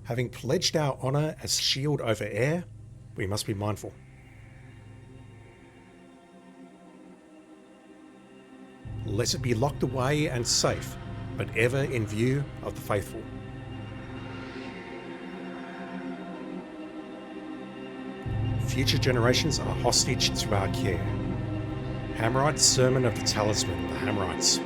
Having pledged our honour as shield over air, we must be mindful. Lest it be locked away and safe, but ever in view of the faithful. Future generations are hostage to our care. Hammerite's Sermon of the Talisman, the Hammerites.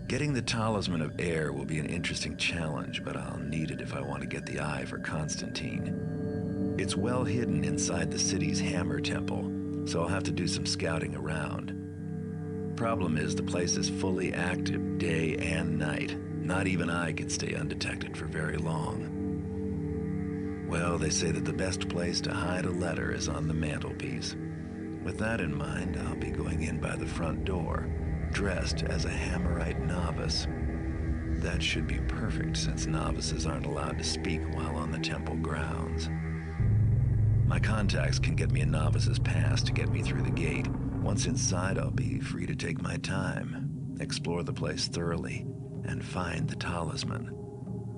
Getting the Talisman of Air will be an interesting challenge, but I'll need it if I want to get the eye for Constantine. It's well hidden inside the city's Hammer Temple, so I'll have to do some scouting around. Problem is, the place is fully active day and night. Not even I can stay undetected for very long. Well, they say that the best place to hide a letter is on the mantelpiece. With that in mind, I'll be going in by the front door, dressed as a Hammerite novice. That should be perfect, since novices aren't allowed to speak while on the temple grounds. My contacts can get me a novice's pass to get me through the gate. Once inside, I'll be free to take my time, explore the place thoroughly, and find the talisman,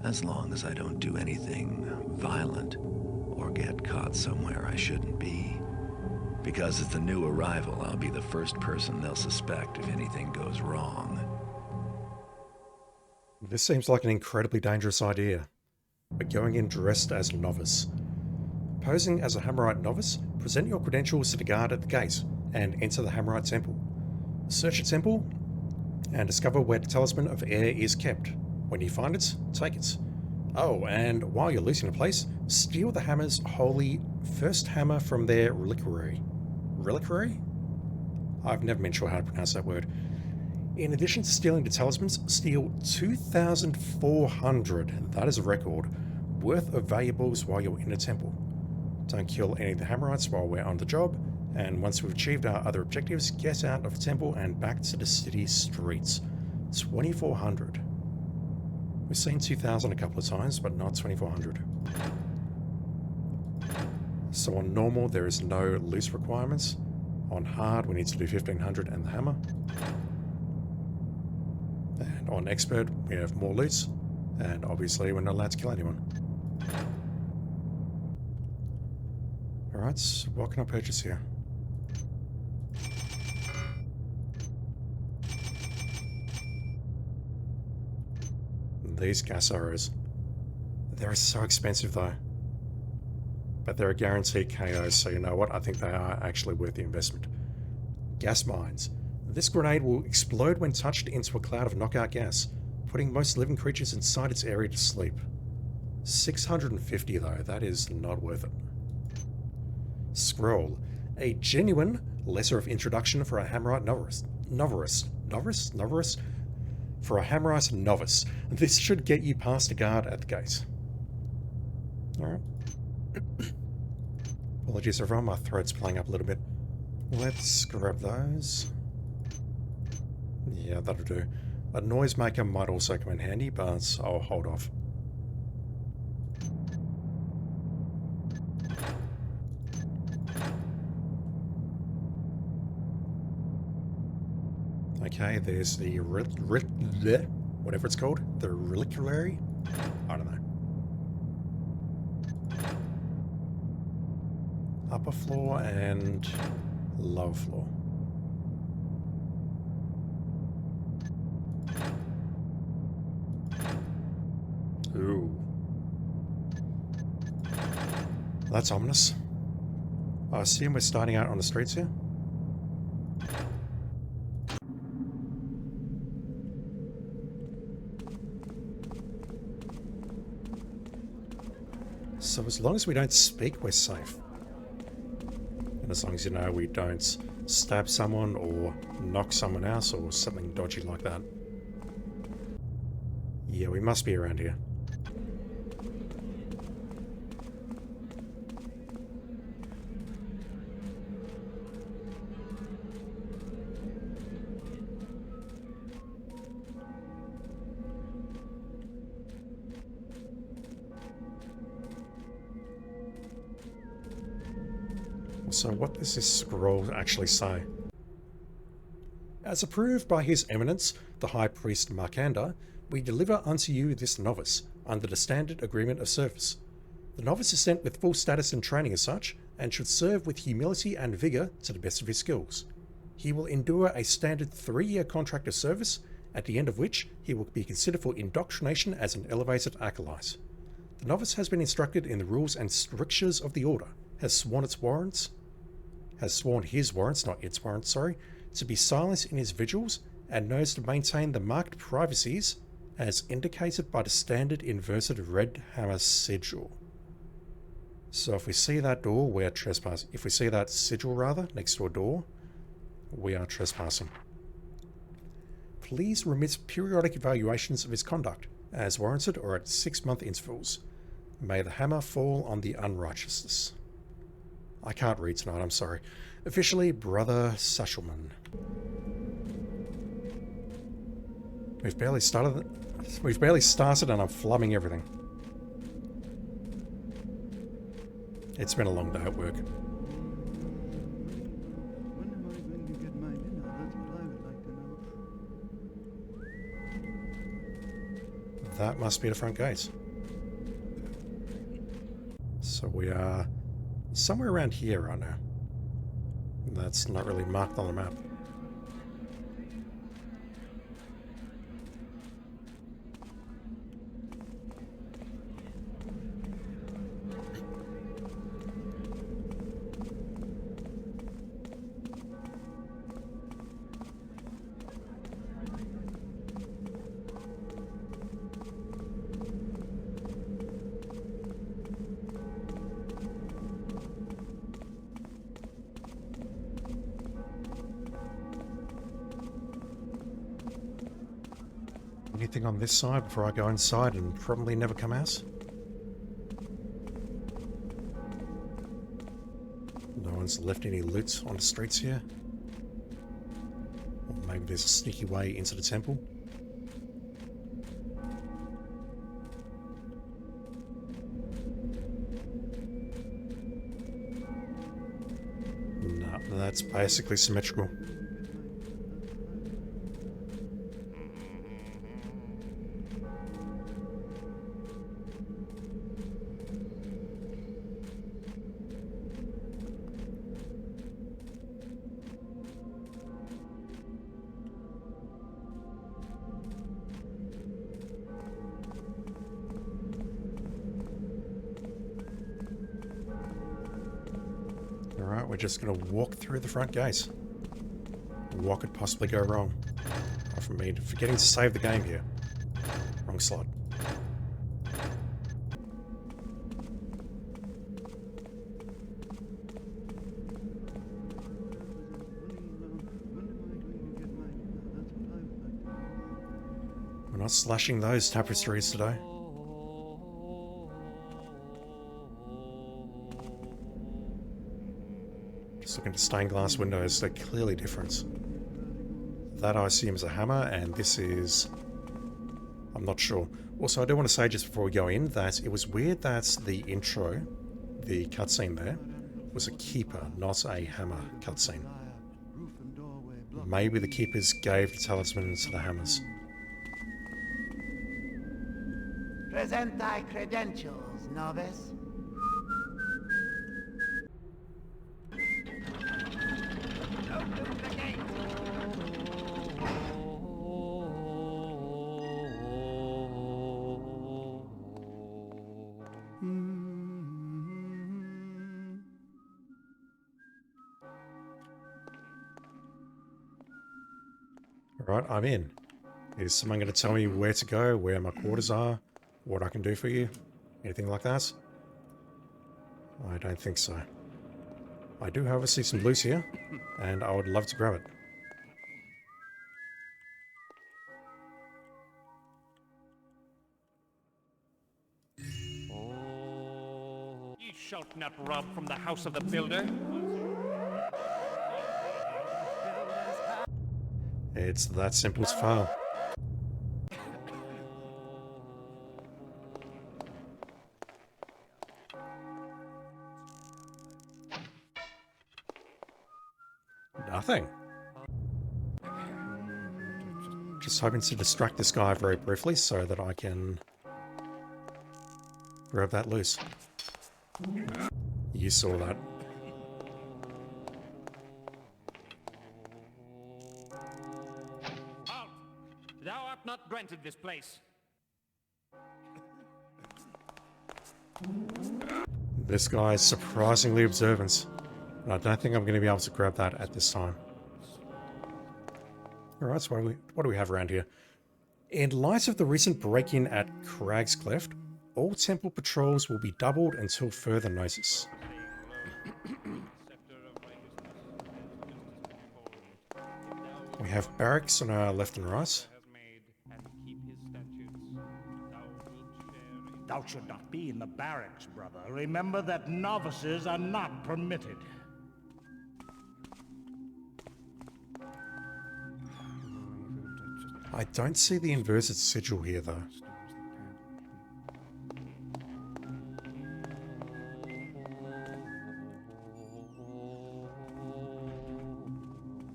as long as I don't do anything violent or get caught somewhere I shouldn't be. Because as the new arrival, I'll be the first person they'll suspect if anything goes wrong. This seems like an incredibly dangerous idea, but going in dressed as a novice. Posing as a Hammerite novice, present your credentials to the guard at the gate and enter the Hammerite Temple. Search the temple and discover where the Talisman of Air is kept. When you find it, take it. Oh, and while you're losing the place, steal the hammer's holy first hammer from their reliquary. Reliquary? I've never been sure how to pronounce that word. In addition to stealing the talismans, steal 2,400, that is a record, worth of valuables while you're in the temple. Don't kill any of the Hammerites while we're on the job, and once we've achieved our other objectives, get out of the temple and back to the city streets. 2,400. We've seen 2,000 a couple of times, but not 2,400. So on normal, there is no loot requirements. On hard, we need to do 1,500 and the hammer. And on expert, we have more loot. And obviously, we're not allowed to kill anyone. Alright, so what can I purchase here? These gas arrows. They're so expensive though. But they're a guaranteed KO, so you know what? I think they are actually worth the investment. Gas mines. This grenade will explode when touched into a cloud of knockout gas, putting most living creatures inside its area to sleep. 650 though, that is not worth it. Scroll. A genuine letter of introduction for a Hammerite novice. Novice? For a Hammerite novice. This should get you past the guard at the gate. Alright. Apologies everyone, my throat's playing up a little bit. Let's grab those. Yeah, that'll do. A noisemaker might also come in handy, but I'll hold off. Okay, there's the whatever it's called, the reliquary. I don't know. Upper floor and lower floor. Ooh. That's ominous. I assume we're starting out on the streets here. So as long as we don't speak, we're safe. And as long as, you know, we don't stab someone or knock someone else or something dodgy like that. Yeah, we must be around here. So what does this scroll actually say? As approved by His Eminence, the High Priest Markander, we deliver unto you this novice, under the standard agreement of service. The novice is sent with full status and training as such, and should serve with humility and vigour to the best of his skills. He will endure a standard 3-year contract of service, at the end of which he will be considered for indoctrination as an elevated acolyte. The novice has been instructed in the rules and strictures of the order, has sworn his warrants, not its warrants, sorry, to be silent in his vigils, and knows to maintain the marked privacies as indicated by the standard inverted red hammer sigil. So if we see that door, we are trespassing. If we see that sigil, rather, next to a door, we are trespassing. Please remit periodic evaluations of his conduct, as warranted or at 6-month intervals. May the hammer fall on the unrighteous. I can't read tonight, I'm sorry. Officially, Brother Sashelman. We've barely started and I'm flubbing everything. It's been a long day at work. That must be the front gate. So we are somewhere around here right now. That's not really marked on the map. Anything on this side before I go inside and probably never come out? No one's left any loot on the streets here? Or maybe there's a sneaky way into the temple? No, that's basically symmetrical. Alright, we're just going to walk through the front gate. What could possibly go wrong? Apart from me forgetting to save the game here. Wrong slot. We're not slashing those tapestries today. Just looking at the stained glass windows, they're clearly different. That I assume is a hammer, and this is... I'm not sure. Also, I do want to say just before we go in that it was weird that the intro, the cutscene there, was a keeper, not a hammer cutscene. Maybe the keepers gave the talismans to the hammers. Present thy credentials, novice. Open the gate. Alright, I'm in. Is someone going to tell me where to go, where my quarters are, what I can do for you? Anything like that? I don't think so. I do, however, see some loot here, and I would love to grab it. Ye shalt not rob from the house of the builder. It's that simple as far. Nothing. hoping to distract this guy very briefly so that I can grab that loose. You saw that. Halt! Thou art not granted this place. This guy is surprisingly observant, and I don't think I'm going to be able to grab that at this time. Alright, so what do we have around here? In light of the recent break-in at Crag's Cleft, all temple patrols will be doubled until further notice. We have barracks on our left and right. Thou should not be in the barracks, brother. Remember that novices are not permitted. I don't see the inverted sigil here, though.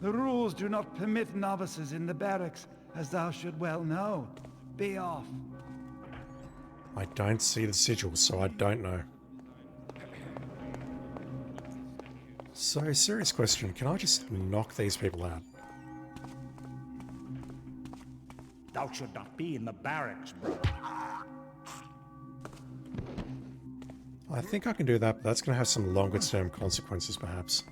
The rules do not permit novices in the barracks, as thou should well know. Be off. I don't see the sigil, so I don't know. So, serious question, can I just knock these people out? Thou should not be in the barracks, brother. I think I can do that, but that's going to have some longer term consequences, perhaps.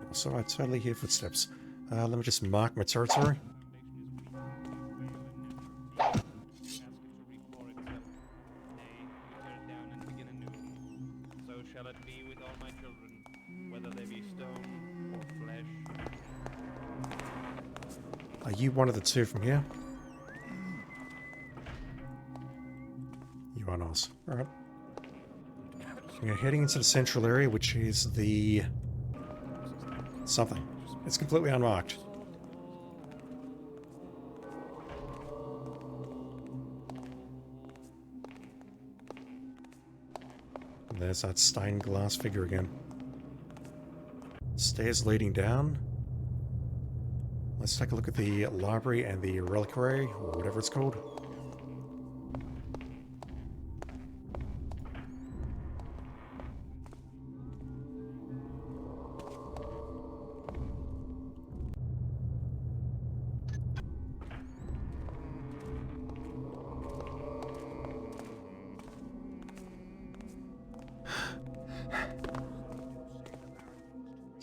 Also, I totally hear footsteps. Let me just mark my territory. So shall it be with all my children, whether they be stone or flesh. Are you one of the two from here? You are not. Alright. We're heading into the central area, which is the... something. It's completely unmarked. And there's that stained glass figure again. Stairs leading down. Let's take a look at the library and the reliquary, or whatever it's called.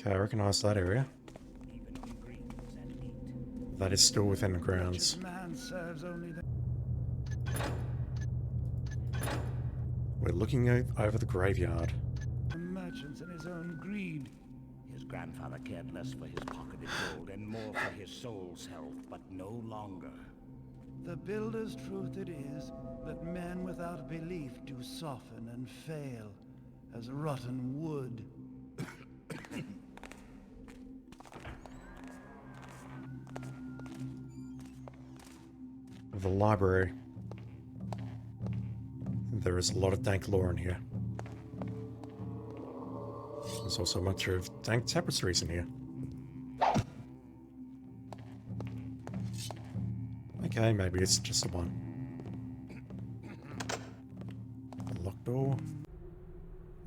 Okay, I recognize that area. That is still within the grounds. Man serves only the... We're looking over the graveyard. merchants and his own greed. His grandfather cared less for his pocketed gold and more for his soul's health, but no longer. The builder's truth it is that men without belief do soften and fail as rotten wood. The library. There is a lot of dank lore in here. There's also a bunch of dank tapestries in here. Okay, maybe it's just the one. A locked door.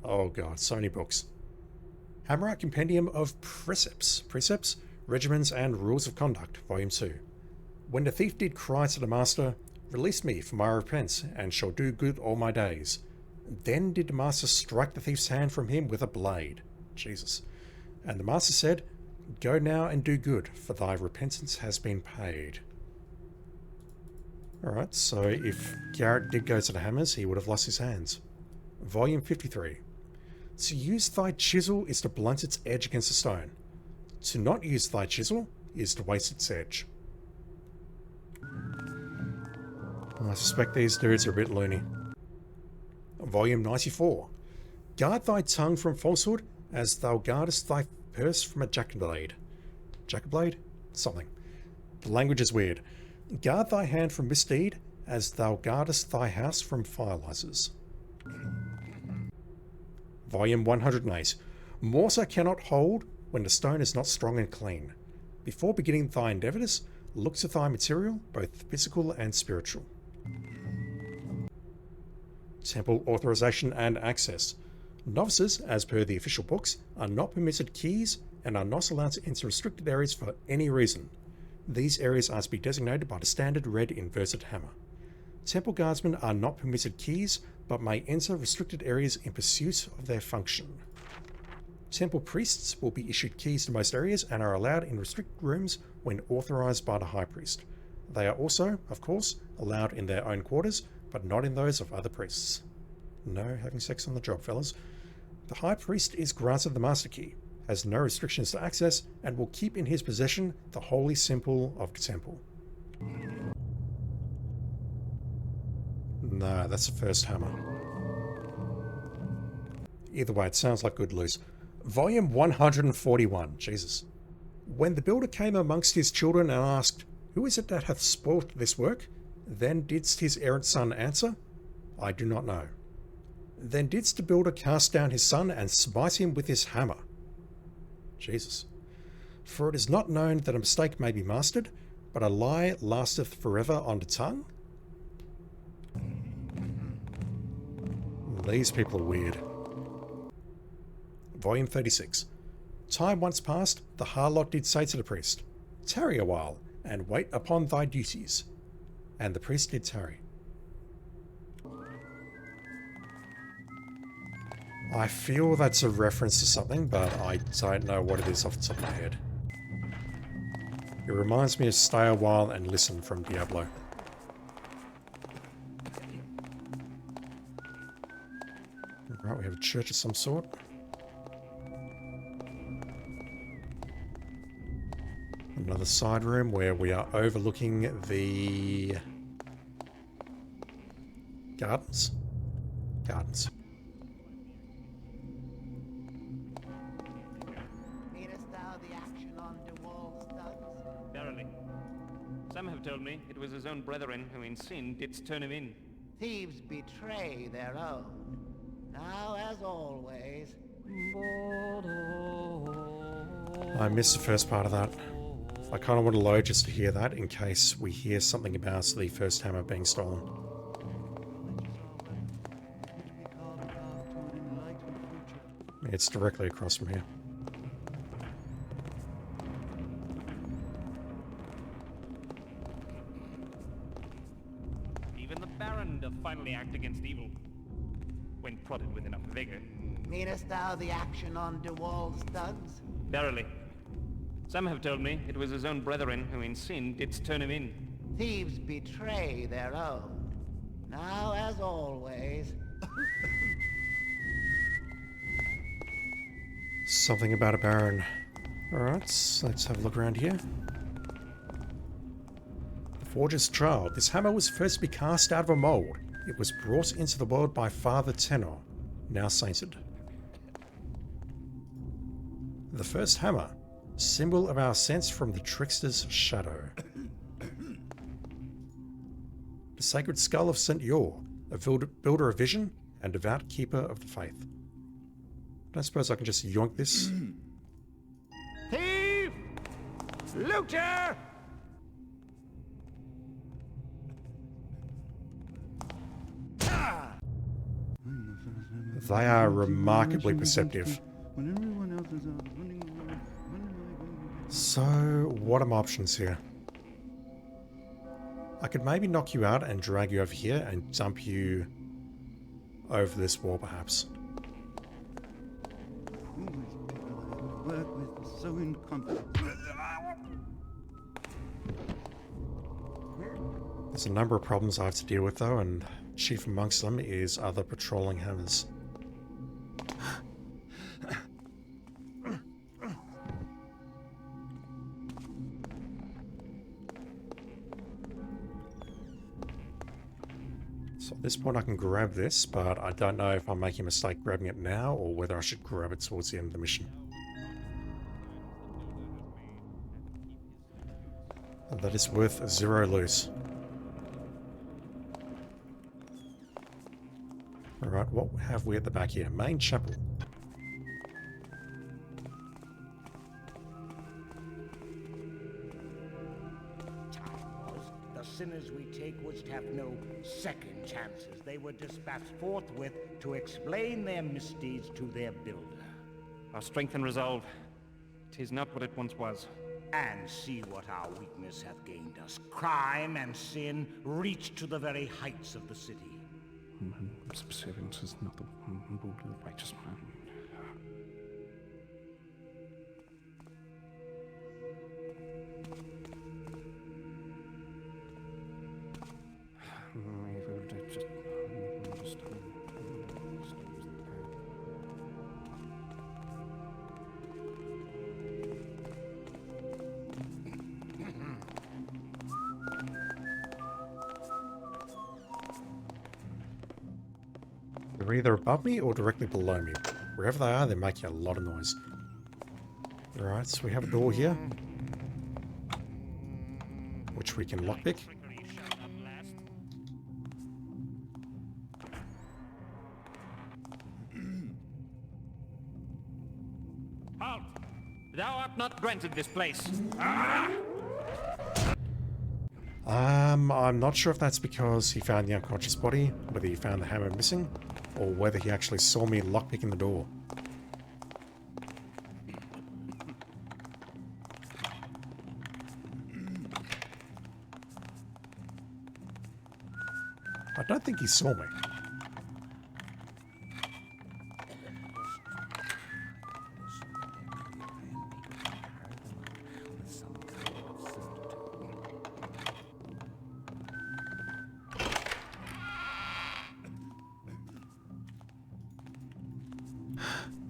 Oh god, so many books. Hammerite Compendium of Precepts. Precepts, Regiments, and Rules of Conduct, Volume 2. When the thief did cry to the master, "Release me, for I repent, and shall do good all my days," then did the master strike the thief's hand from him with a blade. Jesus. And the master said, "Go now and do good, for thy repentance has been paid." Alright, so if Garrett did go to the hammers, he would have lost his hands. Volume 53. To use thy chisel is to blunt its edge against a stone. To not use thy chisel is to waste its edge. I suspect these dudes are a bit loony. Volume 94. Guard thy tongue from falsehood, as thou guardest thy purse from a jackblade. Jackblade? Something. The language is weird. Guard thy hand from misdeed, as thou guardest thy house from firelights. Volume 108. Mortar cannot hold when the stone is not strong and clean. Before beginning thy endeavours, look to thy material, both physical and spiritual. Temple authorization and access. Novices, as per the official books, are not permitted keys and are not allowed to enter restricted areas for any reason. These areas are to be designated by the standard red inverted hammer. Temple guardsmen are not permitted keys, but may enter restricted areas in pursuit of their function. Temple priests will be issued keys to most areas and are allowed in restricted rooms when authorized by the high priest. They are also, of course, allowed in their own quarters, but not in those of other priests. No having sex on the job, fellas. The high priest is granted the master key, has no restrictions to access, and will keep in his possession the holy symbol of the temple. No, that's the first hammer. Either way, it sounds like good loot. Volume 141. Jesus. When the builder came amongst his children and asked, "Who is it that hath spoilt this work?" Then didst his errant son answer, "I do not know." Then didst the builder cast down his son and smite him with his hammer. Jesus. For it is not known that a mistake may be mastered, but a lie lasteth forever on the tongue. These people are weird. Volume 36. Time once past, the harlot did say to the priest, "Tarry a while, and wait upon thy duties." And the priest did tarry. I feel that's a reference to something, but I don't know what it is off the top of my head. It reminds me of Stay a While and Listen from Diablo. Right, we have a church of some sort. Another side room where we are overlooking the gardens. Gardens. Hearest thou the action on the wall studs? Verily. Some have told me it was his own brethren who in sin didst turn him in. Thieves betray their own. Now, as always, I missed the first part of that. I kind of want to load just to hear that in case we hear something about the first hammer being stolen. It's directly across from here. Even the Baron doth finally act against evil, when prodded with enough vigor. meanest thou the action on the wall studs? Verily. Some have told me it was his own brethren who in sin didst turn him in. Thieves betray their own. Now, as always, Something about a baron. Alright, let's have a look around here. The Forger's Child. This hammer was first to be cast out of a mould. It was brought into the world by Father Tenor, now sainted. The first hammer, symbol of our sense from the trickster's shadow. The sacred skull of St. Yor, a builder of vision and devout keeper of the faith. Don't suppose I can just yoink this? thief! Looter! They are remarkably perceptive. When everyone else is out running around, when am I going to get So, what are my options here? I could maybe knock you out and drag you over here and dump you over this wall, perhaps. who is the fellow I would work with so incompetent? There's a number of problems I have to deal with, though, and chief amongst them is other patrolling hammers. So at this point I can grab this, but I don't know if I'm making a mistake grabbing it now or whether I should grab it towards the end of the mission. And that is worth 0 loot. Alright, what have we at the back here? Main chapel. sinners we take wouldst have no second chances. They were dispatched forthwith to explain their misdeeds to their builder. Our strength and resolve. 'Tis not what it once was. And see what our weakness hath gained us. Crime and sin reach to the very heights of the city. Subservience is not the rule of the righteous man. They're either above me or directly below me. Wherever they are, they're making a lot of noise. Alright, so we have a door here, which we can lockpick. Halt! Thou art not granted this place. I'm not sure if that's because he found the unconscious body, whether he found the hammer missing, or whether he actually saw me lockpicking the door. I don't think he saw me.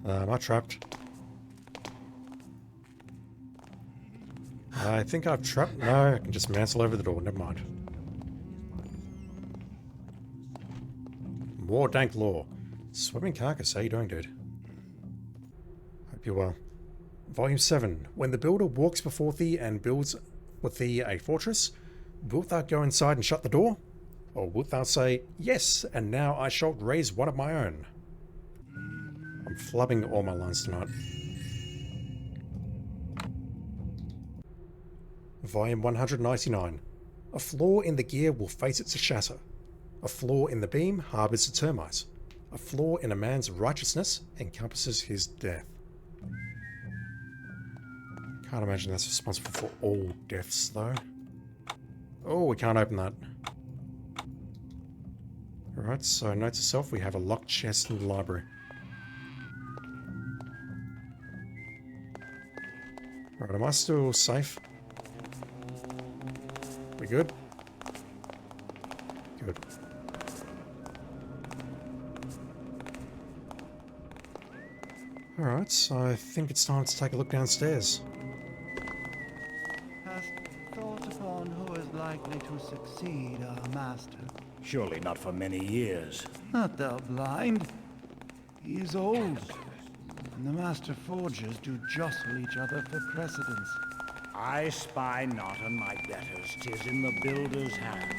Am I trapped? I think I've trapped. No, I can just mantle over the door. Never mind. More dank lore. Swimming carcass, how you doing, dude? Hope you're well. Volume 7. When the builder walks before thee and builds with thee a fortress, wilt thou go inside and shut the door? Or wilt thou say, yes, and now I shall raise one of my own? I'm flubbing all my lines tonight. Volume 199. A flaw in the gear will face it to shatter. A flaw in the beam harbours a termite. A flaw in a man's righteousness encompasses his death. Can't imagine that's responsible for all deaths, though. Oh, we can't open that. Alright, so note to self, we have a locked chest in the library. Alright, am I still safe? We good? Good. Alright, so I think it's time to take a look downstairs. Hast thought upon who is likely to succeed our master? Surely not for many years. Not thou blind. He is old, and the master forgers do jostle each other for precedence. I spy not on my betters. 'Tis in the builder's hands.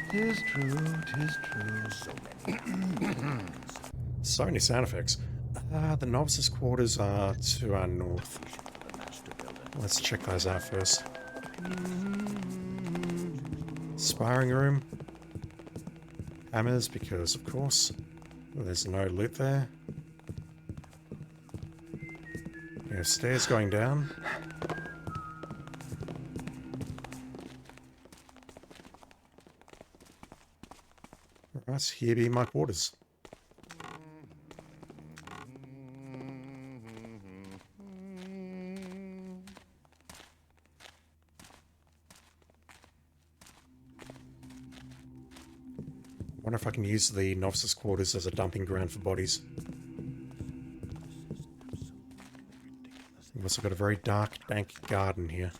'Tis true, 'tis true. So many. So many sound effects. The novices' quarters are to our north. The master builder. Let's check those out first. Sparring room. Hammers, because of course there's no loot there. We have stairs going down. Right, here be my quarters. Wonder if I can use the novices' quarters as a dumping ground for bodies. We've also got a very dark, dank garden here.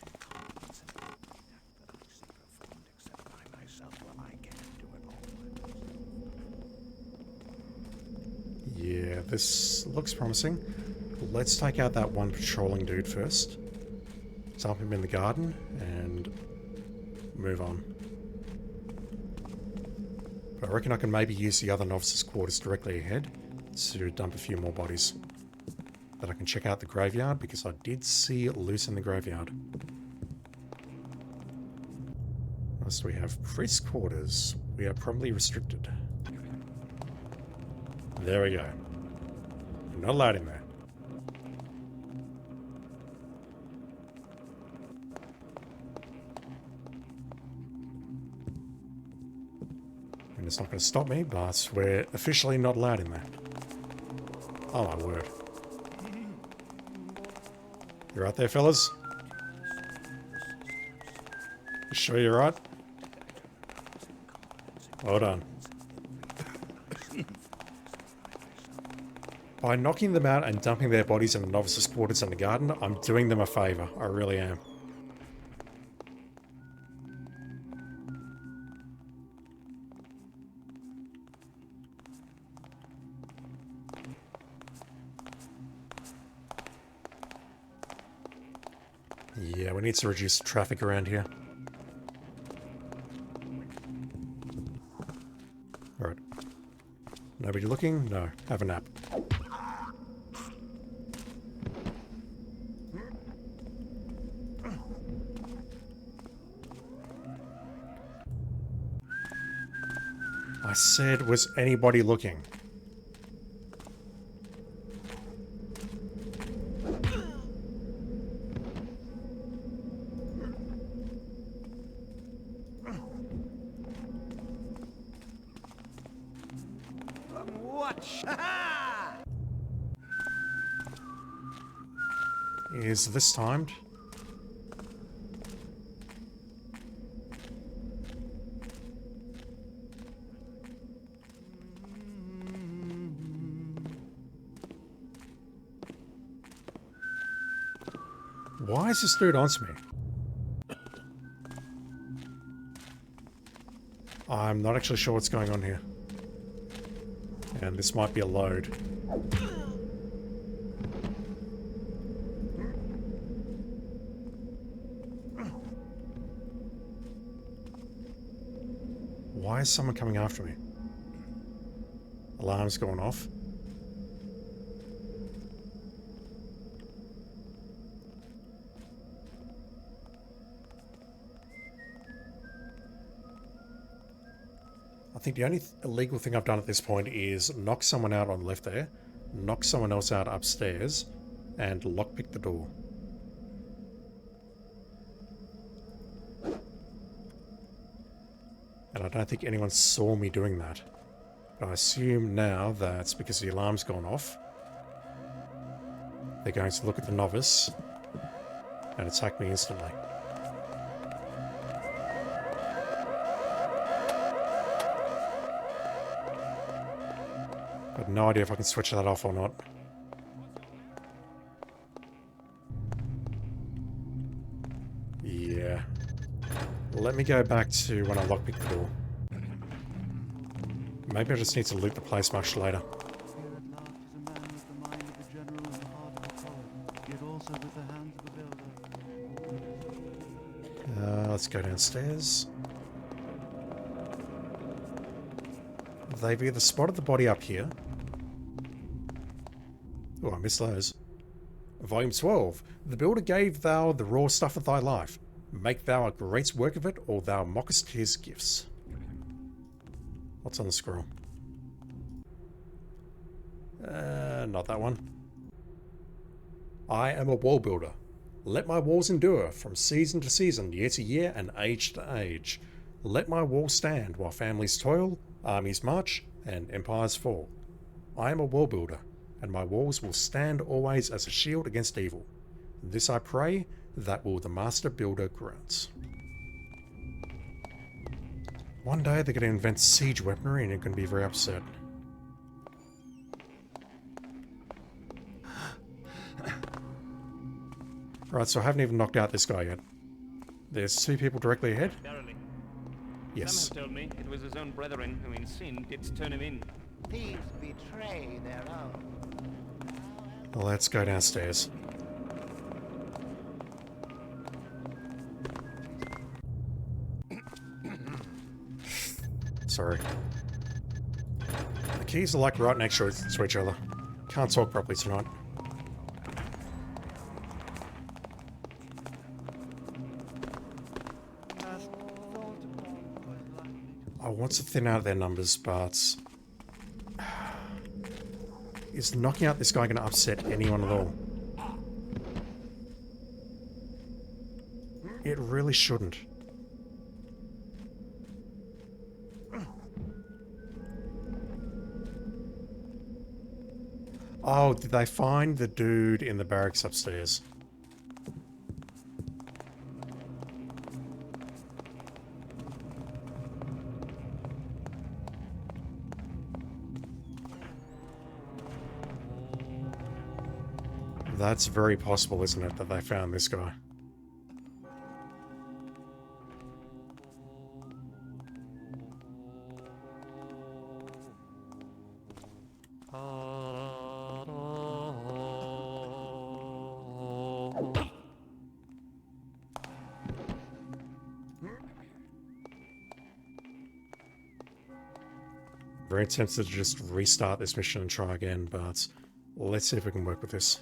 Yeah, this looks promising. Let's take out that one patrolling dude first. Dump him in the garden and move on. But I reckon I can maybe use the other novices' quarters directly ahead to dump a few more bodies. But I can check out the graveyard because I did see it loose in the graveyard. What else do we have? Priest quarters. We are probably restricted. There we go. Not allowed in there. And it's not going to stop me, but we're officially not allowed in there. Oh my word. You right there, fellas? You sure you're right? Well done. By knocking them out and dumping their bodies in the novices' quarters in the garden, I'm doing them a favour. I really am. Yeah, we need to reduce traffic around here. Alright. Nobody looking? No. Have a nap. I said, was anybody looking? Watch! Is this timed? Why is this dude onto me? I'm not actually sure what's going on here. And this might be a load. Why is someone coming after me? Alarm's going off. I think the only illegal thing I've done at this point is knock someone out on the left there, knock someone else out upstairs, and lockpick the door. And I don't think anyone saw me doing that. But I assume now that's because the alarm's gone off. They're going to look at the novice and attack me instantly. I have no idea if I can switch that off or not. Yeah. Let me go back to when I lockpick the door. Maybe I just need to loot the place much later. Here at last is a man with the mind of a general and the heart of a poet, yet also with the hands of a builder. Let's go downstairs. They've either spotted the body up here. Oh, I missed those. Volume 12. The builder gave thou the raw stuff of thy life. Make thou a great work of it, or thou mockest his gifts. What's on the scroll? Not that one. I am a wall builder. Let my walls endure from season to season, year to year, and age to age. Let my walls stand while families toil, armies march, and empires fall. I am a wall builder, and my walls will stand always as a shield against evil. This I pray, that will the master builder grant. One day they're going to invent siege weaponry and you're going to be very upset. Right, so I haven't even knocked out this guy yet. There's two people directly ahead. Verily. Yes. Some have told me it was his own brethren who in sin didst turn him in. Thieves betray their own. Let's go downstairs. Sorry. The keys are like right next to each other. Can't talk properly tonight. Last thought I want to thin out their numbers, but... Is knocking out this guy going to upset anyone at all? It really shouldn't. Oh, did they find the dude in the barracks upstairs? That's very possible, isn't it, that they found this guy? Very tempted to just restart this mission and try again, but let's see if we can work with this.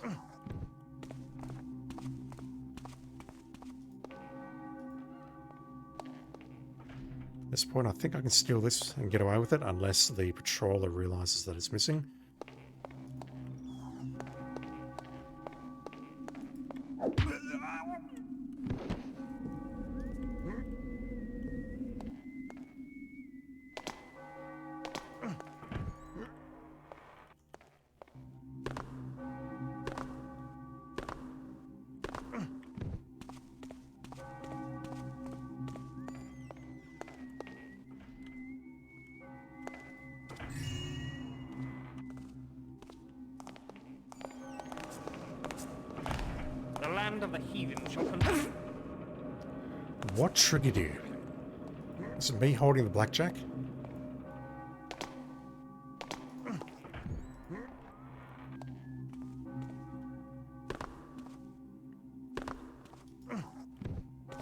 At this point, I think I can steal this and get away with it, unless the patroller realizes that it's missing. The land of the heathen shall continue. What triggered you? Is it me holding the blackjack?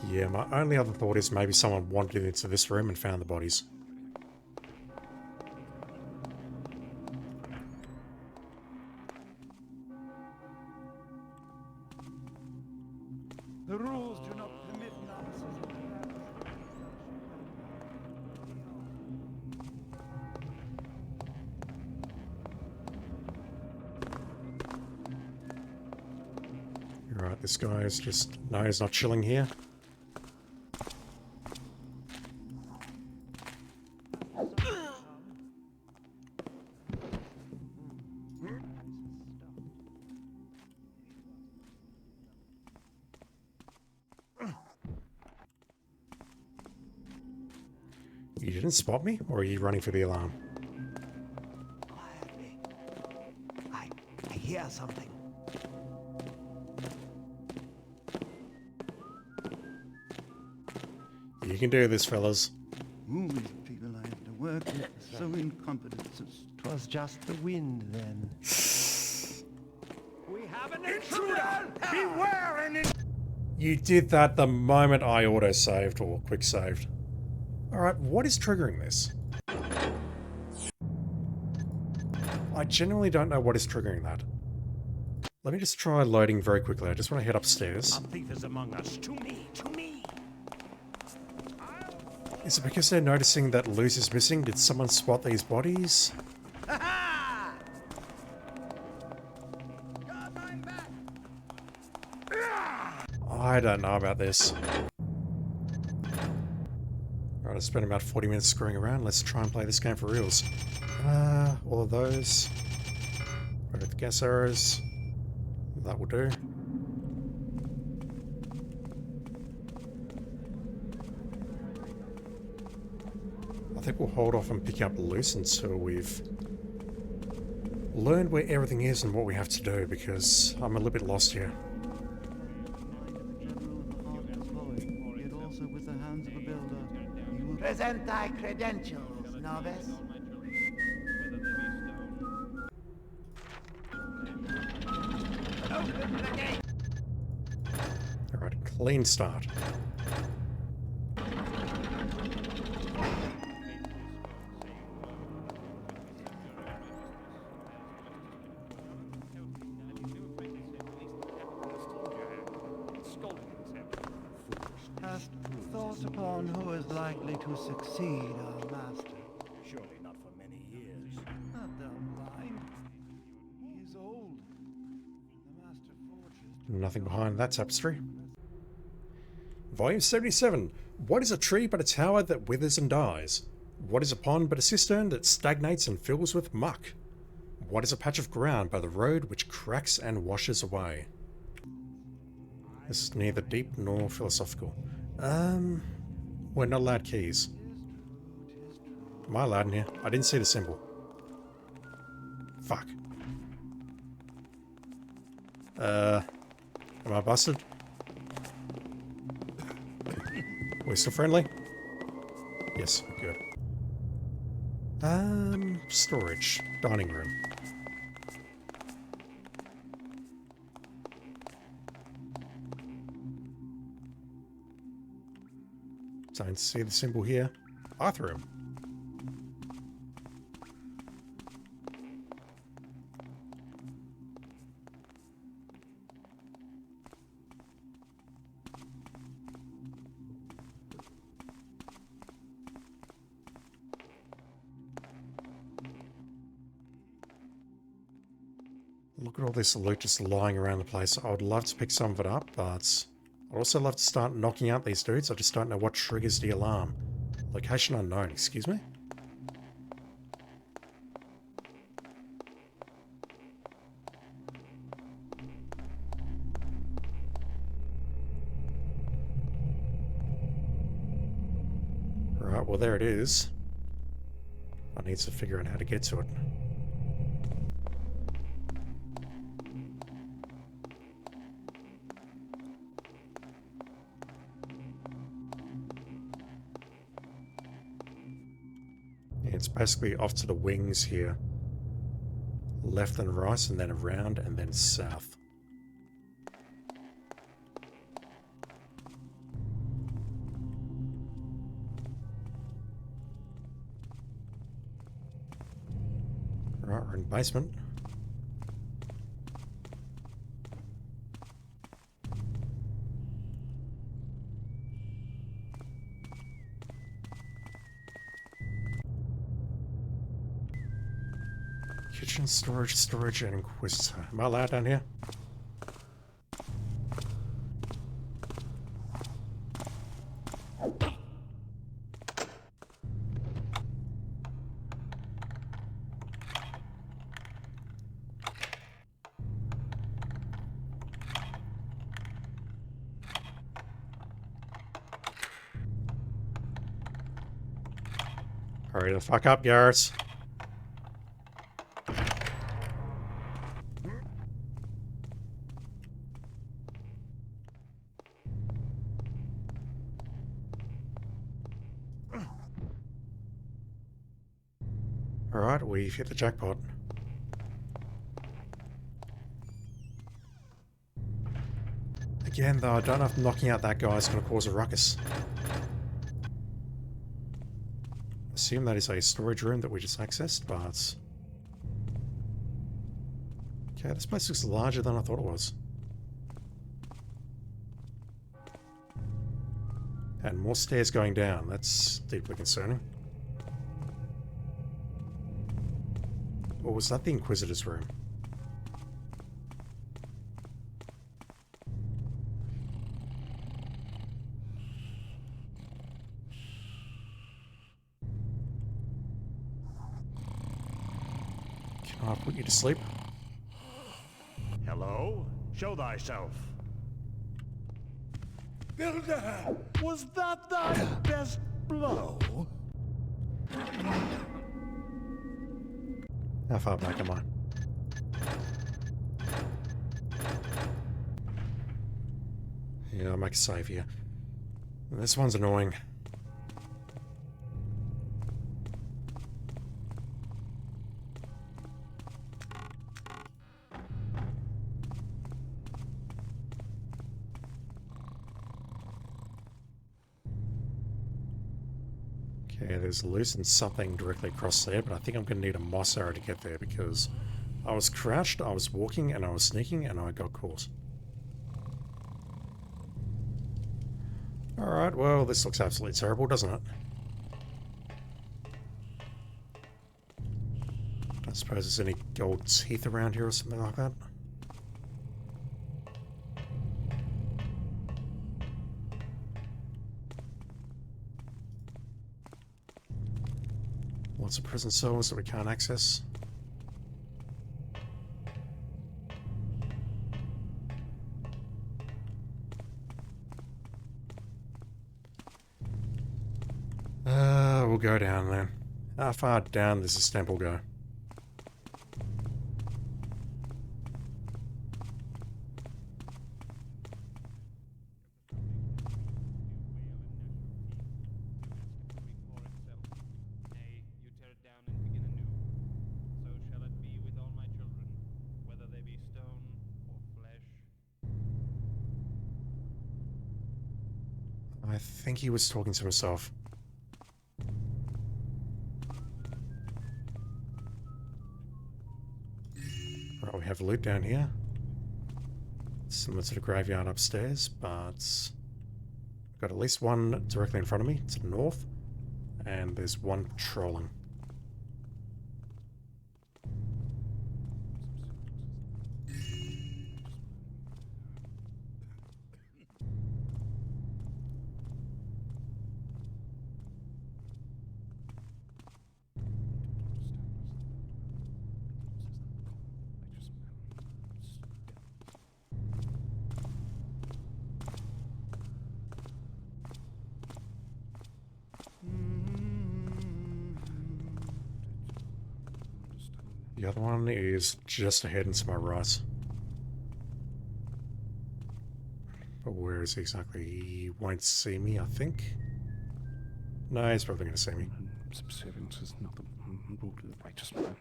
Yeah, my only other thought is maybe someone wandered into this room and found the bodies. The rules do not permit novices. You're right, this guy is just... No, he's not chilling here. You didn't spot me, or are you running for the alarm? Quietly. I hear something. You can do this, fellas. Ooh, these people I have to work with are so incompetent. 'Twas just the wind then. We have an intruder! Beware an intruder! You did that the moment I auto-saved, or quick-saved. Alright, what is triggering this? I genuinely don't know what is triggering that. Let me just try loading very quickly. I just want to head upstairs. A thief is among us. To me, to me! Is it because they're noticing that Luz is missing? Did someone spot these bodies? Ha-ha! I don't know about this. Alright, I spent about 40 minutes screwing around. Let's try and play this game for reals. All of those. Both gas arrows. That will do. I think we'll hold off and pick up Luz until we've learned where everything is and what we have to do, because I'm a little bit lost here. Yet also with the hands of a builder, you will Present thy credentials, novice. Open the gate. Alright, clean start. past proof. thought upon who is likely to succeed our master? Surely not for many years. Not don't mind. He's old. The master forges. Nothing behind that tapestry. Volume 77. What is a tree but a tower that withers and dies? What is a pond but a cistern that stagnates and fills with muck? What is a patch of ground by the road which cracks and washes away? This is neither deep nor philosophical. We're not allowed keys. Am I allowed in here? I didn't see the symbol. Fuck. Am I busted? We're still friendly? Yes, good. Storage. Dining room. Don't see the symbol here. Bathroom. Look at all this loot just lying around the place. I would love to pick some of it up, but I'd also love to start knocking out these dudes. I just don't know what triggers the alarm. Location unknown, excuse me? Right, well there it is. I need to figure out how to get to it. It's basically off to the wings here. Left and right, and then around, and then south. Right, we're in the basement. Kitchen, storage, and inquisitor. Am I allowed down here? Hurry the fuck up, Garrett. Alright, we've hit the jackpot. Again, though, I don't know if knocking out that guy is going to cause a ruckus. Assume that is a storage room that we just accessed, but... Okay, this place looks larger than I thought it was. And more stairs going down. That's deeply concerning. Or was that the Inquisitor's room? Can I put you to sleep? Hello? Show thyself. Builder! Was that thy best blow? How far back am I? Yeah, I'll make a save here. This one's annoying. Okay, there's loosened something directly across there, but I think I'm going to need a moss arrow to get there because I was crouched, I was walking, and I was sneaking, and I got caught. Alright, well, this looks absolutely terrible, doesn't it? Don't suppose there's any gold teeth around here or something like that. Lots of prison cells that we can't access. We'll go down then. How far down does this temple go? I think he was talking to himself. Right, we have loot down here. Similar to the graveyard upstairs, but I've got at least one directly in front of me to the north, and there's one patrolling. The other one is just ahead and to my right. But where is he exactly? He won't see me, I think. No, he's probably going to see me. Subservience is not the rule of the righteous man.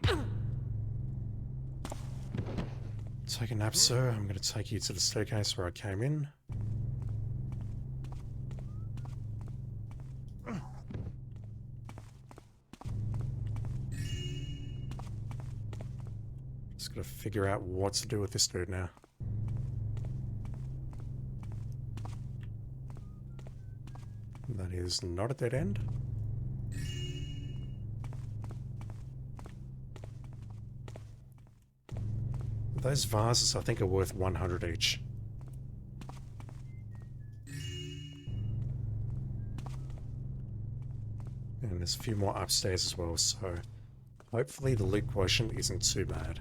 Take a nap, sir. I'm going to take you to the staircase where I came in. Just got to figure out what to do with this dude now. That is not a dead end. Those vases, I think, are worth 100 each. And there's a few more upstairs as well, so hopefully the loot quotient isn't too bad.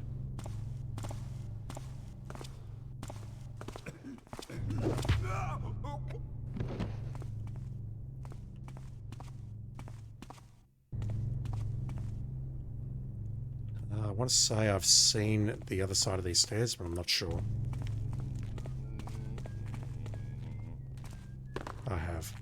I want to say I've seen the other side of these stairs, but I'm not sure. I have.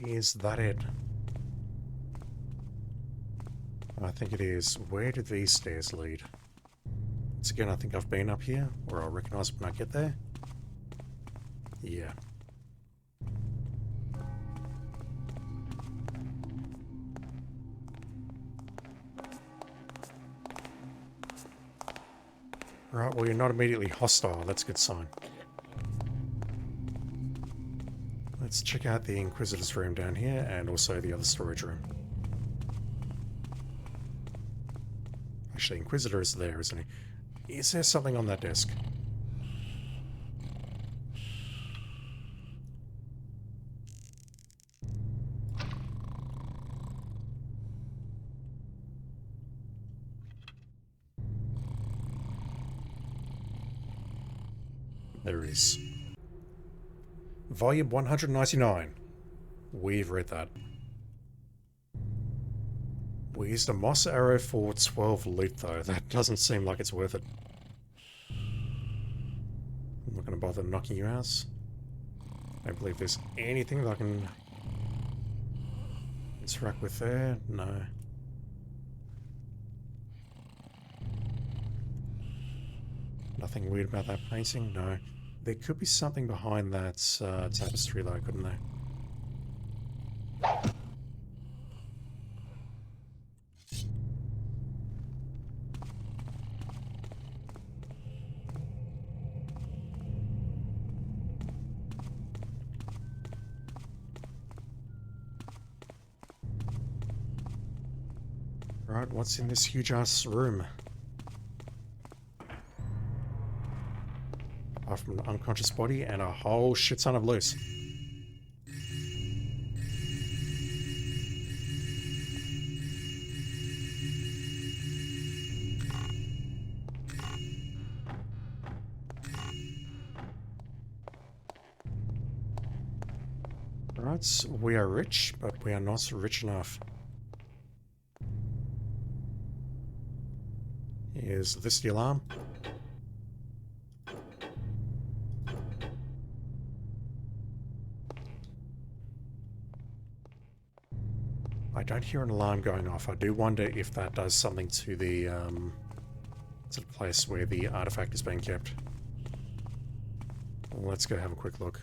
Is that it? I think it is. Where do these stairs lead? Once again, I think I've been up here, or I'll recognize it when I get there. Yeah. Right, well, you're not immediately hostile. That's a good sign. Let's check out the Inquisitor's room down here, and also the other storage room. Actually, Inquisitor is there, isn't he? Is there something on that desk? There is. Volume 199. We've read that. We used a moss arrow for 12 loot though. That doesn't seem like it's worth it. I'm not going to bother knocking you out. I don't believe there's anything that I can interact with there. No. Nothing weird about that painting? No. There could be something behind that tapestry though, couldn't there? Right, what's in this huge ass room? Apart from an unconscious body and a whole shit ton of loose. Right, we are rich, but we are not rich enough. Is this the alarm? I don't hear an alarm going off. I do wonder if that does something to the place where the artifact is being kept. Well, let's go have a quick look.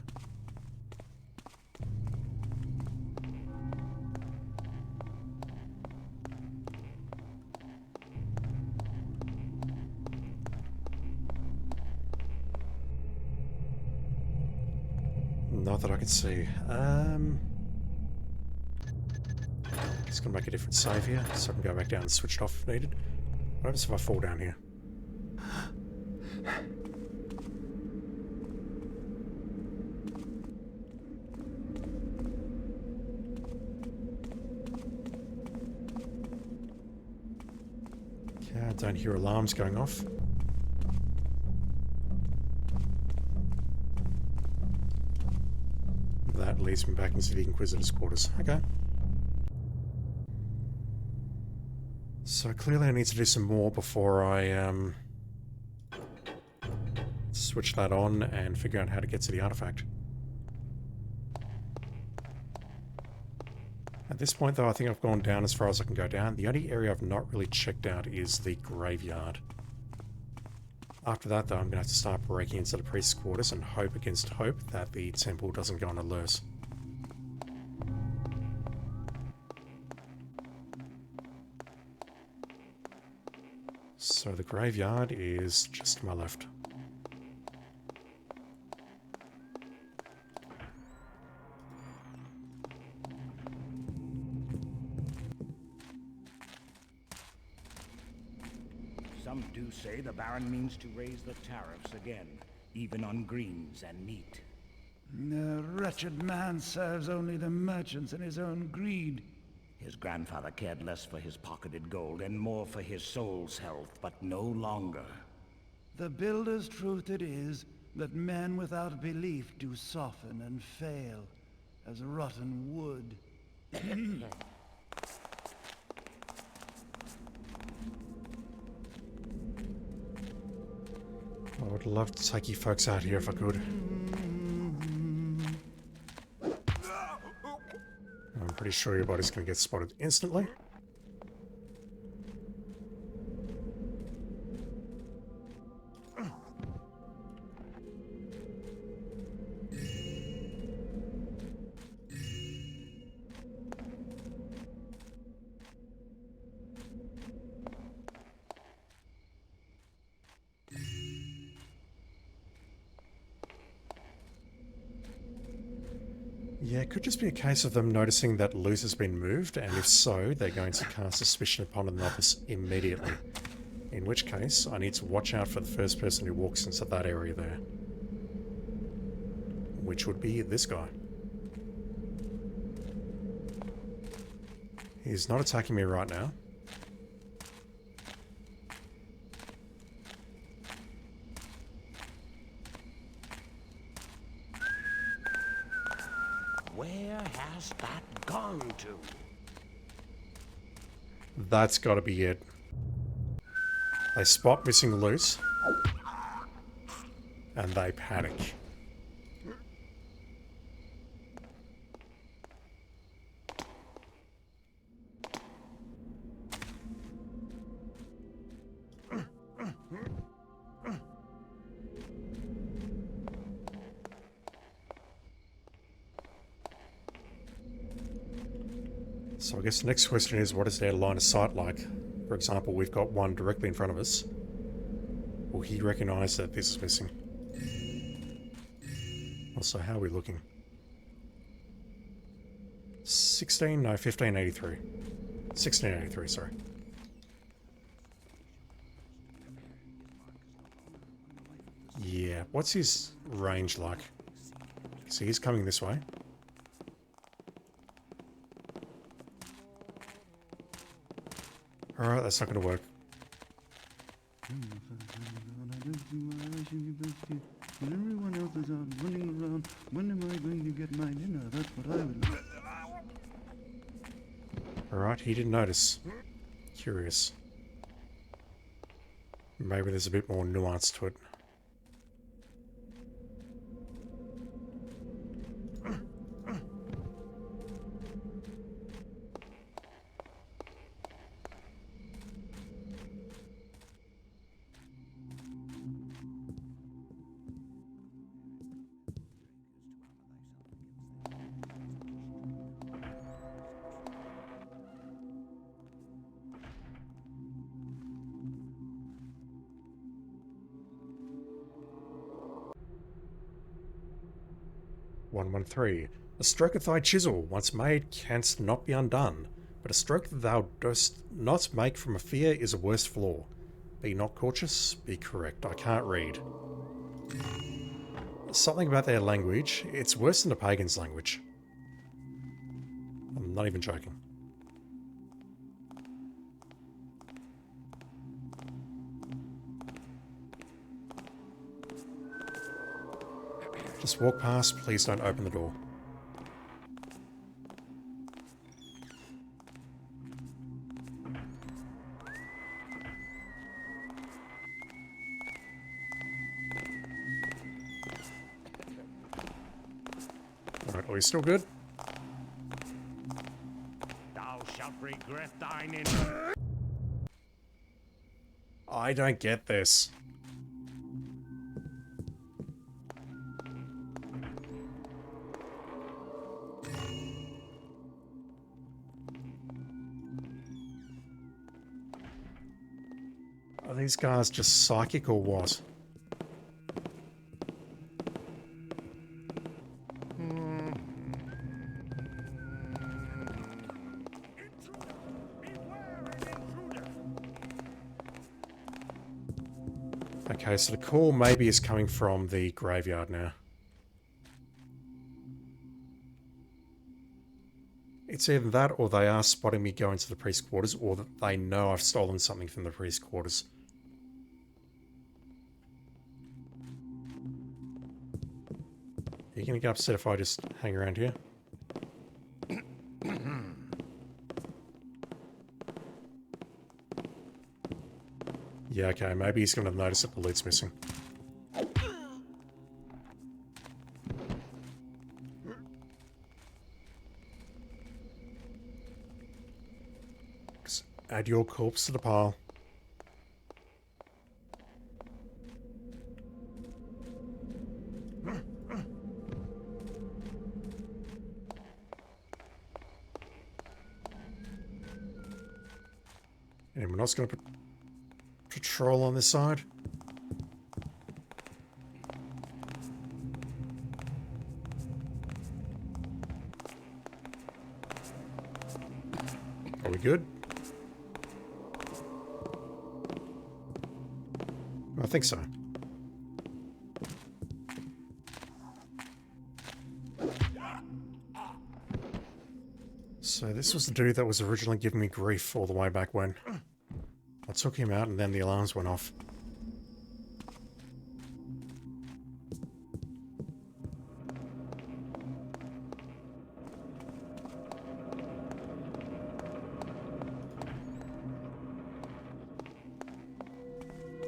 Not that I can see. Just gonna make a different save here, so I can go back down and switch it off if needed. What happens if I fall down here? Okay, I don't hear alarms going off. That leads me back into the Inquisitor's quarters. Okay. So clearly I need to do some more before I switch that on and figure out how to get to the artifact. At this point though, I think I've gone down as far as I can go down. The only area I've not really checked out is the graveyard. After that though, I'm going to have to start breaking into the priest's quarters and hope against hope that the temple doesn't go on alert. So the graveyard is just to my left. Some do say the Baron means to raise the tariffs again, even on greens and meat. The wretched man serves only the merchants and his own greed. His grandfather cared less for his pocketed gold and more for his soul's health, but no longer. The builder's truth it is that men without belief do soften and fail as rotten wood. I would love to take you folks out here if I could. I'm pretty sure your body's going to get spotted instantly. Yeah, it could just be a case of them noticing that loot has been moved, and if so, they're going to cast suspicion upon the novice immediately. In which case, I need to watch out for the first person who walks into that area there. Which would be this guy. He's not attacking me right now. Where has that gone to? That's gotta be it. They spot missing loot, and they panic. So I guess the next question is, what is their line of sight like? For example, we've got one directly in front of us. Will he recognise that this is missing? Also, how are we looking? 1583. 1683, sorry. Yeah, what's his range like? So he's coming this way. Alright, that's not going to work. When everyone else is out running around, when am I going to get my dinner? That's what I would like. Alright, he didn't notice. Curious. Maybe there's a bit more nuance to it. "113. A stroke of thy chisel, once made, canst not be undone, but a stroke that thou dost not make from a fear is a worse flaw. Be not cautious, be correct." I can't read. Something about their language, it's worse than the pagans' language. I'm not even joking. Just walk past, please don't open the door. Alright, are we still good? Thou shalt regret thine in. I don't get this. Are these guys just psychic or what? Okay, so the call maybe is coming from the graveyard now. It's either that or they are spotting me go into the priest quarters, or that they know I've stolen something from the priest quarters. Are you gonna get upset if I just hang around here? Yeah, okay, maybe he's gonna notice that the lead's missing. Just add your corpse to the pile. Anyone else gonna patrol on this side? Are we good? I think so. So this was the dude that was originally giving me grief all the way back when. I took him out and then the alarms went off.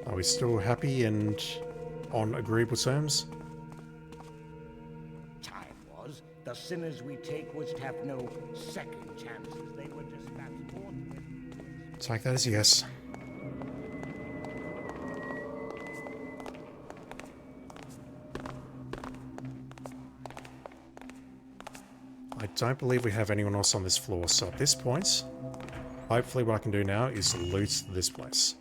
Are we still happy and on agreeable terms? Time was, the sinners we take was to have no second chances. They were dispatched forthwith. Take that as a yes. I don't believe we have anyone else on this floor, so at this point, hopefully what I can do now is loot this place.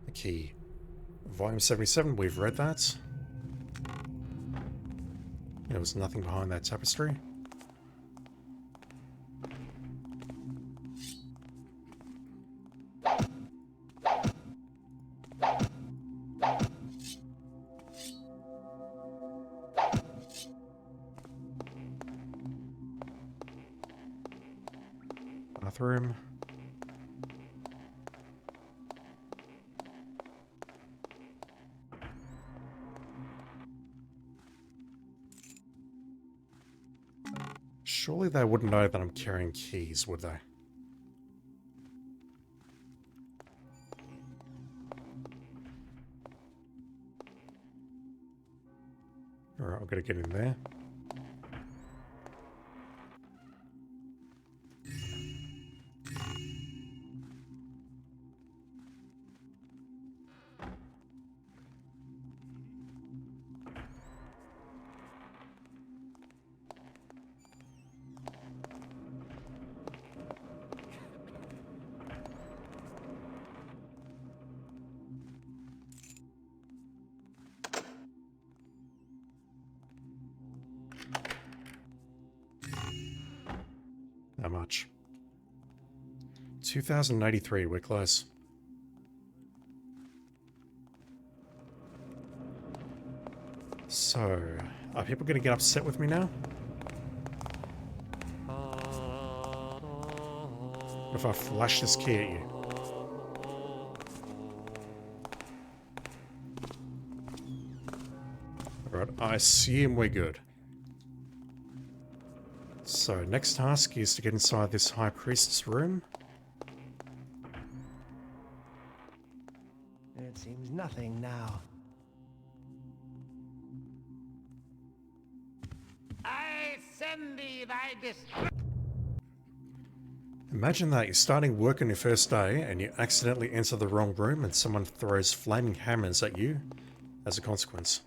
The key. Volume 77, we've read that. There was nothing behind that tapestry. Bathroom. Surely they wouldn't know that I'm carrying keys, would they? Alright, I've got to get in there. How much? 2083, we're close. So, are people going to get upset with me now? If I flash this key at you? Alright, I assume we're good. So, next task is to get inside this High Priest's room. It seems nothing now. I send thee thy Imagine that, you're starting work on your first day and you accidentally enter the wrong room and someone throws flaming hammers at you as a consequence.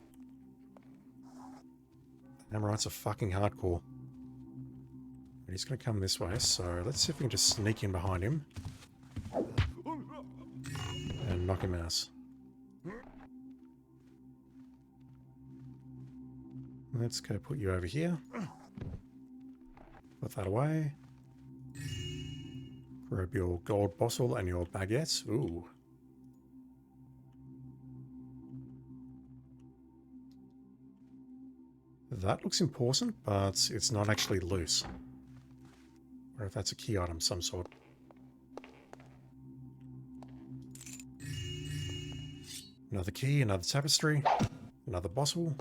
Hammerites are fucking hardcore. And he's going to come this way, so let's see if we can just sneak in behind him. And knock him out. Let's go put you over here. Put that away. Grab your gold bottle and your baguette. Ooh. That looks important, but it's not actually loose. Or if that's a key item of some sort. Another key, another tapestry, another bottle.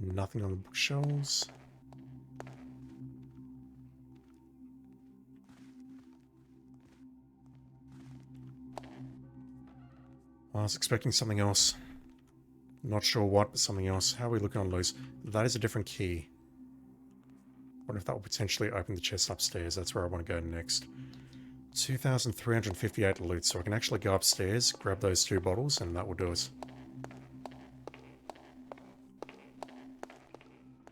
Nothing on the bookshelves. I was expecting something else. Not sure what, but something else. How are we looking on loose? That is a different key. Wonder if that will potentially open the chest upstairs. That's where I want to go next. 2,358 loot, so I can actually go upstairs, grab those two bottles, and that will do it.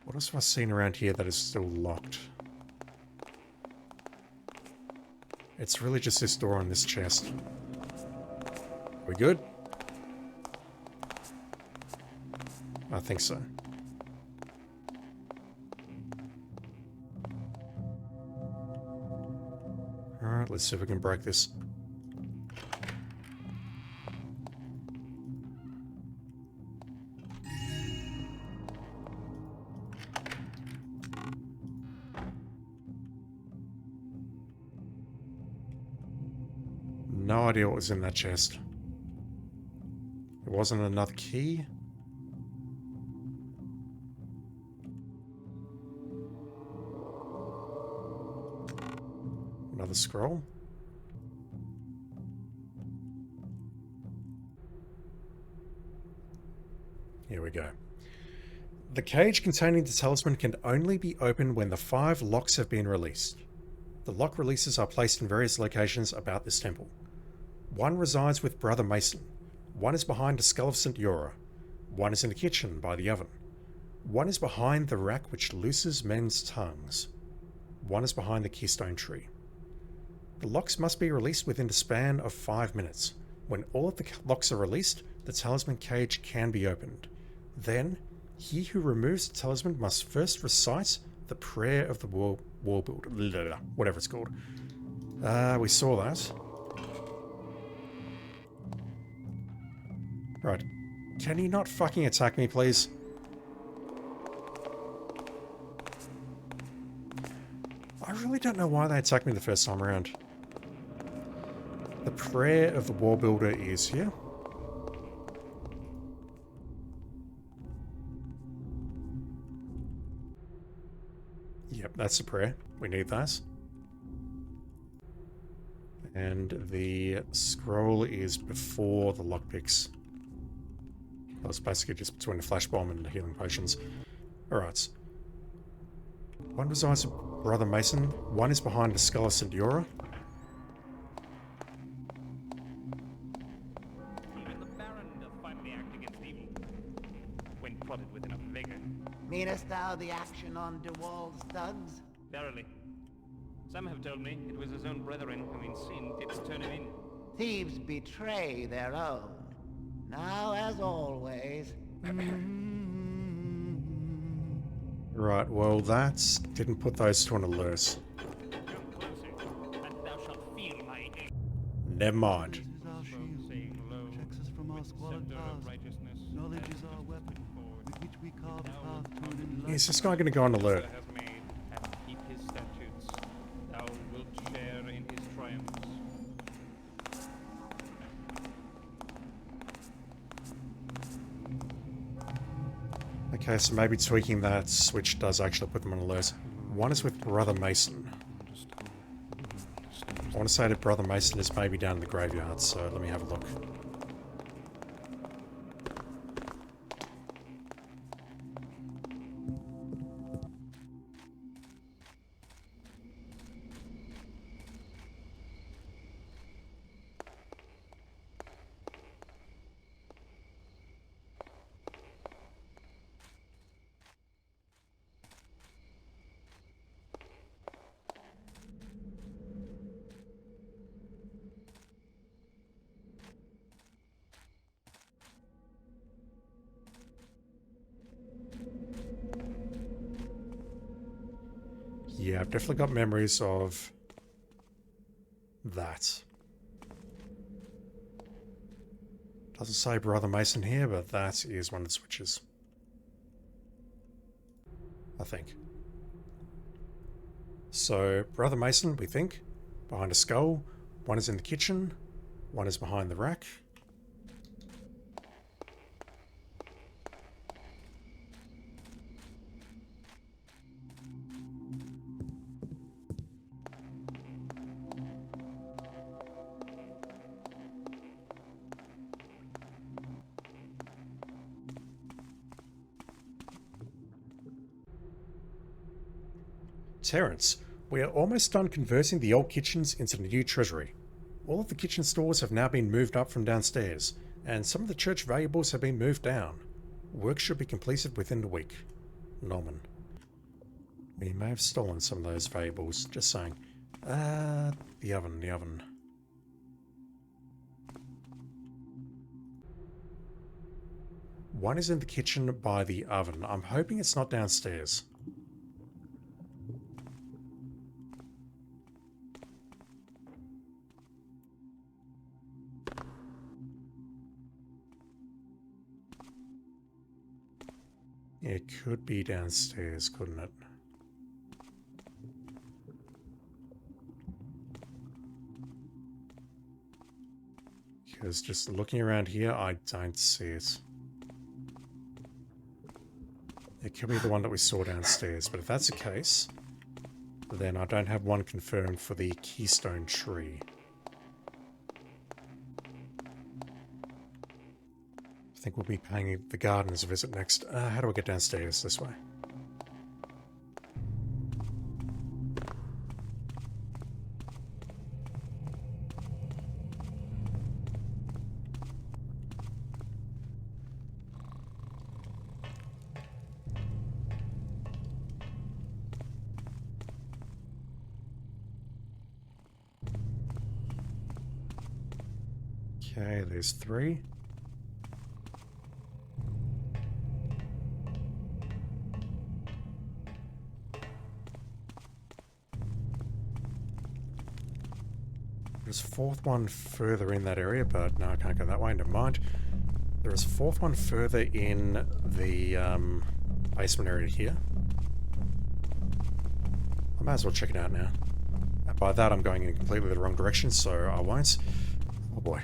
What else have I seen around here that is still locked? It's really just this door and this chest. We good? I think so. Alright, let's see if we can break this. No idea what was in that chest. There wasn't another key. Another scroll. Here we go. The cage containing the talisman can only be opened when the 5 locks have been released. The lock releases are placed in various locations about this temple. One resides with Brother Mason. One is behind the skull of St. Eura. One is in the kitchen by the oven. One is behind the rack which looses men's tongues. One is behind the keystone tree. The locks must be released within the span of 5 minutes. When all of the locks are released, the talisman cage can be opened. Then, he who removes the talisman must first recite the prayer of the war builder, whatever it's called. We saw that. Right. Can you not fucking attack me, please? I really don't know why they attacked me the first time around. The prayer of the war builder is here. Yep, that's the prayer. We need that. And the scroll is before the lockpicks. Well, it's basically just between the flash bomb and the healing potions. Alright. One resides with Brother Mason. One is behind the skull of St. Eura. Even the Baron doth finally act against evil, when prodded with enough vigor. Meanest thou the action on De Wall's thugs? Verily. Some have told me it was his own brethren who in sin didst turn him in. Thieves betray their own. Now, as always, Right, well that didn't put those two on alert. Come closer, and thou shalt feel my anger. Never mind. This is our shield, Saying low, protects us from our squalid scepter of past. righteousness, Knowledge and is our weapon, forward. with which we carve a path to an Is this enlightened guy going to go on alert? Thou hast made, and keep his statutes. Thou wilt share in his triumphs. Okay, so maybe tweaking that switch does actually put them on alert. One is with Brother Mason. I want to say that Brother Mason is maybe down in the graveyard, so let me have a look. Yeah, I've definitely got memories of that. Doesn't say Brother Mason here, but that is one of the switches. I think. So, Brother Mason, we think, behind a skull. One is in the kitchen. One is behind the rack. Terrence, we are almost done converting the old kitchens into the new treasury. All of the kitchen stores have now been moved up from downstairs, and some of the church valuables have been moved down. Work should be completed within the week. Norman. We may have stolen some of those valuables, just saying. The oven. One is in the kitchen by the oven. I'm hoping it's not downstairs. It could be downstairs, couldn't it? Because just looking around here, I don't see it. It could be the one that we saw downstairs, but if that's the case, then I don't have one confirmed for the keystone tree. I think we'll be paying the gardens a visit next. How do I get downstairs? This way. Okay, there's 3. There's a 4th one further in that area, but no, I can't go that way, never mind. There is a 4th one further in the basement area here. I might as well check it out now. And by that I'm going in completely the wrong direction, so I won't. Oh boy.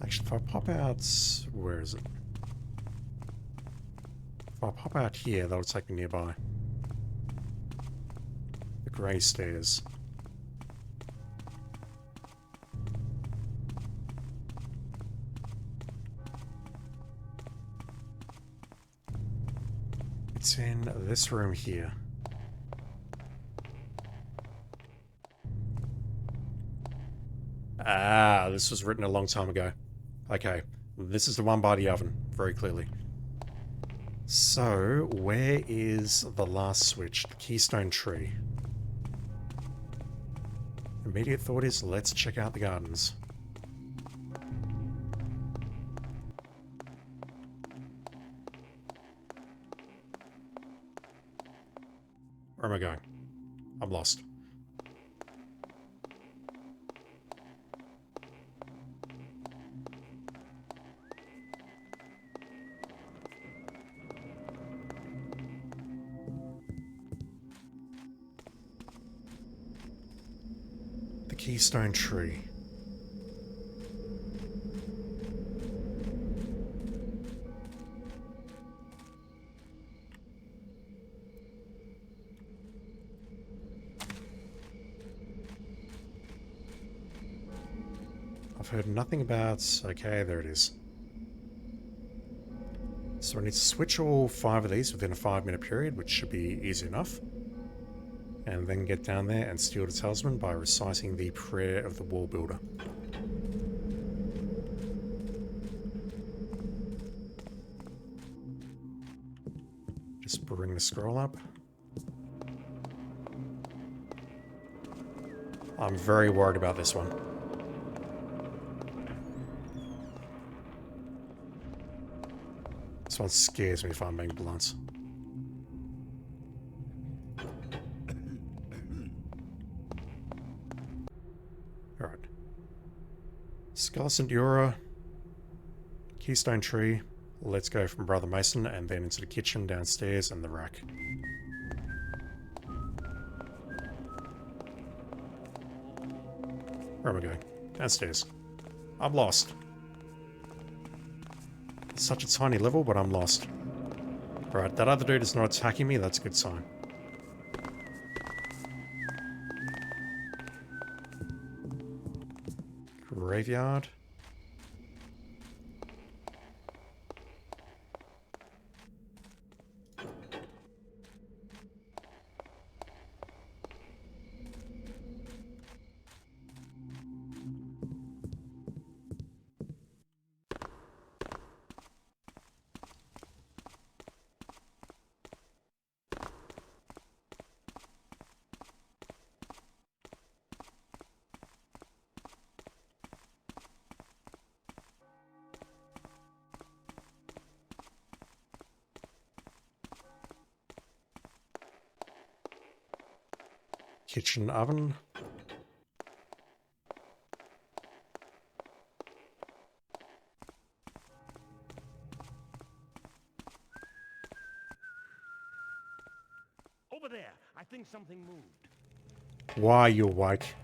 Actually, if I pop out... Where is it? If I pop out here, that'll take me nearby. The grey stairs. It's in this room here. Ah, this was written a long time ago. Okay, this is the one by the oven, very clearly. So, where is the last switch? The keystone tree. Immediate thought is, let's check out the gardens. Where am I going? I'm lost. The keystone tree. I've heard nothing about... Okay, there it is. So I need to switch all 5 of these within a 5-minute period, which should be easy enough. And then get down there and steal the talisman by reciting the prayer of the wall builder. Just bring the scroll up. I'm very worried about this one. This one scares me if I'm being blunt. Alright. Skull Centaura. Keystone Tree. Let's go from Brother Mason and then into the kitchen downstairs and the rack. Where am I going? Downstairs. I'm lost. It's such a tiny level, but I'm lost. Alright, that other dude is not attacking me, that's a good sign. Graveyard. Kitchen oven. Over there. I think something moved. Why are you awake?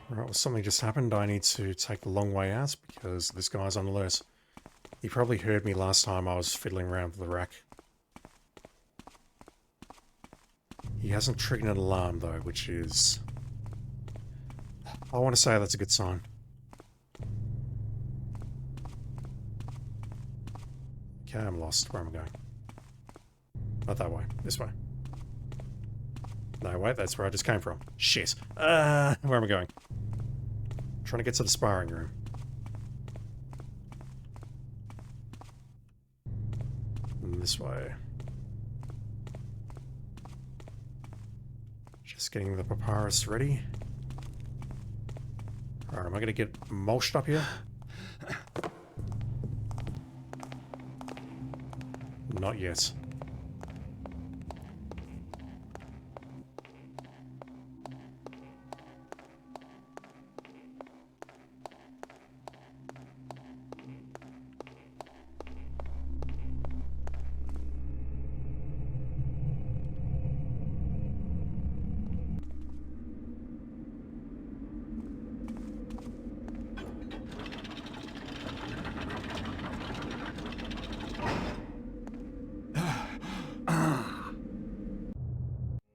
Right, well, something just happened. I need to take the long way out because this guy's on alert. He probably heard me last time I was fiddling around with the rack. He hasn't triggered an alarm though, which is... I want to say that's a good sign. Okay, I'm lost. Where am I going? Not that way. This way. No, wait, that's where I just came from. Shit. Where am I going? Trying to get to the sparring room. And this way. Just getting the papyrus ready. Alright, am I going to get mulched up here? Not yet.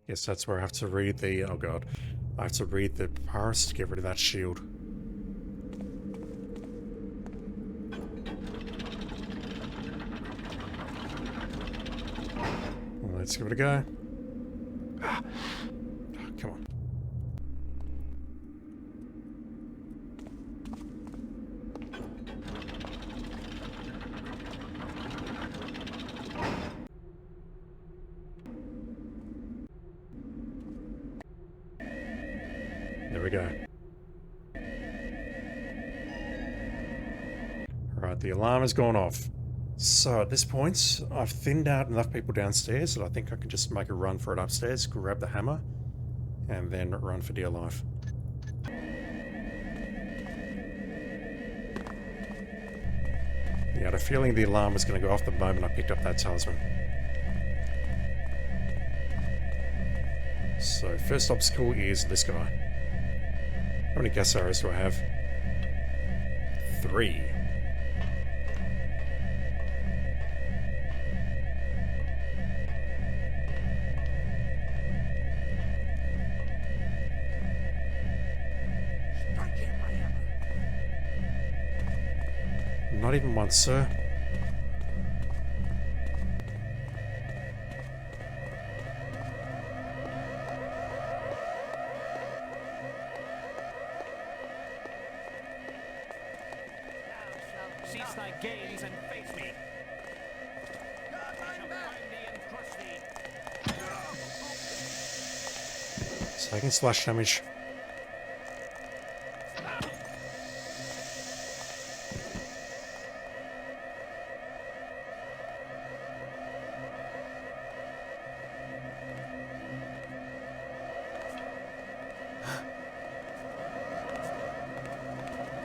Guess that's where I have to read the... Oh god. I have to read the papyrus to get rid of that shield. Let's give it a go. Come on. There we go. Alright, the alarm has gone off. So at this point, I've thinned out enough people downstairs that I think I can just make a run for it upstairs, grab the hammer, and then run for dear life. Yeah, I had a feeling the alarm was going to go off the moment I picked up that talisman. So first obstacle is this guy. How many gas arrows do I have? 3. Not even once, sir. Cease thy games and face me. I shall find thee and crush thee. Taking slash damage.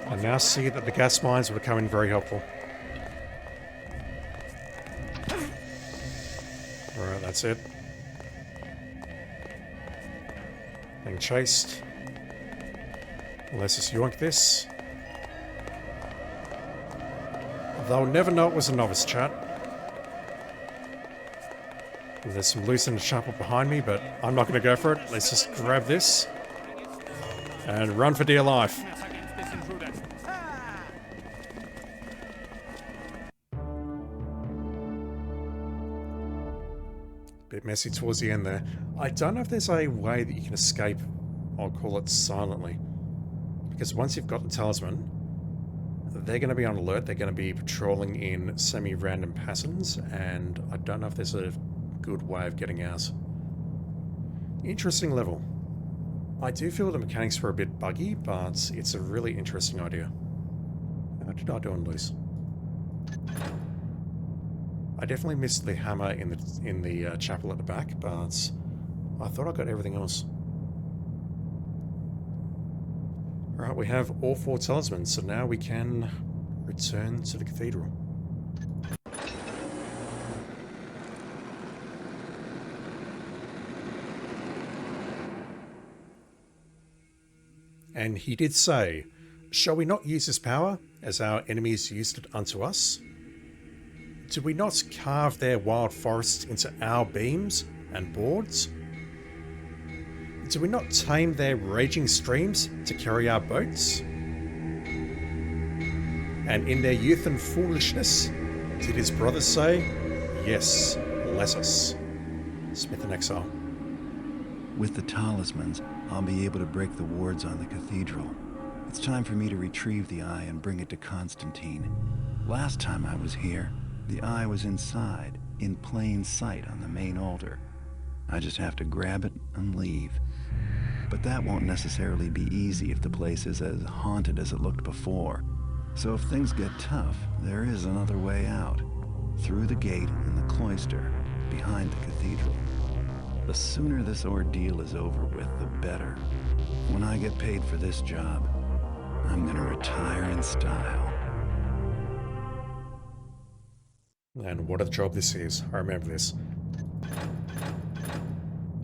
I now see that the gas mines were becoming very helpful. Alright, that's it. Being chased. Let's just yoink this. They'll never know it was a novice, chat. There's some loose in the chapel behind me, but I'm not going to go for it. Let's just grab this and run for dear life. Bit messy towards the end there. I don't know if there's a way that you can escape, I'll call it silently. Because once you've got the talisman, they're going to be on alert, they're going to be patrolling in semi-random patterns, and I don't know if there's a good way of getting out. Interesting level. I do feel the mechanics were a bit buggy, but it's a really interesting idea. How did I do on loose? I definitely missed the hammer in the chapel at the back, but I thought I got everything else. Alright, we have all 4 talismans, so now we can return to the cathedral. And he did say, "Shall we not use this power, as our enemies used it unto us? Do we not carve their wild forests into our beams and boards? Do we not tame their raging streams to carry our boats? And in their youth and foolishness, did his brothers say, "Yes, let us"? Smith in Exile. With the talismans, I'll be able to break the wards on the cathedral. It's time for me to retrieve the eye and bring it to Constantine. Last time I was here, the eye was inside, in plain sight on the main altar. I just have to grab it and leave. But that won't necessarily be easy if the place is as haunted as it looked before. So if things get tough, there is another way out. Through the gate in the cloister, behind the cathedral. The sooner this ordeal is over with, the better. When I get paid for this job, I'm gonna retire in style. And what a job this is. I remember this.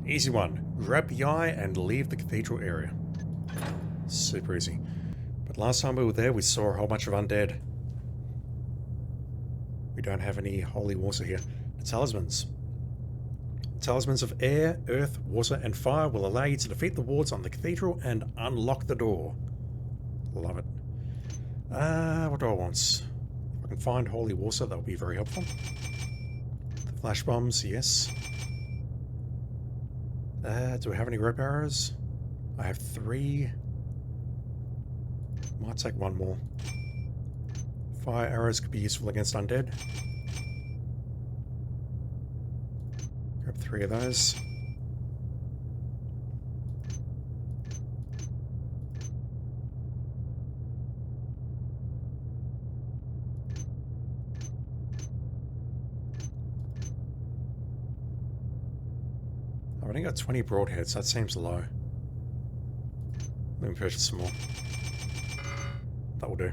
Easy one. Grab the eye and leave the cathedral area. Super easy. But last time we were there, we saw a whole bunch of undead. We don't have any holy water here. The talismans. Talismans of air, earth, water, and fire will allow you to defeat the wards on the cathedral and unlock the door. Love it. What do I want? If I can find holy water, that would be very helpful. The flash bombs, yes. Do I have any rope arrows? I have 3. Might take 1 more. Fire arrows could be useful against undead. Grab 3 of those. I've only got 20 broadheads, that seems low. Let me purchase some more. That will do.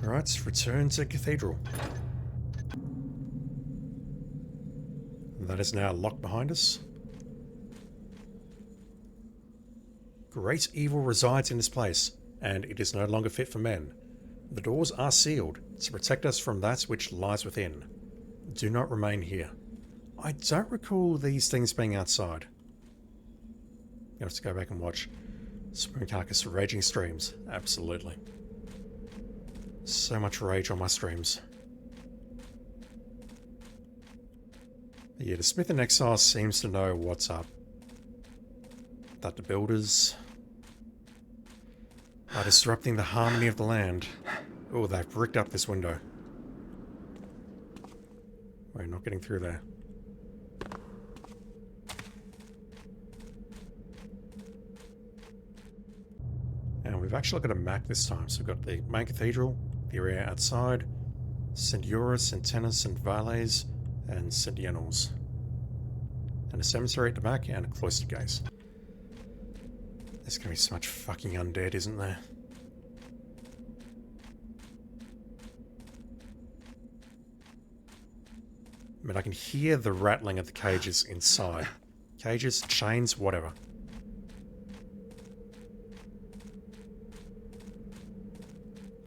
Alright, return to Cathedral. That is now locked behind us. Great evil resides in this place, and it is no longer fit for men. The doors are sealed to protect us from that which lies within. Do not remain here. I don't recall these things being outside. You have to go back and watch. Spoon Carcass raging streams. Absolutely. So much rage on my streams. But yeah, the Smith in Exile seems to know what's up. That the builders are disrupting the harmony of the land. Oh, they've bricked up this window. We're not getting through there. And we've actually got a map this time. So we've got the main cathedral, the area outside, St. Eurus, Centenus, and Valles, and St. Yenals. And a cemetery at the back, and a cloister gate. There's gonna be so much fucking undead, isn't there? I mean, I can hear the rattling of the cages inside. Cages, chains, whatever.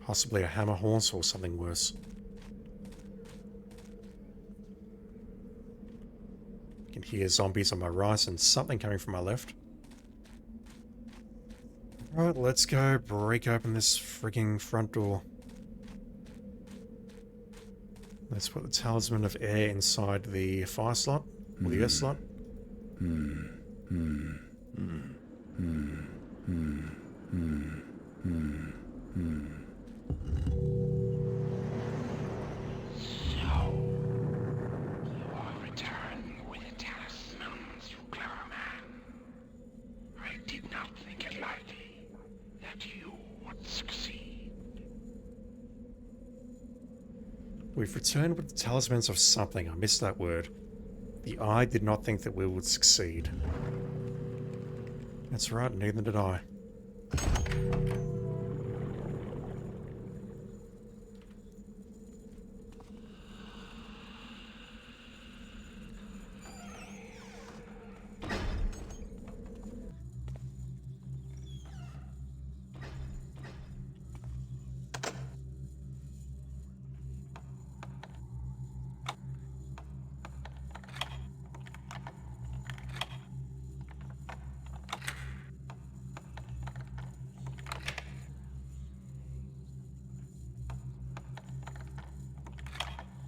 Possibly a hammer horse or something worse. I can hear zombies on my right and something coming from my left. Right, let's go break open this frigging front door. Let's put the Talisman of Air inside the fire slot, or the earth slot. We've returned with the talismans of something. I missed that word. The eye did not think that we would succeed. That's right, neither did I.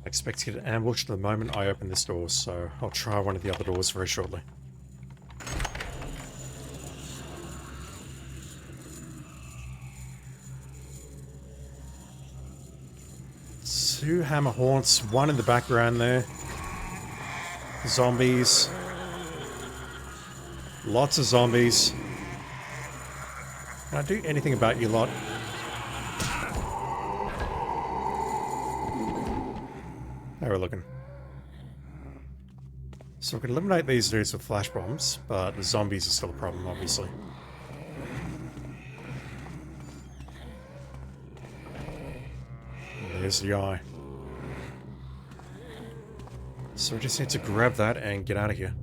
I expect to get ambushed the moment I open this door, so I'll try one of the other doors very shortly. Two hammer haunts, one in the background there. Zombies. Lots of zombies. Can I do anything about you lot? How we're looking. So we can eliminate these dudes with flash bombs, but the zombies are still a problem, obviously. There's the eye. So we just need to grab that and get out of here.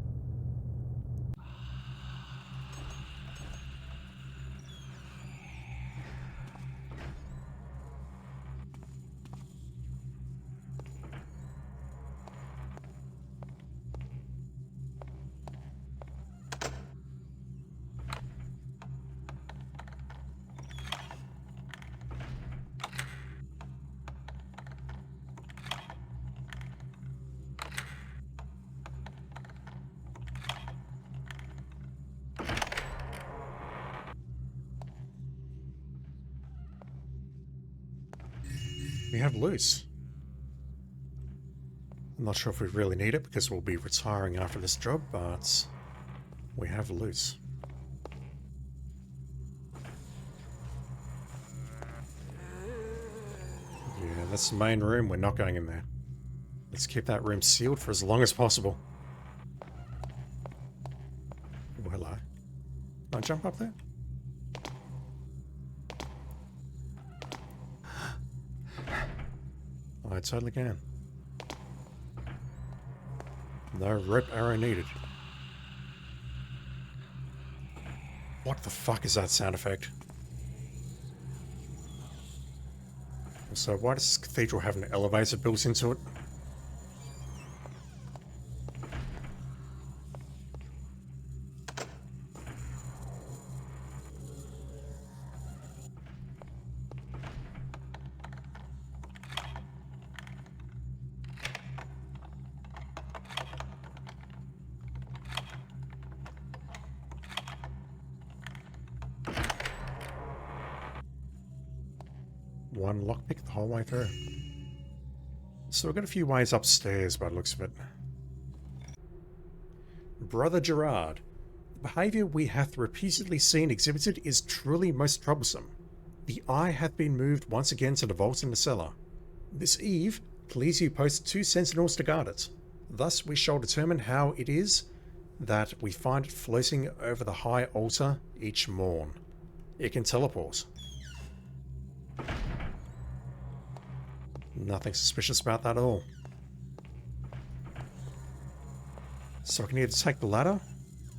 We have loose. I'm not sure if we really need it because we'll be retiring after this job, but we have loose. Yeah, that's the main room. We're not going in there. Let's keep that room sealed for as long as possible. Oh, hello. Can I jump up there? I totally can. No rep arrow needed. What the fuck is that sound effect? So why does this cathedral have an elevator built into it? One lockpick the whole way through. So we've got a few ways upstairs by the looks of it. Brother Gerard, the behaviour we hath repeatedly seen exhibited is truly most troublesome. The eye hath been moved once again to the vault in the cellar. This eve, please you post 2 sentinels to guard it. Thus we shall determine how it is that we find it floating over the high altar each morn. It can teleport. Nothing suspicious about that at all. So I can either take the ladder,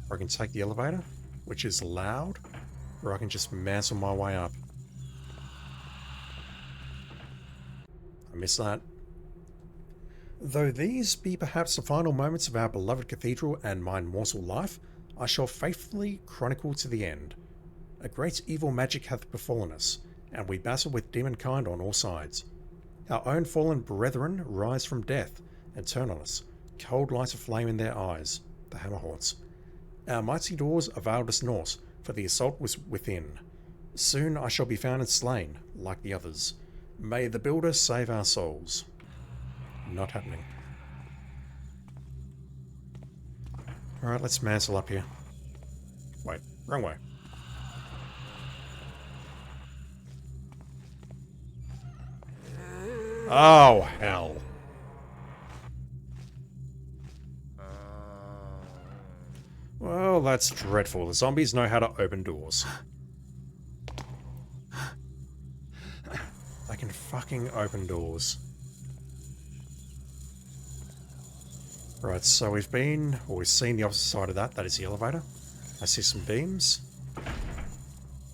or I can take the elevator, which is loud, or I can just mantle my way up. I missed that. Though these be perhaps the final moments of our beloved cathedral and mine mortal life, I shall faithfully chronicle to the end. A great evil magic hath befallen us, and we battle with demonkind on all sides. Our own fallen brethren rise from death and turn on us, cold light of flame in their eyes, the hammerhaunts. Our mighty doors availed us naught, for the assault was within. Soon I shall be found and slain, like the others. May the Builder save our souls. Not happening. Alright, let's mantle up here. Wait, wrong way. Oh, hell. Well, that's dreadful. The zombies know how to open doors. They can fucking open doors. Right, so we've seen the opposite side of that. That is the elevator. I see some beams.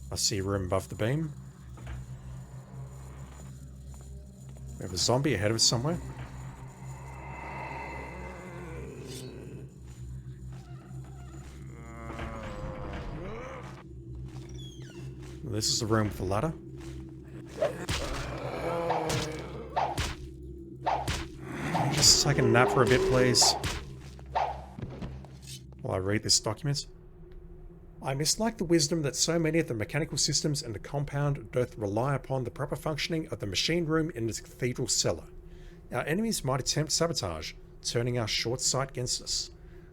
I see a room above the beam. We have a zombie ahead of us somewhere. This is the room with the ladder. just take a nap for a bit, please? While I read this document. I mislike the wisdom that so many of the mechanical systems in the compound doth rely upon the proper functioning of the machine room in the cathedral cellar. Our enemies might attempt sabotage, turning our short sight against us.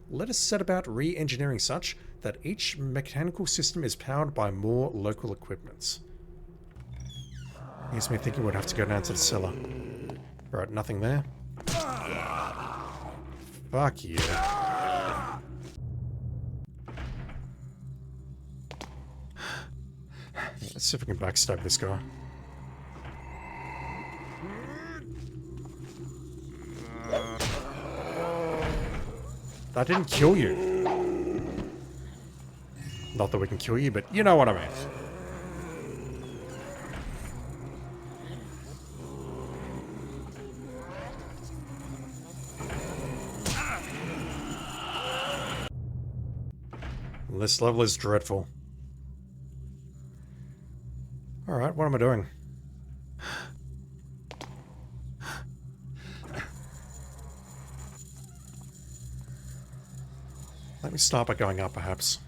Let us set about re-engineering such that each mechanical system is powered by more local equipment. Here's me thinking we'd have to go down to the cellar. Right, nothing there. Fuck you. Let's see if we can backstab this guy. That didn't kill you. Not that we can kill you, but you know what I mean. This level is dreadful. Alright, what am I doing? Let me start by going up, perhaps.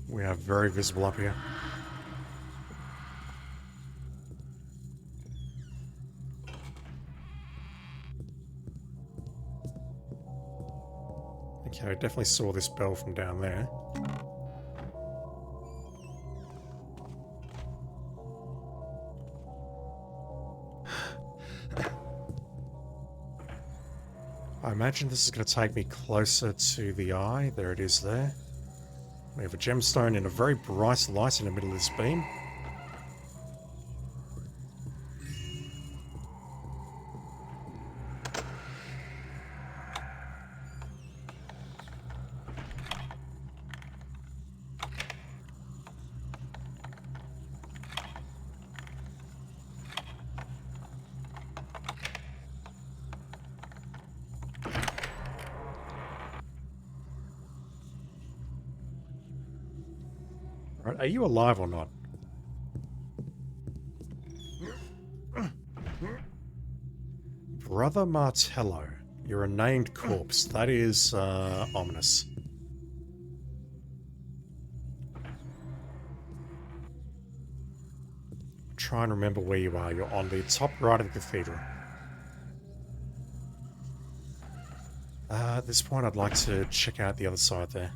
We are very visible up here. Okay, I definitely saw this bell from down there. I imagine this is going to take me closer to the eye. There it is there. We have a gemstone in a very bright light in the middle of this beam. Right, are you alive or not? Brother Martello, you're a named corpse. That is ominous. Try and remember where you are. You're on the top right of the cathedral. At this point, I'd like to check out the other side there.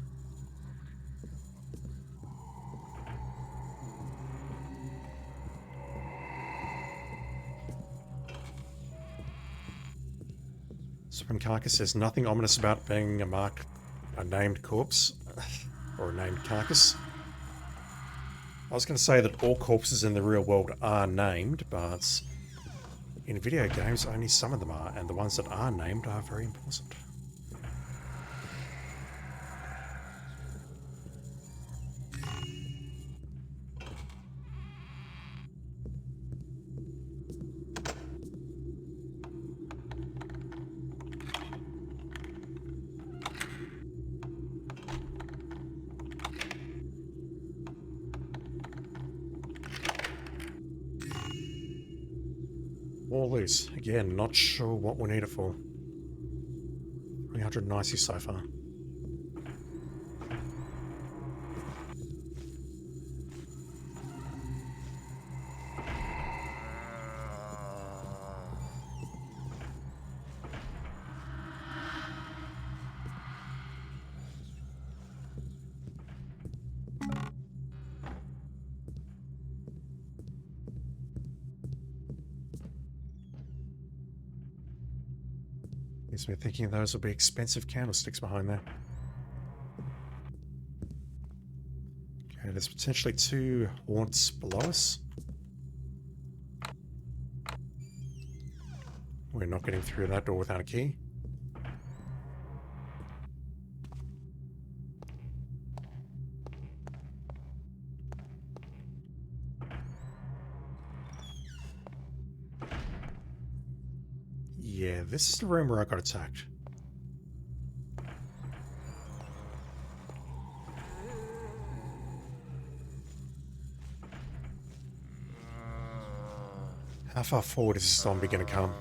Supreme Carcass says nothing ominous about being a named corpse, or a named carcass. I was going to say that all corpses in the real world are named, but in video games only some of them are, and the ones that are named are very important. All loose. Again, not sure what we need it for. 390 so far. Leaves me thinking those will be expensive candlesticks behind there. Okay, there's potentially 2 haunts below us. We're not getting through that door without a key. Yeah, this is the room where I got attacked. How far forward is this zombie going to come?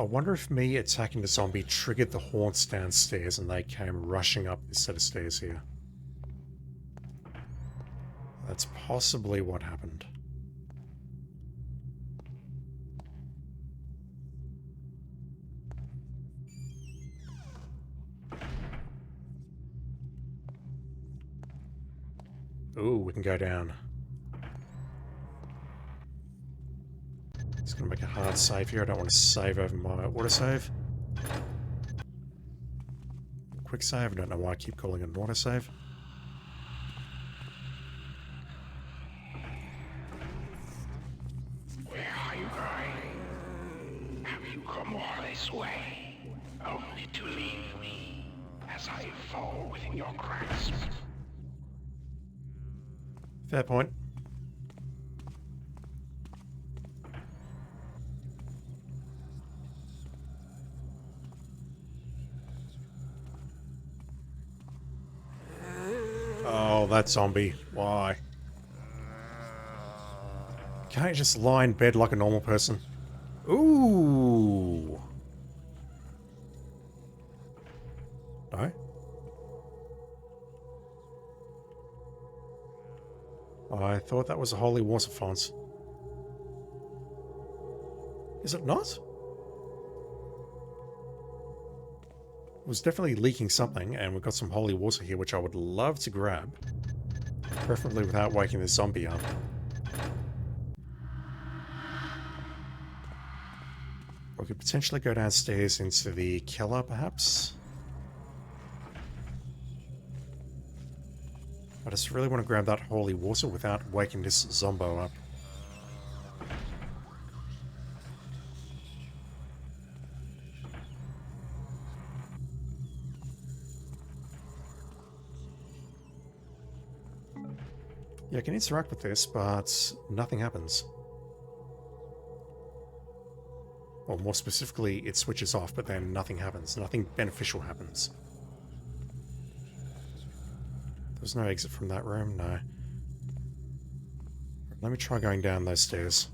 I wonder if me attacking the zombie triggered the haunts downstairs and they came rushing up this set of stairs here. That's possibly what happened. Ooh, we can go down. It's going to make a hard save here. I don't want to save over my autosave. Quick save. I don't know why I keep calling it an autosave. Where are you going? Have you come all this way, only to leave me as I fall within your grasp? Fair point. Oh, that zombie. Why? Can't you just lie in bed like a normal person? Ooh. No? I thought that was a holy water font. Is it not? It was definitely leaking something, and we've got some holy water here, which I would love to grab. Preferably without waking the zombie up. We could potentially go downstairs into the cellar, perhaps. I just really want to grab that holy water without waking this zombo up. Yeah, I can interact with this, but nothing happens. Or more specifically, it switches off, but then nothing happens. Nothing beneficial happens. There's no exit from that room? No. Let me try going down those stairs.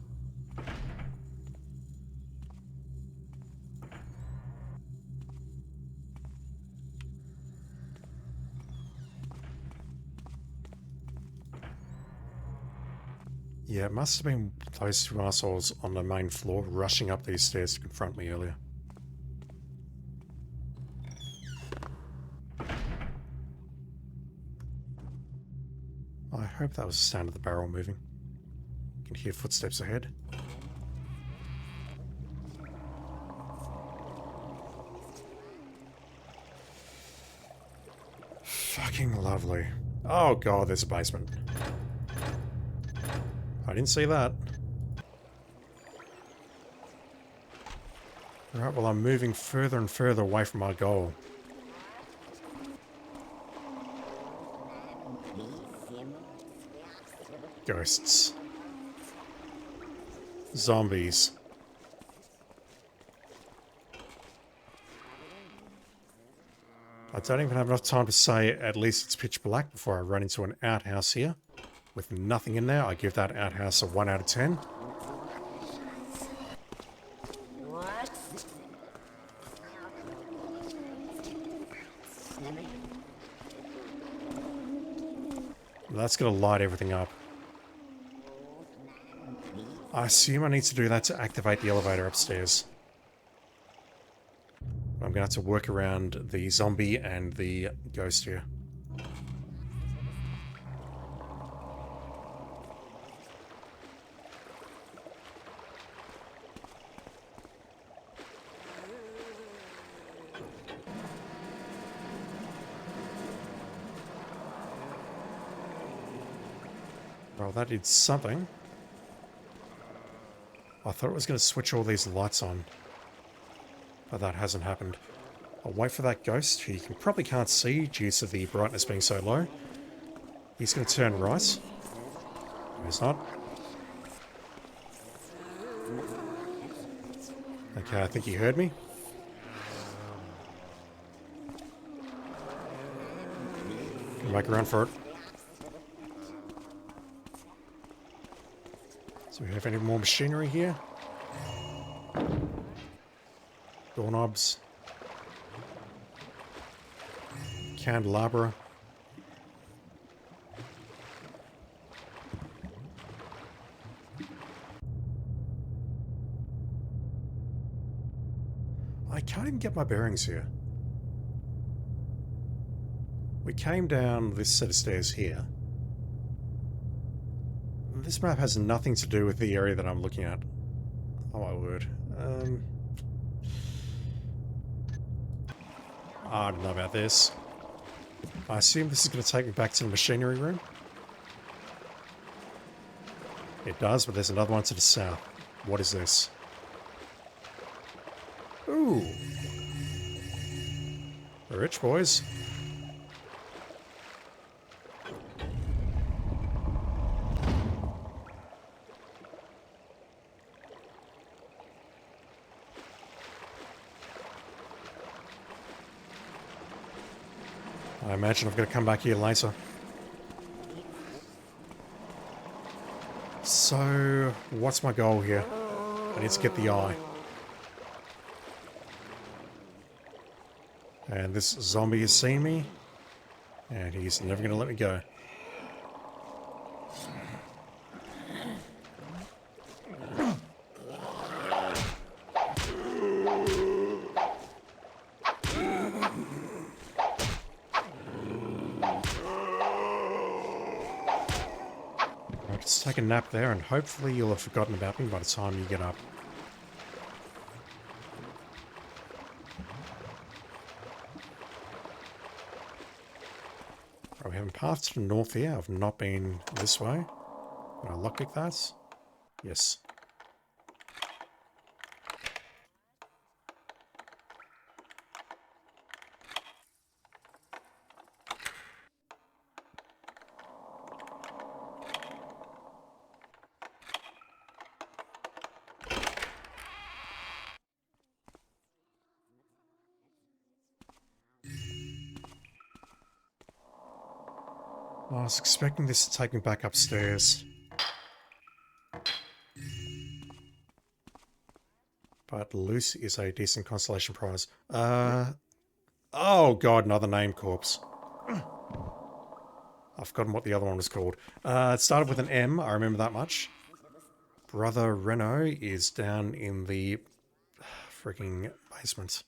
Yeah, it must have been those two assholes on the main floor rushing up these stairs to confront me earlier. I hope that was the sound of the barrel moving. You can hear footsteps ahead. Fucking lovely. Oh god, there's a basement. I didn't see that. Alright, well I'm moving further and further away from my goal. Ghosts. Zombies. I don't even have enough time to say at least it's pitch black before I run into an outhouse here. With nothing in there, I give that outhouse a 1 out of 10. That's going to light everything up. I assume I need to do that to activate the elevator upstairs. I'm going to have to work around the zombie and the ghost here. Well, that did something. I thought it was going to switch all these lights on. But that hasn't happened. I'll wait for that ghost, who you probably can't see due to the brightness being so low. He's going to turn right. No, he's not. Okay, I think he heard me. Make a run for it. So we have any more machinery here? Doorknobs. Candelabra. I can't even get my bearings here. We came down this set of stairs here. This map has nothing to do with the area that I'm looking at. Oh my word. I don't know about this. I assume this is going to take me back to the machinery room. It does, but there's another one to the south. What is this? Ooh. We're rich, boys. I imagine I've got to come back here later. So, what's my goal here? I need to get the eye. And this zombie has seen me, and he's never going to let me go. I'll just take a nap there, and hopefully you'll have forgotten about me by the time you get up. Oh, we have a path to the north here. I've not been this way. Can I lockpick that? Yes. I was expecting this to take me back upstairs. But loose is a decent consolation prize. Oh god, another name corpse. I've forgotten what the other one was called. It started with an M, I remember that much. Brother Renault is down in the freaking basement.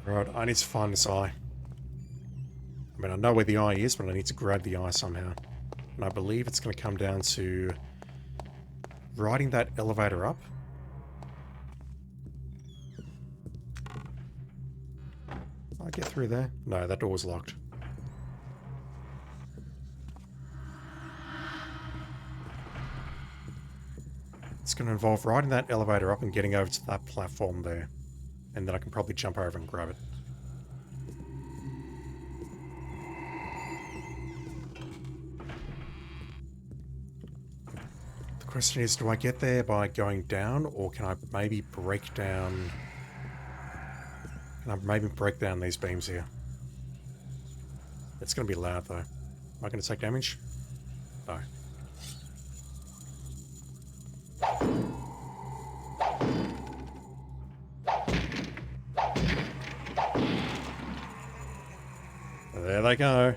Right, I need to find this eye. I mean, I know where the eye is, but I need to grab the eye somehow. And I believe it's going to come down to riding that elevator up. I get through there? No, that door's locked. It's going to involve riding that elevator up and getting over to that platform there. And then I can probably jump over and grab it. The question is, do I get there by going down, or can I maybe break down... Can I maybe break down these beams here? It's going to be loud, though. Am I going to take damage? No. There they go.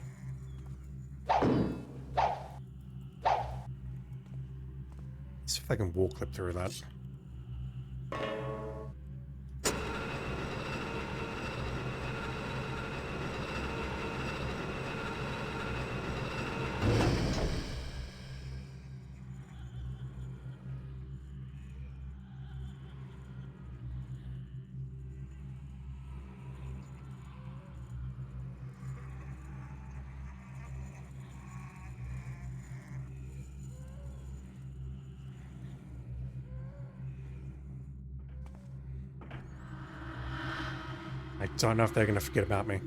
See if I can wall clip through that. I don't know if they're going to forget about me.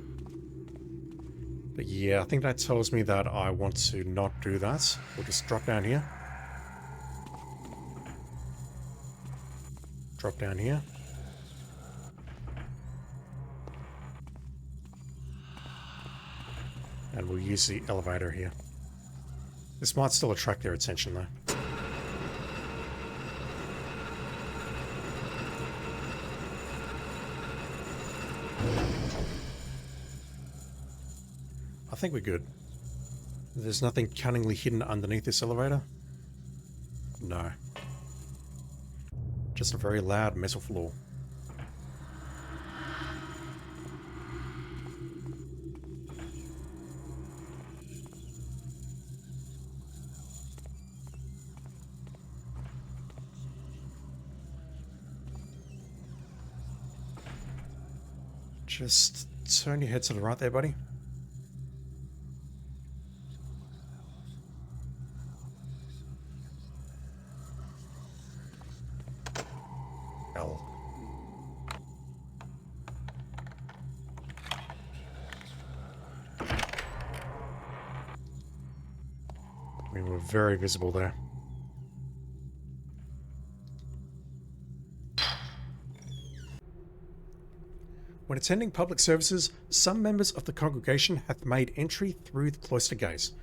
But yeah, I think that tells me that I want to not do that. We'll just drop down here. Drop down here. And we'll use the elevator here. This might still attract their attention though. I think we're good. There's nothing cunningly hidden underneath this elevator? No. Just a very loud metal floor. Just turn your head to the right there, buddy. Hell. We were very visible there. When attending public services, some members of the congregation have made entry through the cloister gates.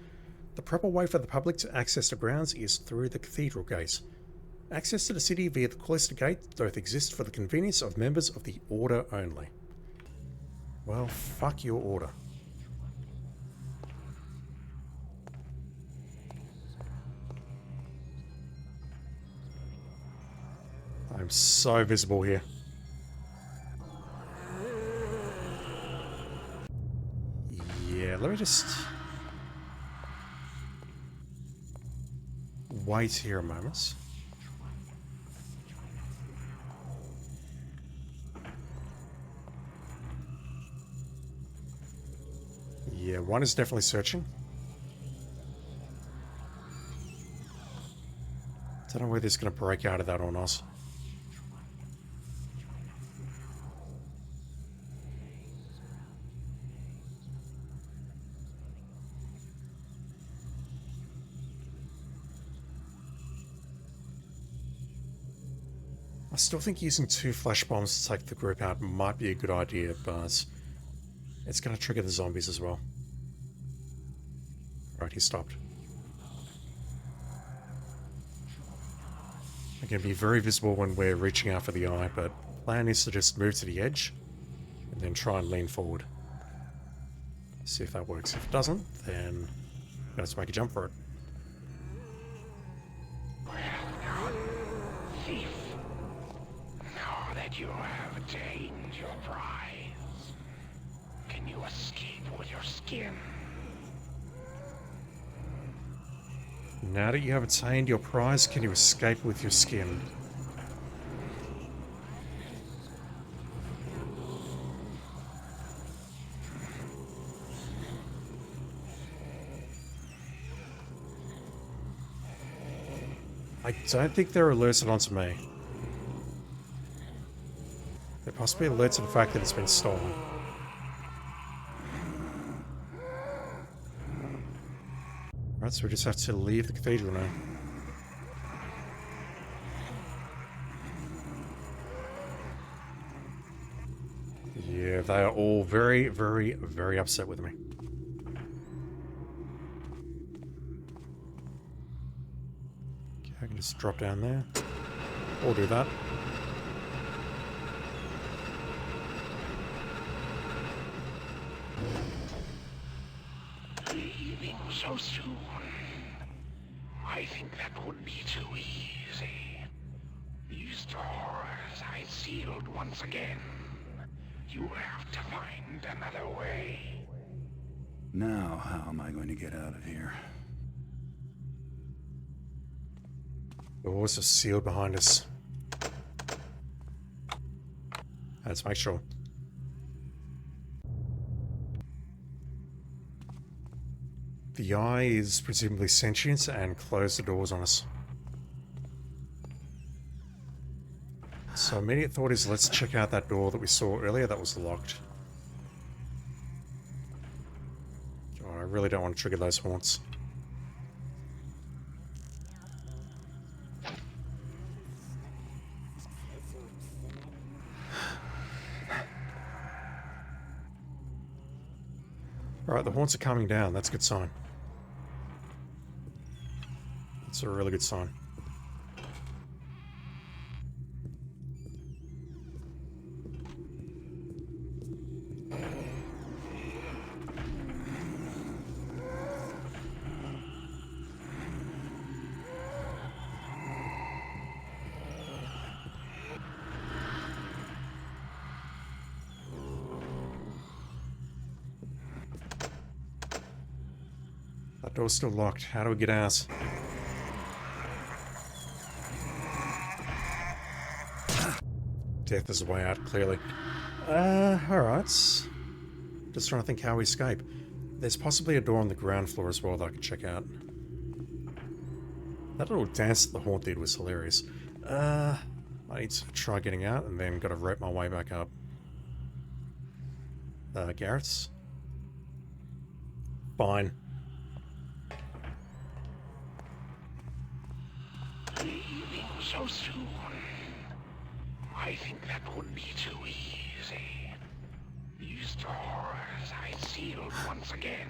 The proper way for the public to access the grounds is through the Cathedral gates. Access to the city via the cloister gate doth exist for the convenience of members of the Order only. Well, fuck your Order. I'm so visible here. Yeah, let me just wait here a moment. Yeah, one is definitely searching. Don't know whether it's going to break out of that or not. I still think using 2 flash bombs to take the group out might be a good idea, but it's going to trigger the zombies as well. Right, he stopped. They're going to be very visible when we're reaching out for the eye, but the plan is to just move to the edge and then try and lean forward. See if that works. If it doesn't, then let's make a jump for it. Well done, thief. Now that you have attained your prize, can you escape with your skin? Now that you have attained your prize, can you escape with your skin? I don't think they're alerted onto me. They're possibly alerted to the fact that it's been stolen. Right, so we just have to leave the cathedral now. Yeah, they are all very, very, very upset with me. Okay, I can just drop down there. Or do that. Leaving so soon? I think that would be too easy. These doors I sealed once again. You have to find another way. Now, how am I going to get out of here? The doors are sealed behind us. Let's make sure. The eye is presumably sentient and closed the doors on us. So immediate thought is let's check out that door that we saw earlier that was locked. God, I really don't want to trigger those haunts. Alright, the haunts are calming down. That's a good sign. That's a really good sign. That door's still locked. How do we get out? Death is the way out, clearly. Alright. Just trying to think how we escape. There's possibly a door on the ground floor as well that I could check out. That little dance that the haunt did was hilarious. I need to try getting out and then gotta rope my way back up. Garrett's? Fine. Leaving so soon. I think that would be too easy. These doors I sealed once again.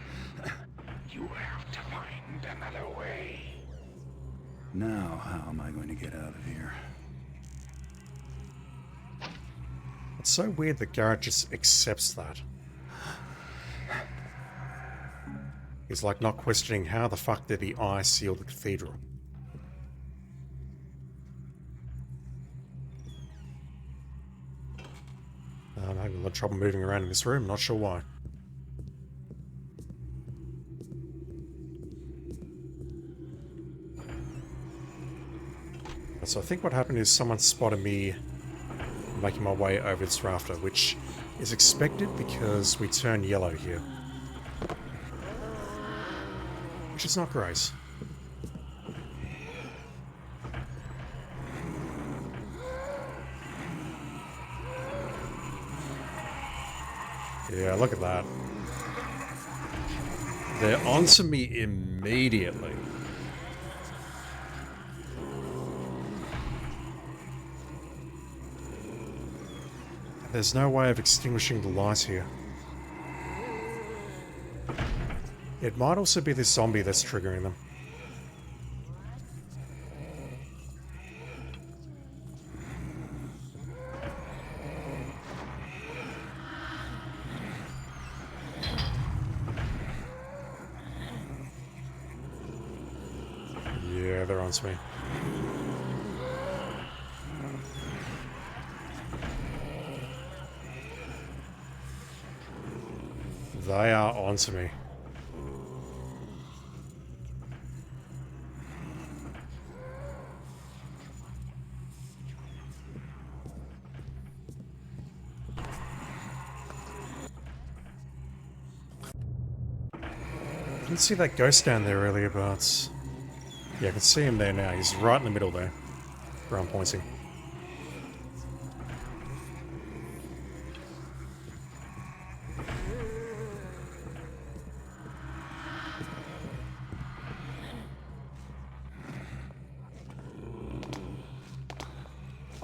You have to find another way. Now, how am I going to get out of here? It's so weird that Garrett just accepts that. He's like not questioning how the fuck did the eye seal the cathedral. I'm having a lot of trouble moving around in this room, not sure why. So I think what happened is someone spotted me making my way over this rafter, which is expected because we turn yellow here. Which is not great. Yeah, look at that. They're onto me immediately. There's no way of extinguishing the light here. It might also be this zombie that's triggering them. Yeah, they're onto me. They are onto me. I didn't see that ghost down there earlier, but... yeah, I can see him there now. He's right in the middle there, where I'm pointing.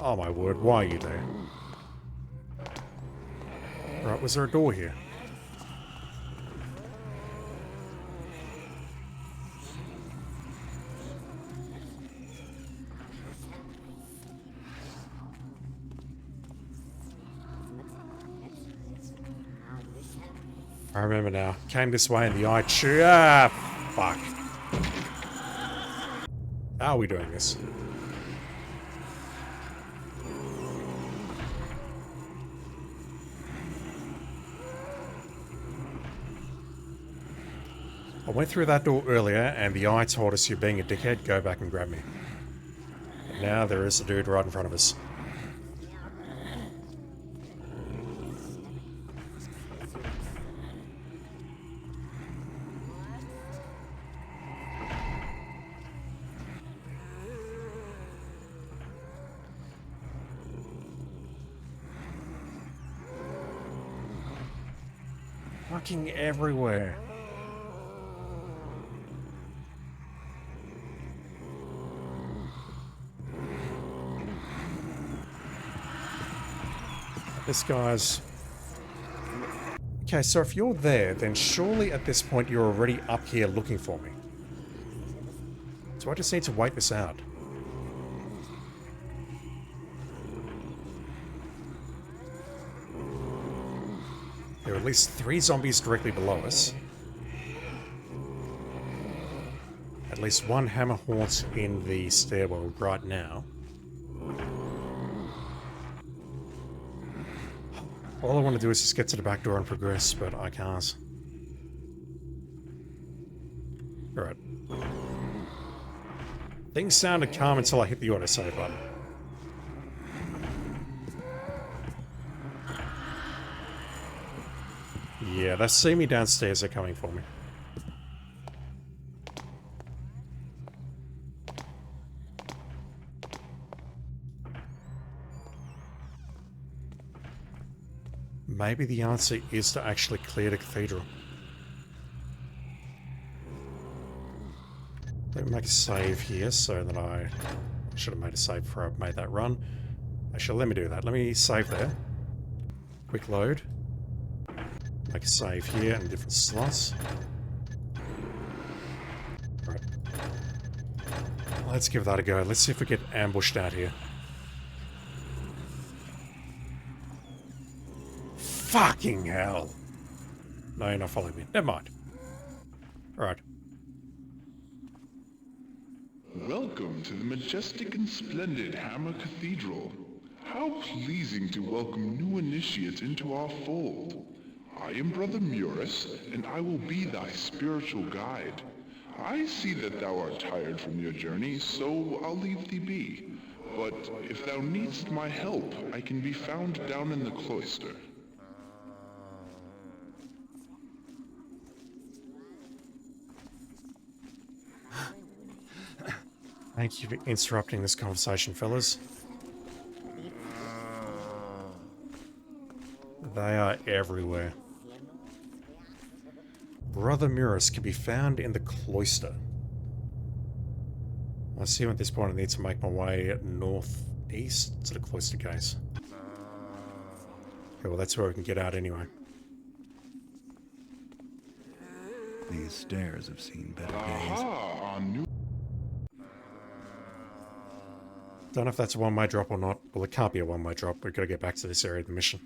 Oh my word, why are you there? Right, was there a door here? I remember now. Came this way and the eye fuck. How are we doing this? I went through that door earlier and the eye told us you're being a dickhead, go back and grab me. But now there is a dude right in front of us. fucking everywhere. This guy's... Okay, so if you're there, then surely at this point you're already up here looking for me. So I just need to wait this out. There are at least 3 zombies directly below us. At least 1 hammer haunt in the stairwell right now. All I want to do is just get to the back door and progress, but I can't. Alright. Things sounded calm until I hit the autosave button. Yeah, they see me downstairs, they're coming for me. Maybe the answer is to actually clear the cathedral. Let me make a save here so that I should have made a save before I made that run. Actually, let me do that. Let me save there. Quick load. Make a save here in different slots. Right. Let's give that a go. Let's see if we get ambushed out here. Fucking hell. No, you're not following me. Never mind. Alright. Welcome to the majestic and splendid Hammer Cathedral. How pleasing to welcome new initiates into our fold. I am Brother Murus, and I will be thy spiritual guide. I see that thou art tired from your journey, so I'll leave thee be. But if thou needst my help, I can be found down in the cloister. Thank you for interrupting this conversation, fellas. They are everywhere. Brother Murus can be found in the cloister. I assume at this point I need to make my way northeast to the cloister gates. Okay, well that's where we can get out anyway. These stairs have seen better days. Aha! Our new Don't know if that's a one-way drop or not. Well, it can't be a one-way drop. We've got to get back to this area of the mission.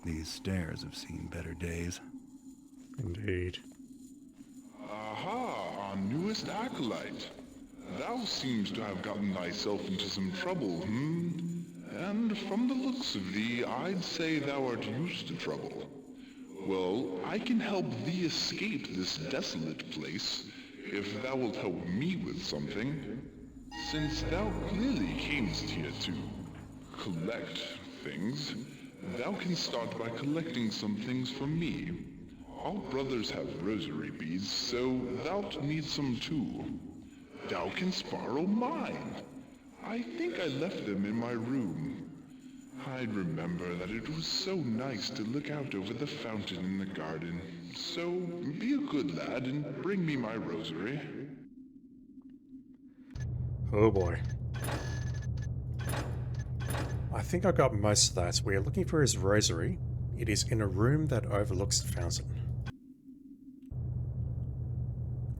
These stairs have seen better days. Indeed. Aha, our newest acolyte. Thou seems to have gotten thyself into some trouble, And from the looks of thee, I'd say thou art used to trouble. Well, I can help thee escape this desolate place, if thou wilt help me with something. Since thou clearly camest here to collect things, thou can start by collecting some things from me. All brothers have rosary beads, so thou'lt need some too. Thou canst borrow mine. I think I left them in my room. I'd remember that it was so nice to look out over the fountain in the garden. So be a good lad and bring me my rosary. Oh boy. I think I got most of that. We are looking for his rosary. It is in a room that overlooks the fountain.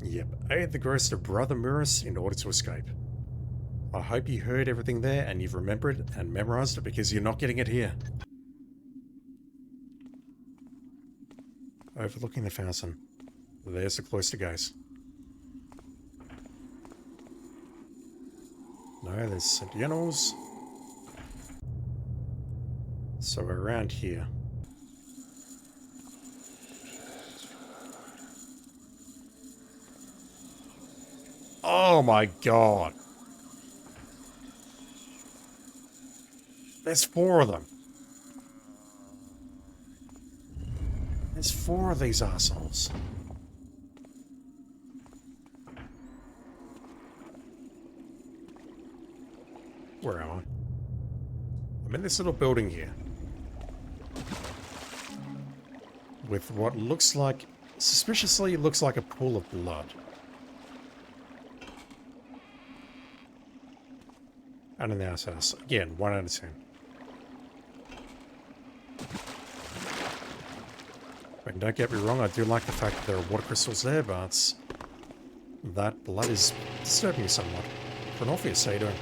Yep, aid the ghost of Brother Murus in order to escape. I hope you heard everything there and you've remembered and memorized it because you're not getting it here. Overlooking the fountain. There's the cloister gates. No, there's sentinels. So we're around here. Oh my god. There's 4 of them. There's 4 of these assholes. Where am I? I'm in this little building here. With what looks like, suspiciously looks like a pool of blood. And in the house. Again, 1 out of 10. And don't get me wrong, I do like the fact that there are water crystals there, but that blood is disturbing me somewhat. Orpheus, how you doing?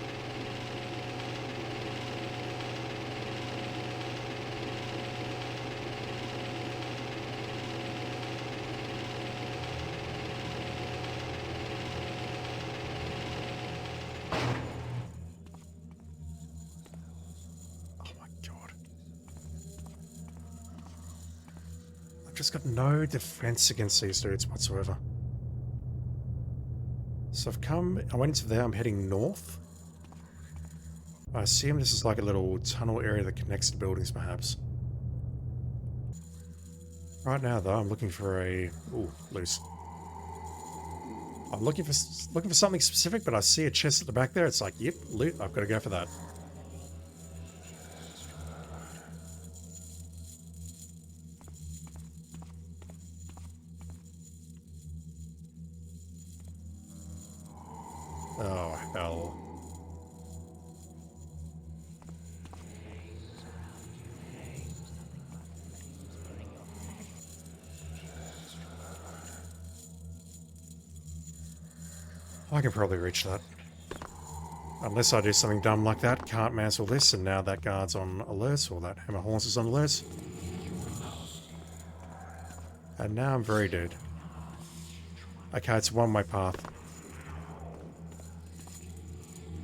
Just got no defense against these dudes whatsoever. So I went into there, I'm heading north. I assume this is like a little tunnel area that connects the buildings perhaps. Right now though, I'm looking for a... Ooh, loose. I'm looking for something specific, but I see a chest at the back there. It's like, yep, loot, I've got to go for that. Oh, hell. I can probably reach that. Unless I do something dumb like that, can't mantle this, and now that guard's on alert, or that hammer horse is on alert. And now I'm very dead. Okay, it's a one-way path.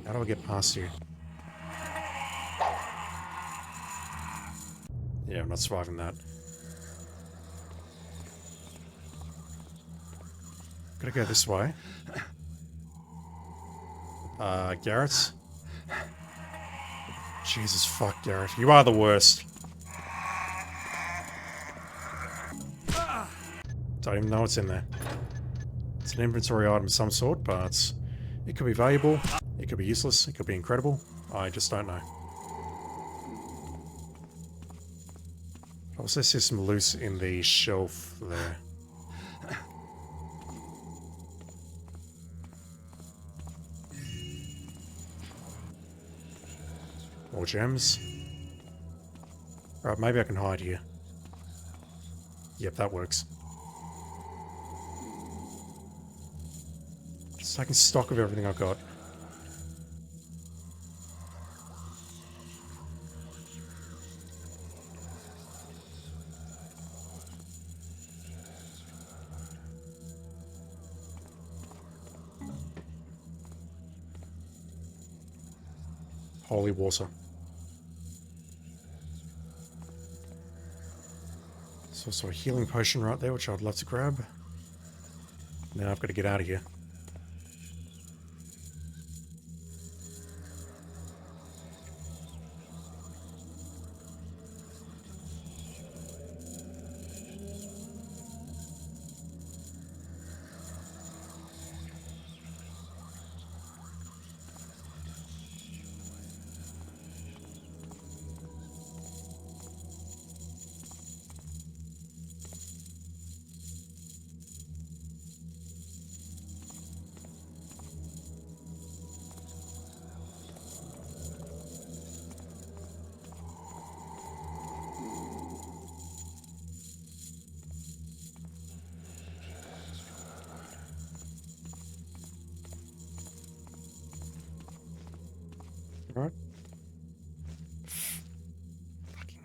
How do I get past you? Yeah, I'm not surviving that. Gotta go this way. Garrett? Jesus fuck, Garrett. You are the worst. Don't even know what's in there. It's an inventory item of some sort, but it could be valuable, it could be useless, it could be incredible. I just don't know. I also see some loose in the shelf there. More gems. Alright, maybe I can hide here. Yep, that works. Just taking stock of everything I've got. Holy water. There's also a healing potion right there, which I'd love to grab. Now I've got to get out of here. Alright. Fucking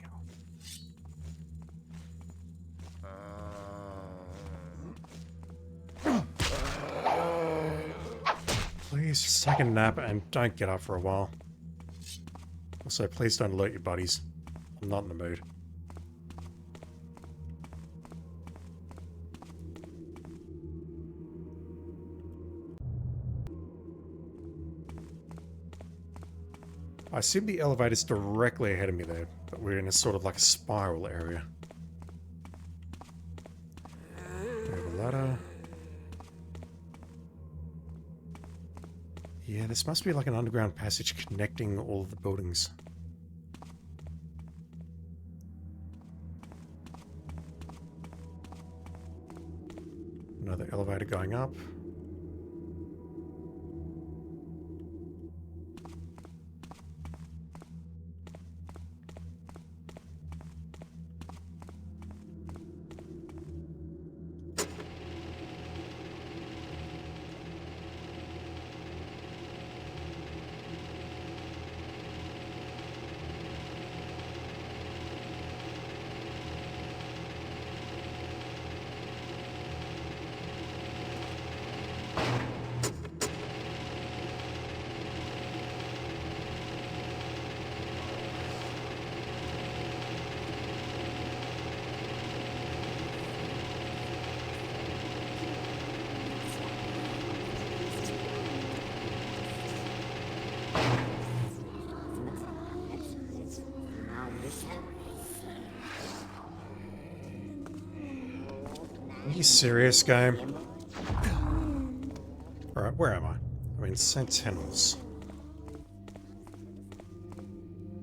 hell. Please just take a nap and don't get up for a while. Also, please don't alert your buddies. I'm not in the mood. I assume the elevator's directly ahead of me there, but we're in a sort of like a spiral area. We have a ladder. Yeah, this must be like an underground passage connecting all of the buildings. Another elevator going up. Are you serious, game? Alright, where am I? I'm in Sentinels.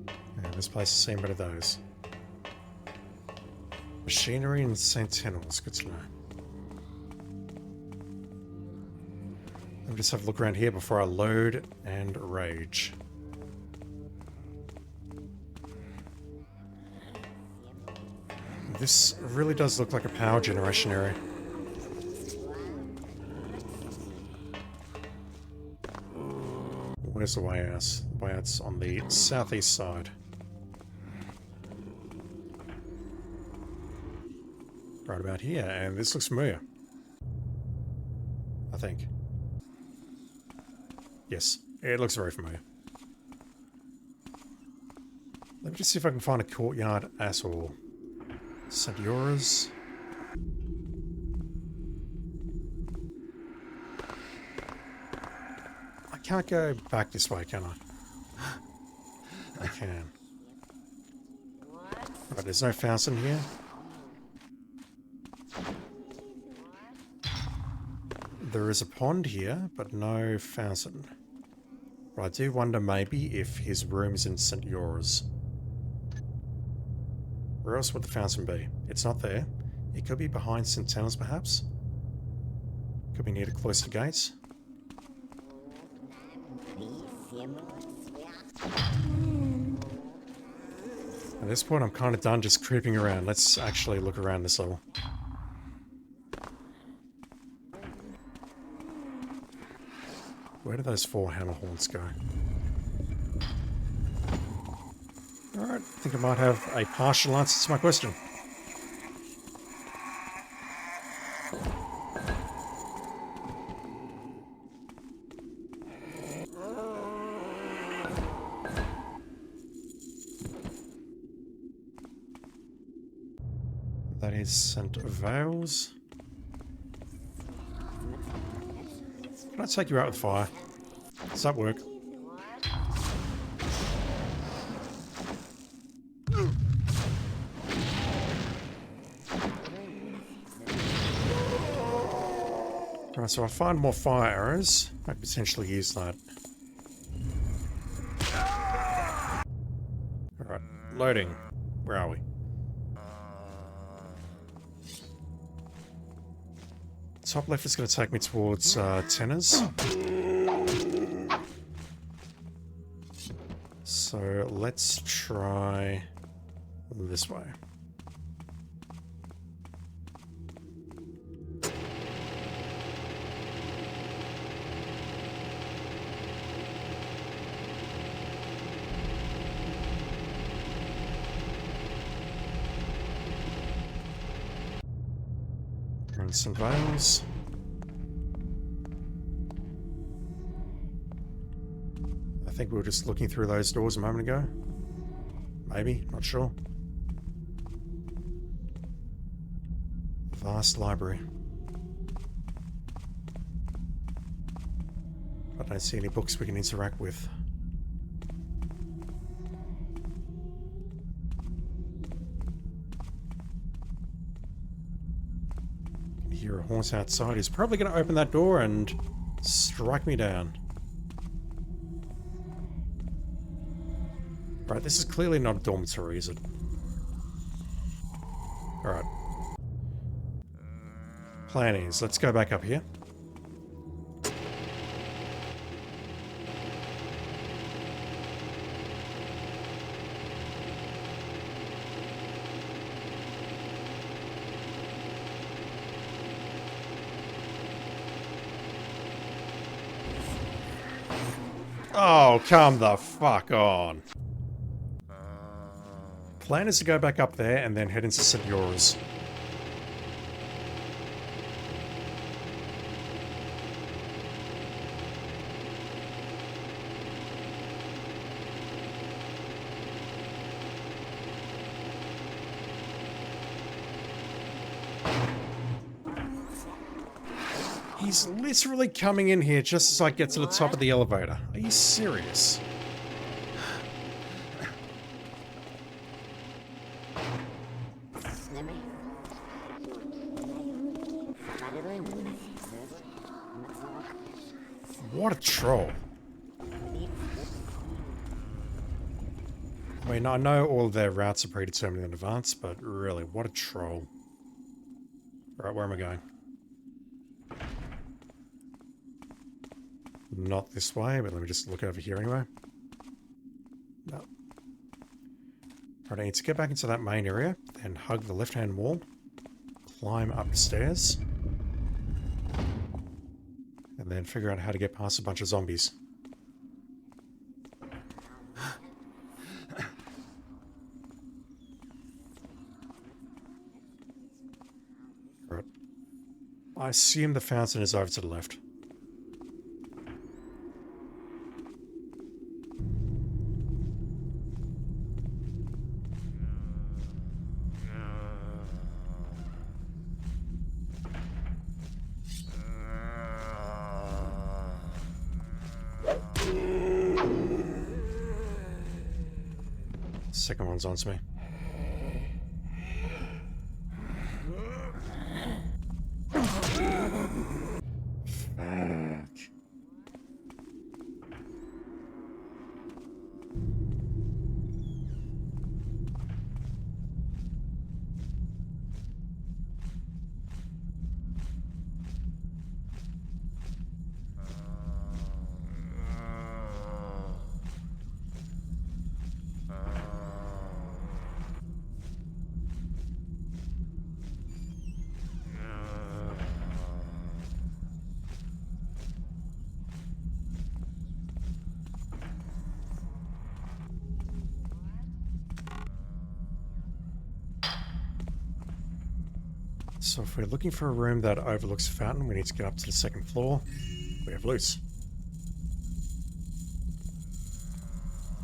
Yeah, this place has seen better those. Machinery and Sentinels, good to know. Let me just have a look around here before I load and rage. This really does look like a power generation area. Where's the way out? The way out's on the southeast side. Right about here, and this looks familiar. I think. Yes, it looks very familiar. Let me just see if I can find a courtyard at all. Santiora's. I can't go back this way, can I? I can. Right, there's no fountain here. There is a pond here, but no fountain. But I do wonder maybe if his room's in Santiora's. Where else would the fountain be? It's not there. It could be behind Sentinels, perhaps. Could be near the cloister gates. At this point, I'm kind of done just creeping around. Let's actually look around this level. Where do those 4 hammer horns go? Alright, I think I might have a partial answer to my question. That is St. Vales. Can I take you out with fire? Does that work? Alright, so I'll find more fire arrows. I could potentially use that. Alright, loading. Where are we? Top left is going to take me towards Tenors. So let's try this way. And some vials. I think we were just looking through those doors a moment ago. Maybe, not sure. Vast library. I don't see any books we can interact with. hear a horse outside. He's probably going to open that door and strike me down. Right, this is clearly not a dormitory, is it? Alright. Plan is, let's go back up here. Oh, come the fuck on. Plan is to go back up there and then head into Seniora's. He's literally coming in here just as I get to the top of the elevator. Are you serious? What a troll. I mean, I know all of their routes are predetermined in advance, but really, what a troll. Right, where am I going? Not this way, but let me just look over here anyway. No. Right, I need to get back into that main area, then hug the left-hand wall, climb up the stairs, and then figure out how to get past a bunch of zombies. Right. I assume the fountain is over to the left. Second one's on to me. Fuck. So if we're looking for a room that overlooks the fountain, we need to get up to the second floor. We have loose.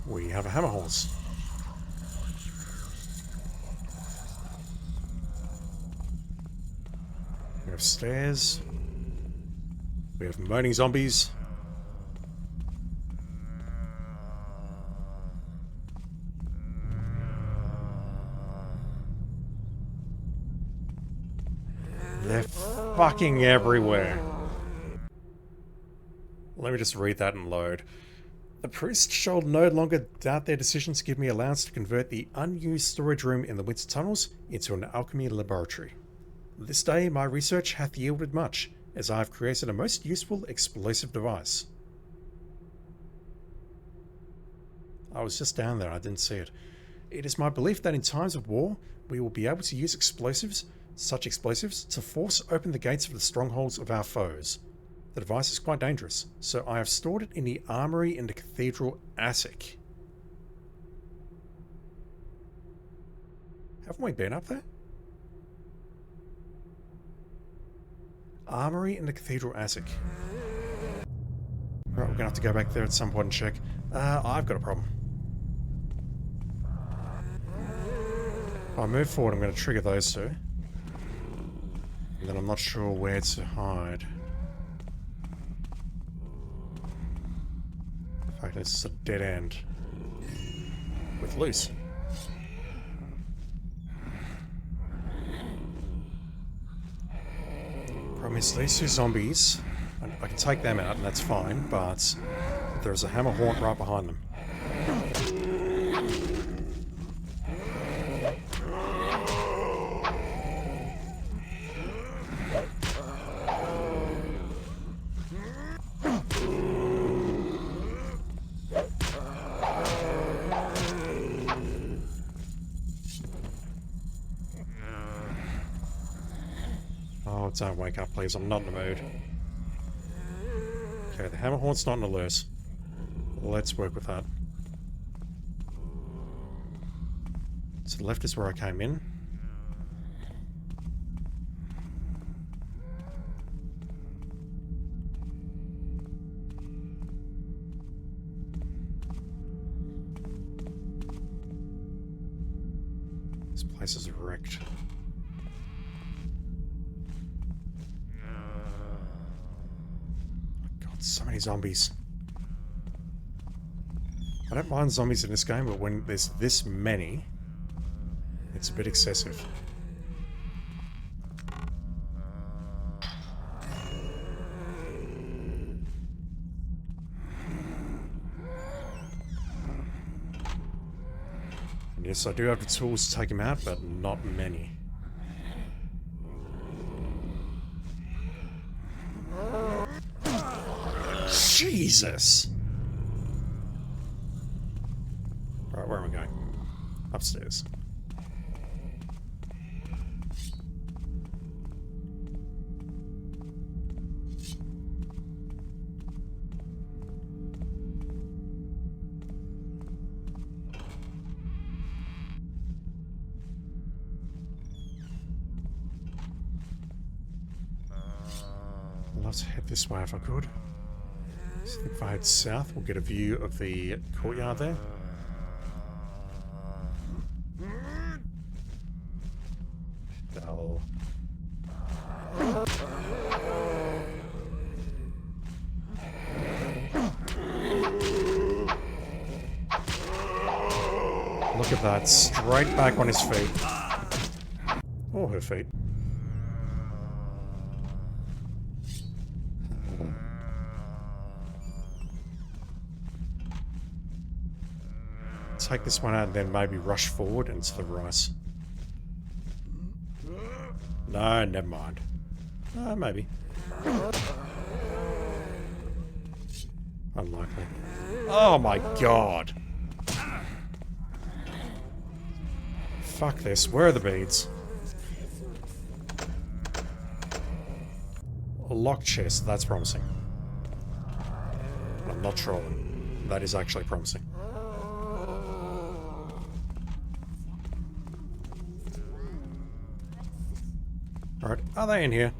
We have a hammer horse. We have stairs. We have moaning zombies. They're fucking everywhere. Let me just read that and load. The priest shall no longer doubt their decision to give me allowance to convert the unused storage room in the winter tunnels into an alchemy laboratory. This day my research hath yielded much, as I have created a most useful explosive device. I was just down there, I didn't see it. It is my belief that in times of war, we will be able to use such explosives, to force open the gates of the strongholds of our foes. The device is quite dangerous, so I have stored it in the armory in the Cathedral attic. Haven't we been up there? Armory in the Cathedral attic. Right, we're gonna have to go back there at some point and check. I've got a problem. If I move forward, I'm gonna trigger those two. And then I'm not sure where to hide. In fact, this is a dead end. With loose. Problem is, these two zombies, I can take them out and that's fine, but there's a hammer haunt right behind them. Oh, don't wake up, please. I'm not in the mood. Okay, the hammer haunt's not an alert. Let's work with that. To the left is where I came in. This place is wrecked. So many zombies. I don't mind zombies in this game, but when there's this many, it's a bit excessive. And yes, I do have the tools to take him out, but not many. Jesus! Alright, where am I going? Upstairs. I'd love to head this way if I could. So if I head south, we'll get a view of the courtyard there. Dull. Look at that, straight back on his feet. Or her feet. Take this one out and then maybe rush forward into the rice. No, never mind. Maybe. Unlikely. Oh my god! Fuck this. Where are the beads? A locked chest. That's promising. I'm not trolling. That is actually promising. Alright, are they in here?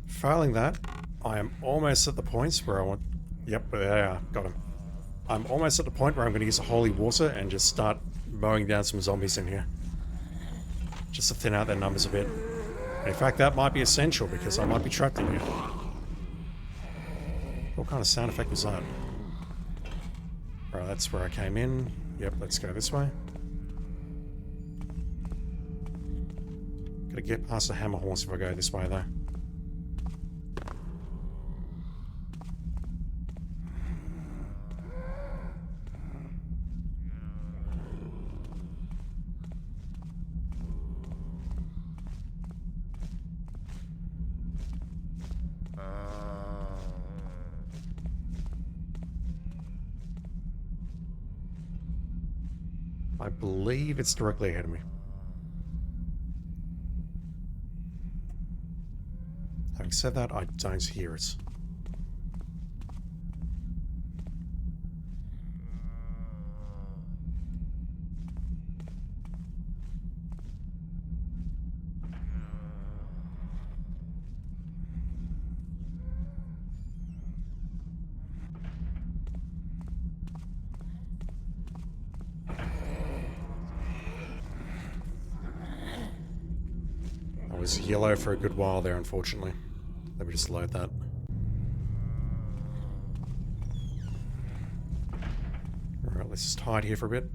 Failing that, I am almost at the point where I want... Yep, there they are. Got him. I'm almost at the point where I'm going to use a holy water and just start mowing down some zombies in here. Just to thin out their numbers a bit. In fact, that might be essential because I might be trapped in here. What kind of sound effect was that? Alright, that's where I came in. Yep, let's go this way. Gotta get past the hammer horse if I go this way, though. I believe it's directly ahead of me. Having said that, I don't hear it. I was yellow for a good while there, unfortunately. Let me just load that. Alright, let's just hide here for a bit.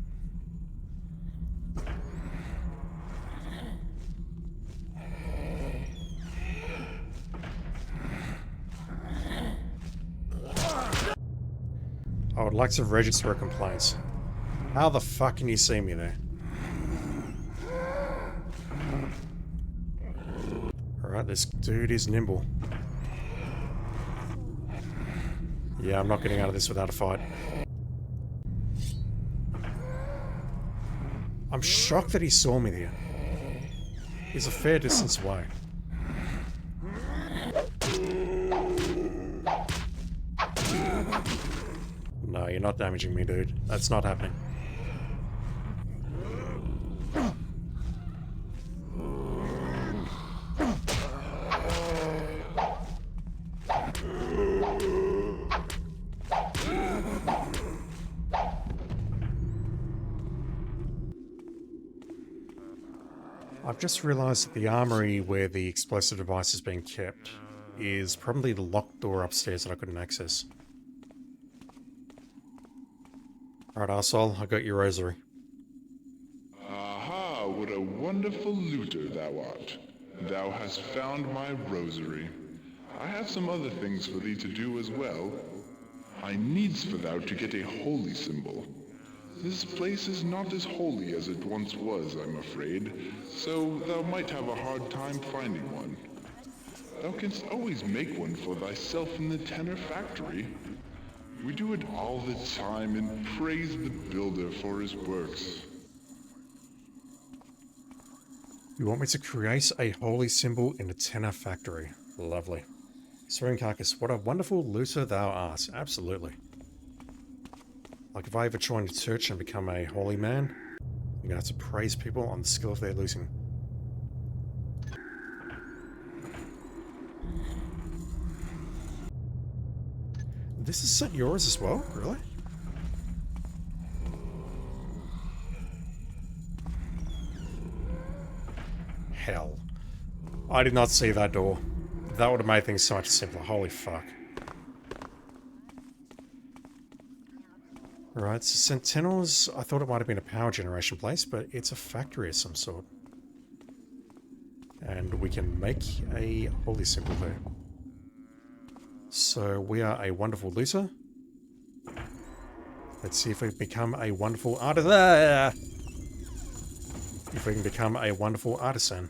I would like to register a complaint. How the fuck can you see me there? Alright, this dude is nimble. Yeah, I'm not getting out of this without a fight. I'm shocked that he saw me there. He's a fair distance away. No, you're not damaging me, dude. That's not happening. I've just realised that the armory where the explosive device is being kept is probably the locked door upstairs that I couldn't access. Alright, arsehole, I got your rosary. Aha, what a wonderful looter thou art. Thou hast found my rosary. I have some other things for thee to do as well. I needs for thou to get a holy symbol. This place is not as holy as it once was, I'm afraid, so thou might have a hard time finding one. Thou canst always make one for thyself in the tenor factory. We do it all the time and praise the builder for his works. You want me to create a holy symbol in the tenor factory? Lovely. Serene Carcass, what a wonderful looter thou art. Absolutely. Like if I ever join a church and become a holy man, I'm gonna have to praise people on the skill of their looting. This is set yours as well? Really? Hell. I did not see that door. That would have made things so much simpler. Holy fuck. Right, so Sentinels, I thought it might have been a power generation place, but it's a factory of some sort. And we can make a holy symbol there. So we are a wonderful looter. Let's see if we can become a wonderful artisan. If we can become a wonderful artisan.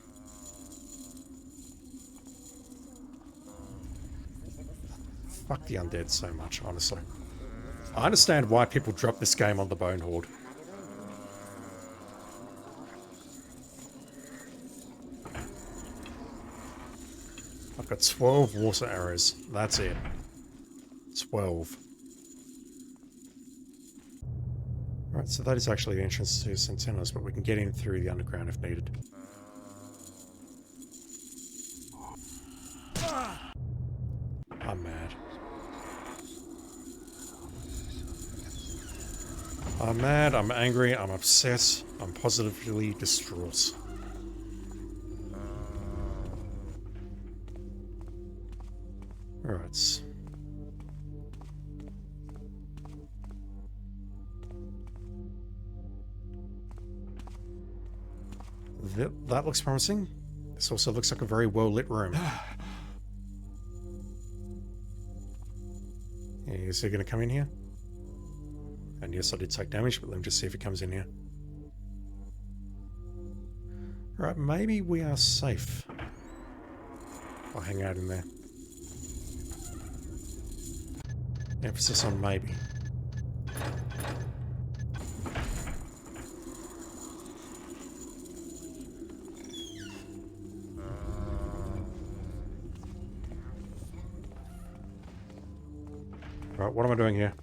Fuck the undead so much, honestly. I understand why people drop this game on the Bone Horde. I've got 12 water arrows. That's it. 12. Right, so that is actually the entrance to Sentinels, but we can get in through the underground if needed. I'm mad. I'm mad, I'm angry, I'm upset, I'm positively distraught. Alright. That looks promising. This also looks like a very well lit room. Is he going to come in here? And yes, I did take damage, but let me just see if it comes in here. Right, maybe we are safe. I'll hang out in there. Emphasis on maybe. Right, what am I doing here?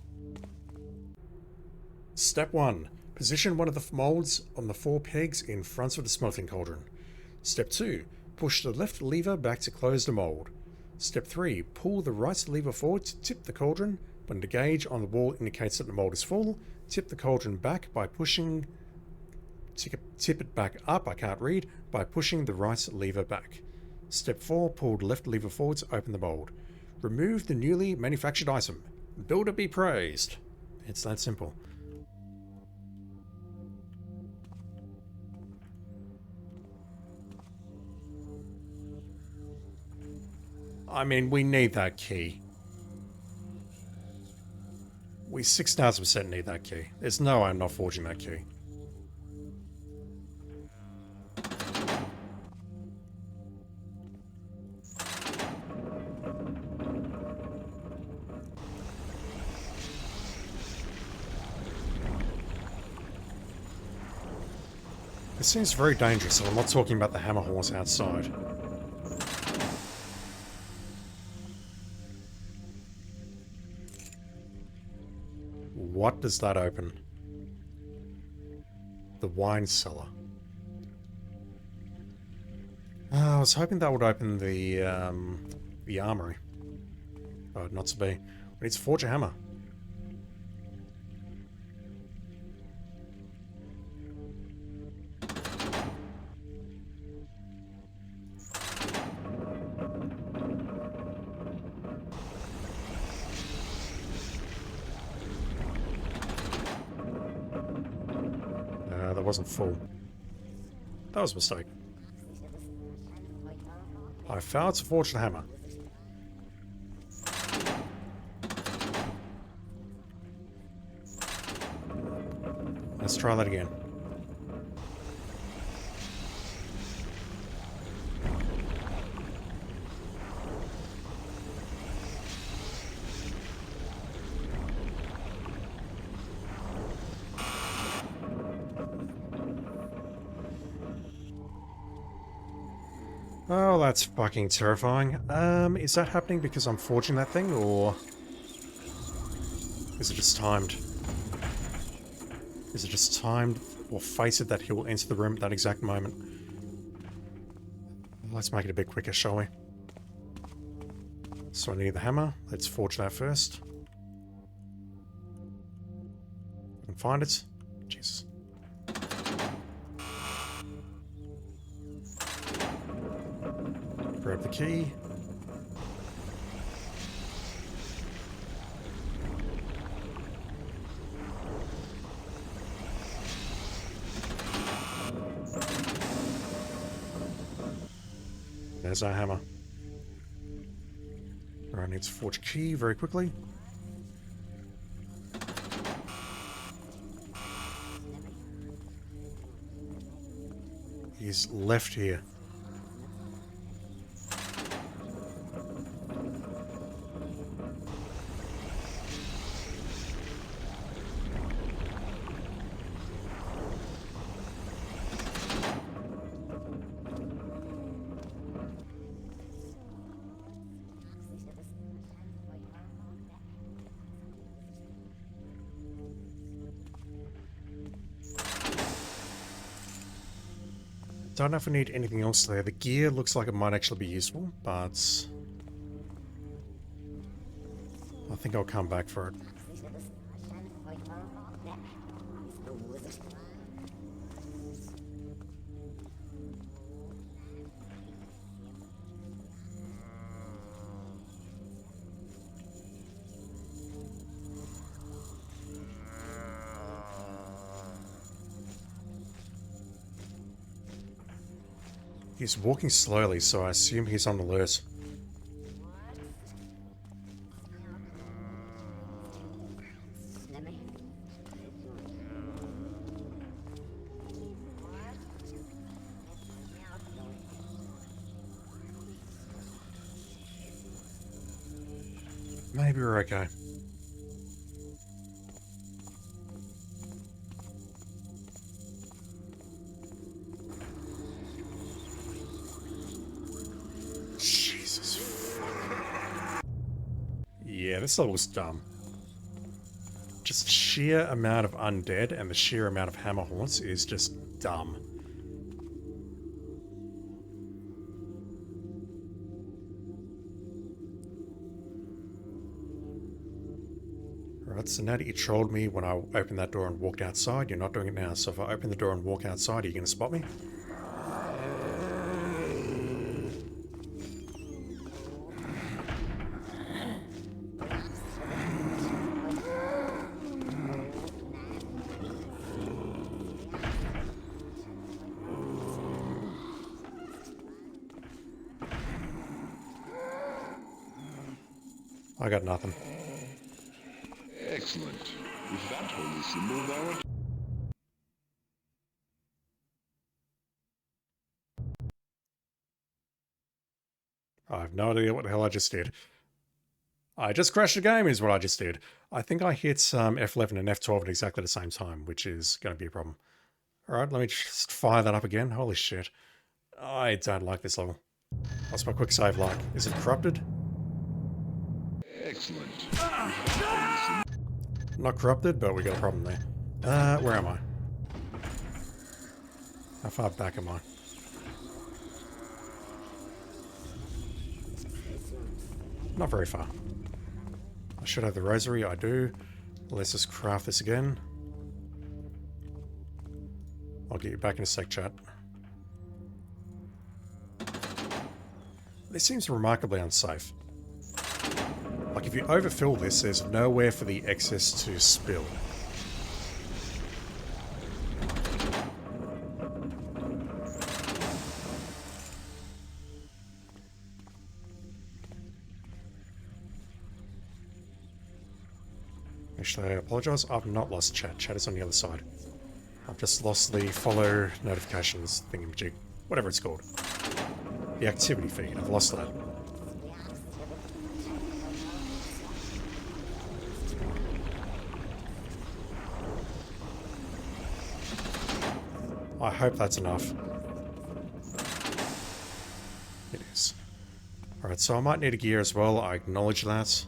Step 1. Position one of the molds on the 4 pegs in front of the smelting cauldron. Step 2. Push the left lever back to close the mold. Step 3. Pull the right lever forward to tip the cauldron. When the gauge on the wall indicates that the mold is full, tip the cauldron back by pushing... Tip it back up, I can't read, by pushing the right lever back. Step 4. Pull the left lever forward to open the mold. Remove the newly manufactured item. Builder be praised. It's that simple. I mean, we need that key. We 6,000% need that key. There's no way I'm not forging that key. This seems very dangerous, and I'm not talking about the hammer horse outside. What does that open? The wine cellar. I was hoping that would open the armory. Oh, not to be. We need to forge a hammer. That wasn't full. That was a mistake. I failed to forge the hammer. Let's try that again. Oh, that's fucking terrifying. Is that happening because I'm forging that thing, or is it just timed? Is it just timed, or face it that he will enter the room at that exact moment? Let's make it a bit quicker, shall we? So I need the hammer. Let's forge that first. I can find it. Jesus. Grab the key. There's our hammer. Alright, I need to forge a key very quickly. He's left here. Don't know if I need anything else there. The gear looks like it might actually be useful, but I think I'll come back for it. He's walking slowly, so I assume he's on alert. Maybe we're okay. Yeah, this level's dumb. Just sheer amount of undead and the sheer amount of hammer haunts is just dumb. Right, so now that you trolled me when I opened that door and walked outside, you're not doing it now. So if I open the door and walk outside, are you going to spot me? I got nothing. Excellent. With that holy symbol thou art... I have no idea what the hell I just did. I just crashed the game is what I just did. I think I hit F11 and F12 at exactly the same time, which is going to be a problem. Alright, let me just fire that up again. Holy shit. I don't like this level. What's my quick save like? Is it corrupted? Excellent. Not corrupted, but we got a problem there. Where am I? How far back am I? Not very far. I should have the rosary, I do. Let's just craft this again. I'll get you back in a sec, chat. This seems remarkably unsafe. Like, if you overfill this, there's nowhere for the excess to spill. Actually, I apologise. I've not lost chat. Chat is on the other side. I've just lost the follow notifications thingamajig. Whatever it's called. The activity feed. I've lost that. I hope that's enough. It is. Alright, so I might need a gear as well. I acknowledge that.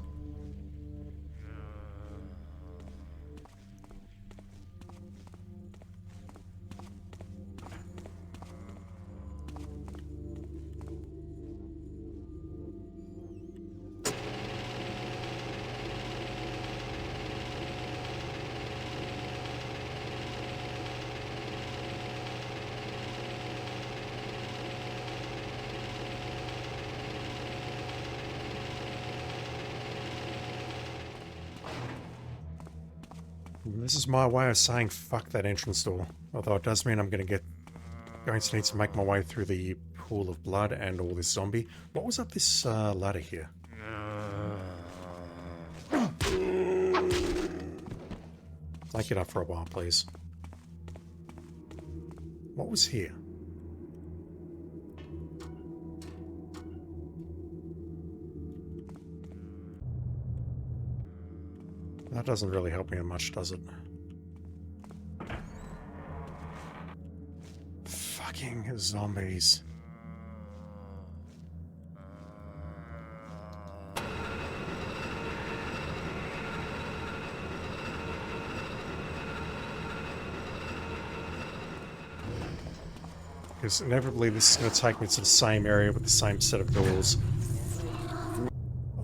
This is my way of saying fuck that entrance door. Although it does mean I'm going to need to make my way through the pool of blood and all this zombie. What was up this ladder here? Take it up for a while, please. What was here? That doesn't really help me much, does it? Fucking zombies. Because inevitably this is going to take me to the same area with the same set of doors.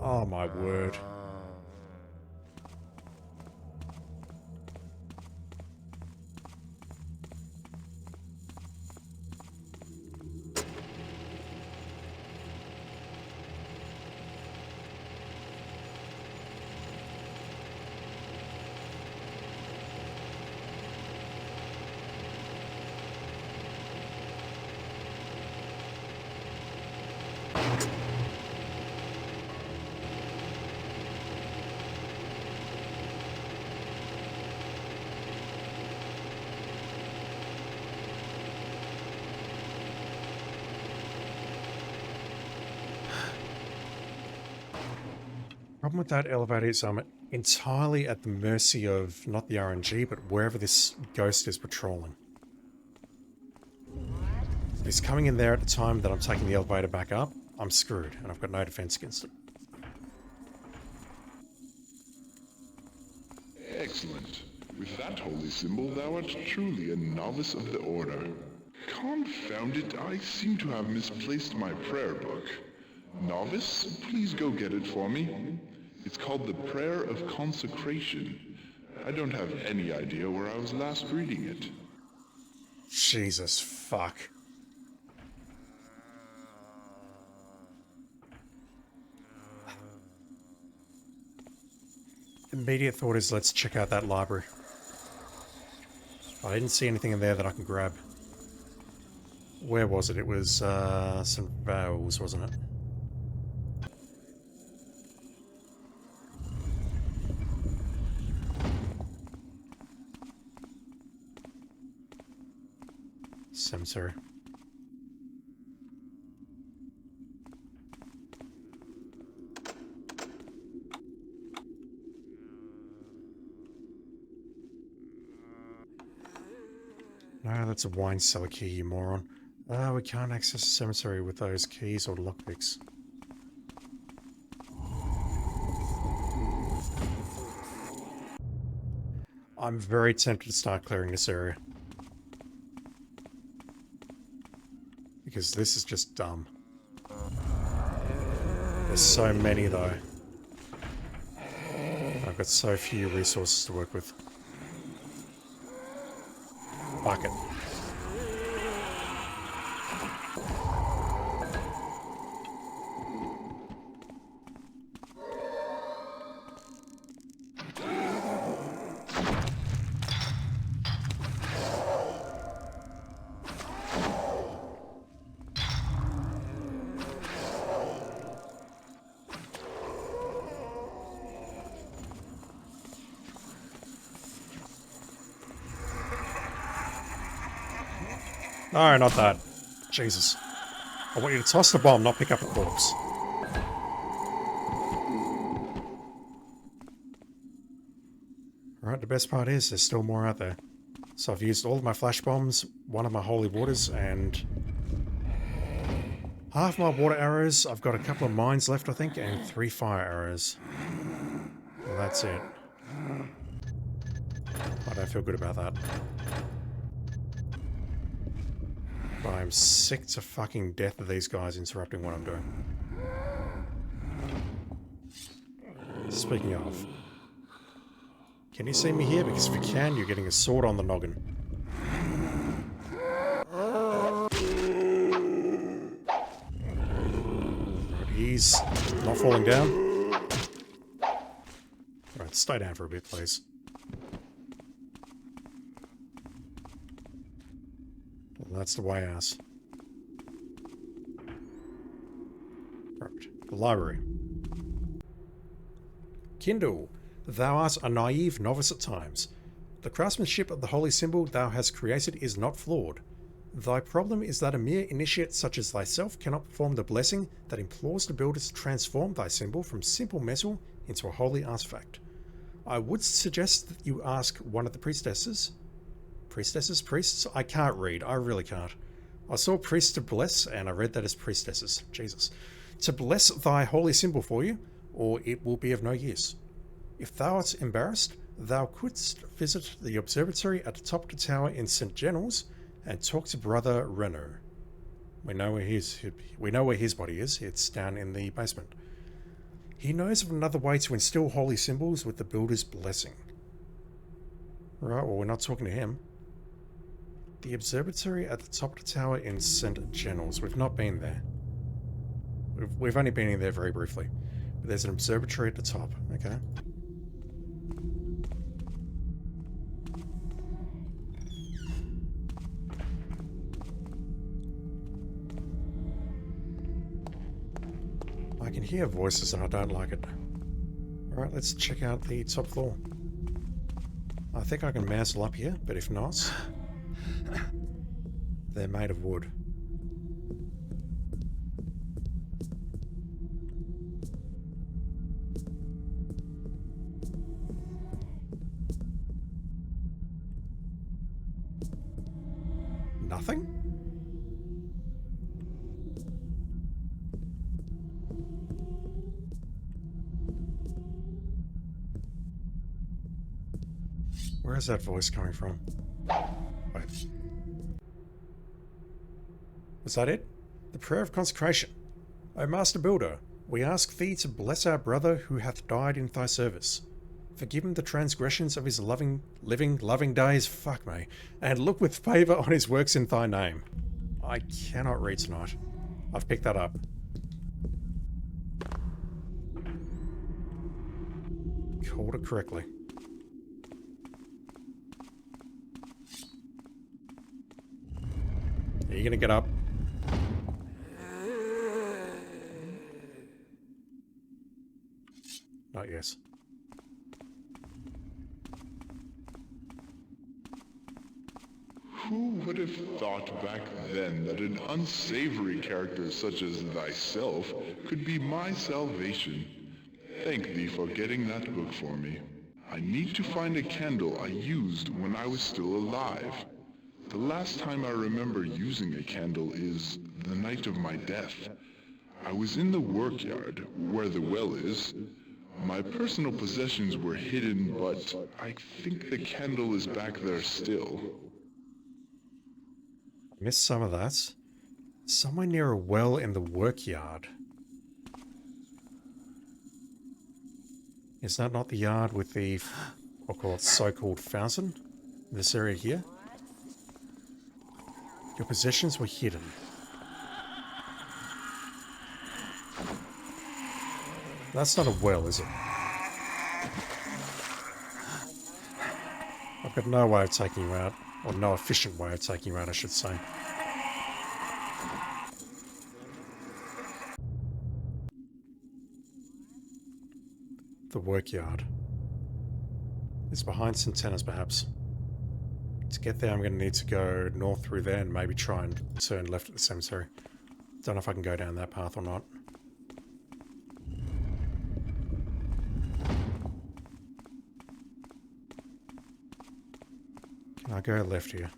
Oh my word. Problem with that elevator is I'm entirely at the mercy of not the RNG, but wherever this ghost is patrolling. If he's coming in there at the time that I'm taking the elevator back up, I'm screwed, and I've got no defense against it. Excellent. With that holy symbol, thou art truly a novice of the order. Confound it, I seem to have misplaced my prayer book. Novice, please go get it for me. It's called the Prayer of Consecration. I don't have any idea where I was last reading it. Jesus fuck. Immediate thought is let's check out that library. I didn't see anything in there that I can grab. Where was it? It was St. Vowels, wasn't it? cemetery. No, that's a wine cellar key, you moron. We can't access the cemetery with those keys or lockpicks. I'm very tempted to start clearing this area. Because this is just dumb. There's so many though. I've got so few resources to work with. Fuck it. No, not that. Jesus. I want you to toss the bomb, not pick up a corpse. Alright, the best part is there's still more out there. So I've used all of my flash bombs, one of my holy waters, and half my water arrows. I've got a couple of mines left, I think, and 3 fire arrows. Well, that's it. I don't feel good about that. But I'm sick to fucking death of these guys interrupting what I'm doing. Speaking of, can you see me here? Because if you can, you're getting a sword on the noggin. Right, he's not falling down. Right, stay down for a bit, please. Well, that's the way out. Right, the library. Kindle, thou art a naive novice at times. The craftsmanship of the holy symbol thou hast created is not flawed. Thy problem is that a mere initiate such as thyself cannot perform the blessing that implores the builder to transform thy symbol from simple metal into a holy artifact. I would suggest that you ask one of the priestesses. Priestesses? Priests? I can't read. I really can't. I saw priests to bless, and I read that as priestesses. Jesus. To bless thy holy symbol for you, or it will be of no use. If thou art embarrassed, thou couldst visit the observatory at the top of the tower in St. General's and talk to Brother Renault. We know where his body is. It's down in the basement. He knows of another way to instill holy symbols with the builder's blessing. Right, well, we're not talking to him. The observatory at the top of the tower in St. General's. We've not been there. We've only been in there very briefly. But there's an observatory at the top. Okay. I can hear voices and I don't like it. Alright, let's check out the top floor. I think I can mantle up here, but if not, they're made of wood. Nothing? Where is that voice coming from? Wait. Was that it? The prayer of consecration. O Master Builder, we ask thee to bless our brother who hath died in thy service. Forgive him the transgressions of his loving days, fuck me, and look with favour on his works in thy name. I cannot read tonight. I've picked that up. Called it correctly. Are you gonna get up? Not yes. Who would could have thought back then that an unsavory character such as thyself could be my salvation. Thank thee for getting that book for me. I need to find a candle I used when I was still alive. The last time I remember using a candle is the night of my death. I was in the workyard, where the well is. My personal possessions were hidden, but I think the candle is back there still. Missed some of that. Somewhere near a well in the workyard. Is that not the yard with the, I'll call it so-called fountain? This area here? Your possessions were hidden. That's not a well, is it? I've got no way of taking you out. Or no efficient way of taking you out, I should say. The workyard. It's behind Centena's, perhaps. To get there, I'm going to need to go north through there and maybe try and turn left at the cemetery. Don't know if I can go down that path or not. Can I go left here?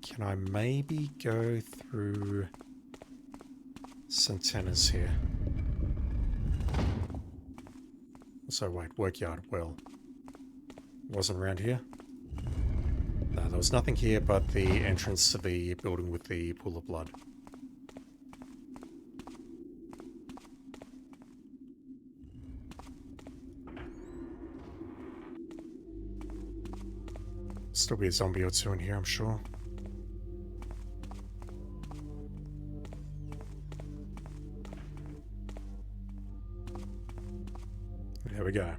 Can I maybe go through Centena's here? So wait, workyard, well. Wasn't around here? No, there was nothing here but the entrance to the building with the pool of blood. Still be a zombie or two in here, I'm sure. There we go.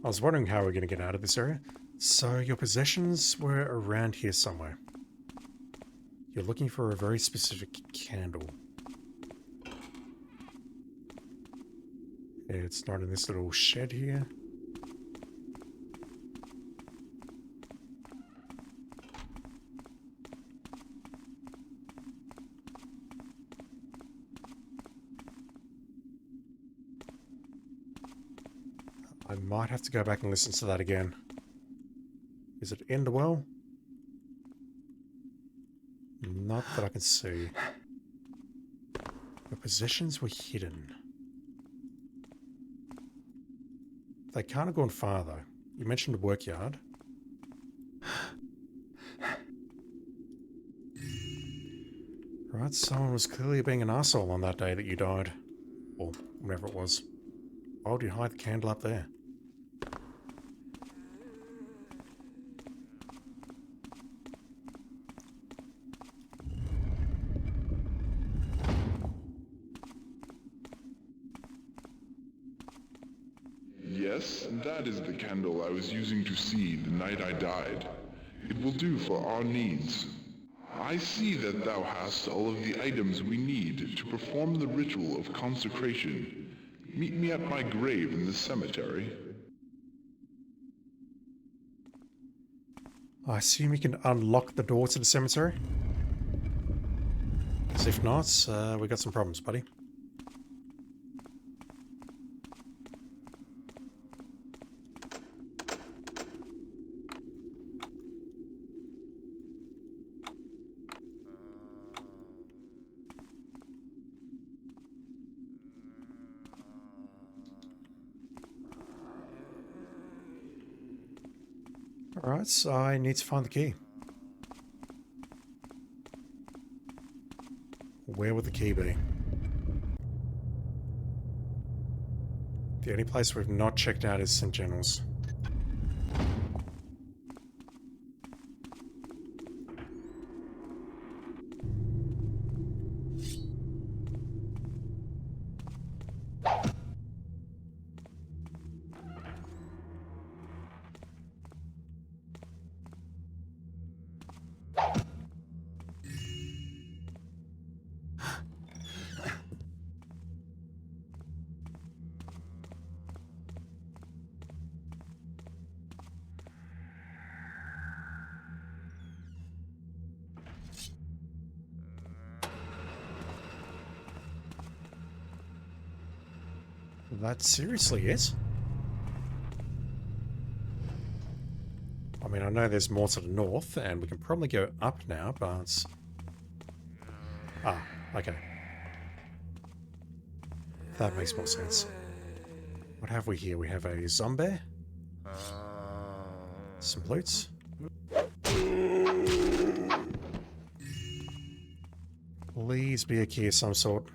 I was wondering how we're going to get out of this area. So your possessions were around here somewhere. You're looking for a very specific candle. It's not in this little shed here. I might have to go back and listen to that again. Is it in the well? Not that I can see. The possessions were hidden. They can't have gone far though. You mentioned a workyard. Right, someone was clearly being an arsehole on that day that you died. Or whatever it was. Why would you hide the candle up there? Yes, that is the candle I was using to see the night I died. It will do for our needs. I see that thou hast all of the items we need to perform the ritual of consecration. Meet me at my grave in the cemetery. I assume you can unlock the door to the cemetery? Because if not, we got some problems, buddy. Alright, so I need to find the key. Where would the key be? The only place we've not checked out is St. General's. That seriously is? I mean, I know there's more to the north, and we can probably go up now, but... Ah, okay. That makes more sense. What have we here? We have a zombie. Some loots. Please be a key of some sort.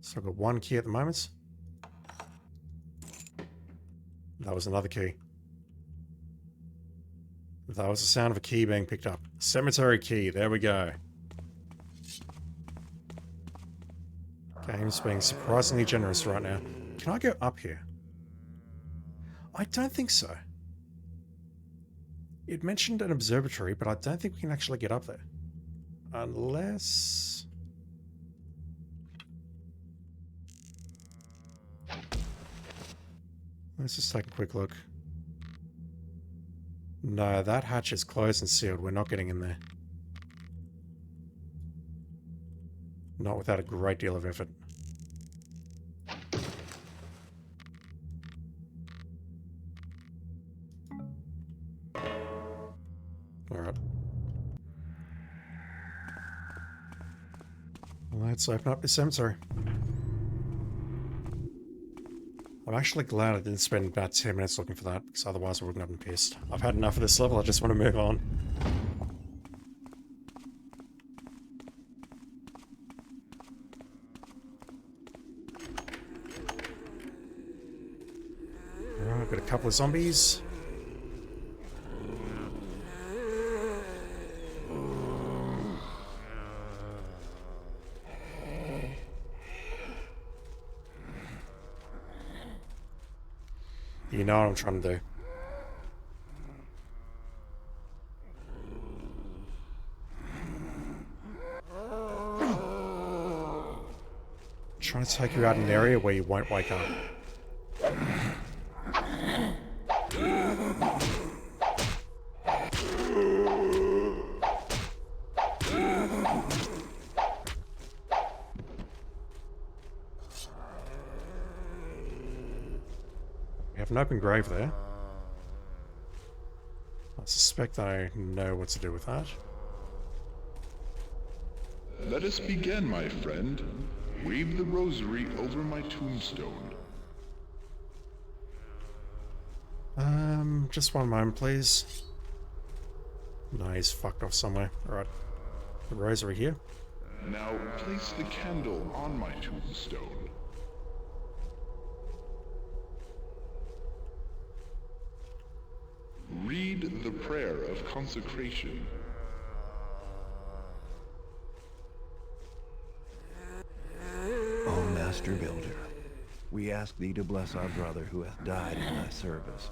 So I've got one key at the moment. That was another key. That was the sound of a key being picked up. Cemetery key, there we go. Game's being surprisingly generous right now. Can I go up here? I don't think so. It mentioned an observatory, but I don't think we can actually get up there. Unless... Let's just take a quick look. No, that hatch is closed and sealed. We're not getting in there. Not without a great deal of effort. Alright. Let's open up the cemetery. I'm actually glad I didn't spend about 10 minutes looking for that, because otherwise I wouldn't have been pissed. I've had enough of this level, I just want to move on. Alright, I've got a couple of zombies. You know what I'm trying to do. I'm trying to take you out in an area where you won't wake up. We have an open grave there. I suspect I know what to do with that. Let us begin, my friend. Wave the rosary over my tombstone. Just one moment, please. No, he's fucked off somewhere. Alright. The rosary here. Now place the candle on my tombstone. Read the prayer of consecration. O Master Builder, we ask thee to bless our brother who hath died in thy service.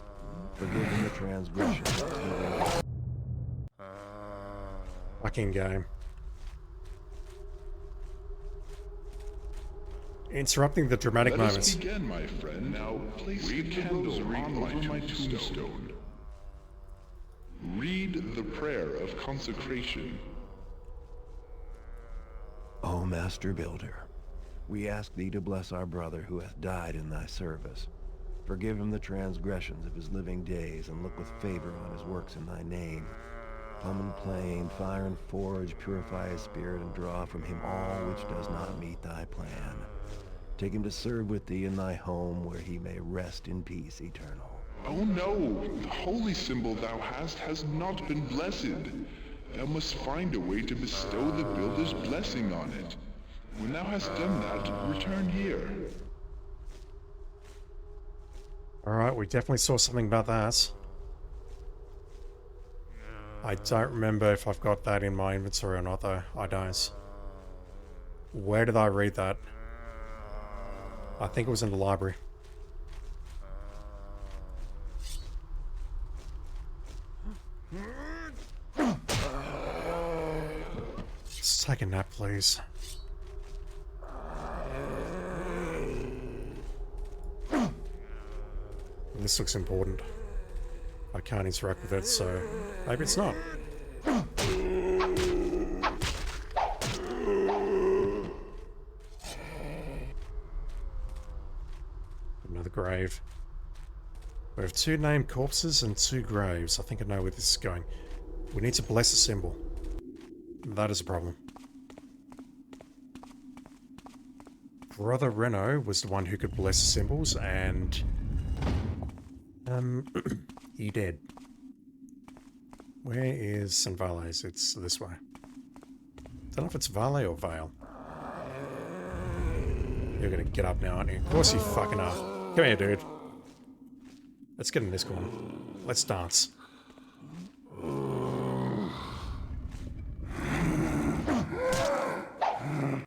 Forgive him the transgressions of his Fucking game. Interrupting the dramatic Let moments. us begin, my friend. Now place the candle on my tombstone. Read the prayer of consecration. O Master Builder, we ask thee to bless our brother who hath died in thy service. Forgive him the transgressions of his living days, and look with favor on his works in thy name. Plumb and plane, fire and forge, purify his spirit, and draw from him all which does not meet thy plan. Take him to serve with thee in thy home, where he may rest in peace eternal. Oh no, the holy symbol thou hast has not been blessed. Thou must find a way to bestow the builder's blessing on it. When thou hast done that, return here. Alright, we definitely saw something about that. I don't remember if I've got that in my inventory or not, though. I don't. Where did I read that? I think it was in the library. Let's take a nap, please. This looks important. I can't interact with it, so maybe it's not. grave. We have 2 named corpses and 2 graves. I think I know where this is going. We need to bless the symbol. That is a problem. Brother Reno was the one who could bless the symbols, and he did. Where is St. Vale's? It's this way. Don't know if it's Vale or Vale. You're gonna get up now, aren't you? Of course you fucking are. Come here, dude. Let's get in this corner. Let's dance.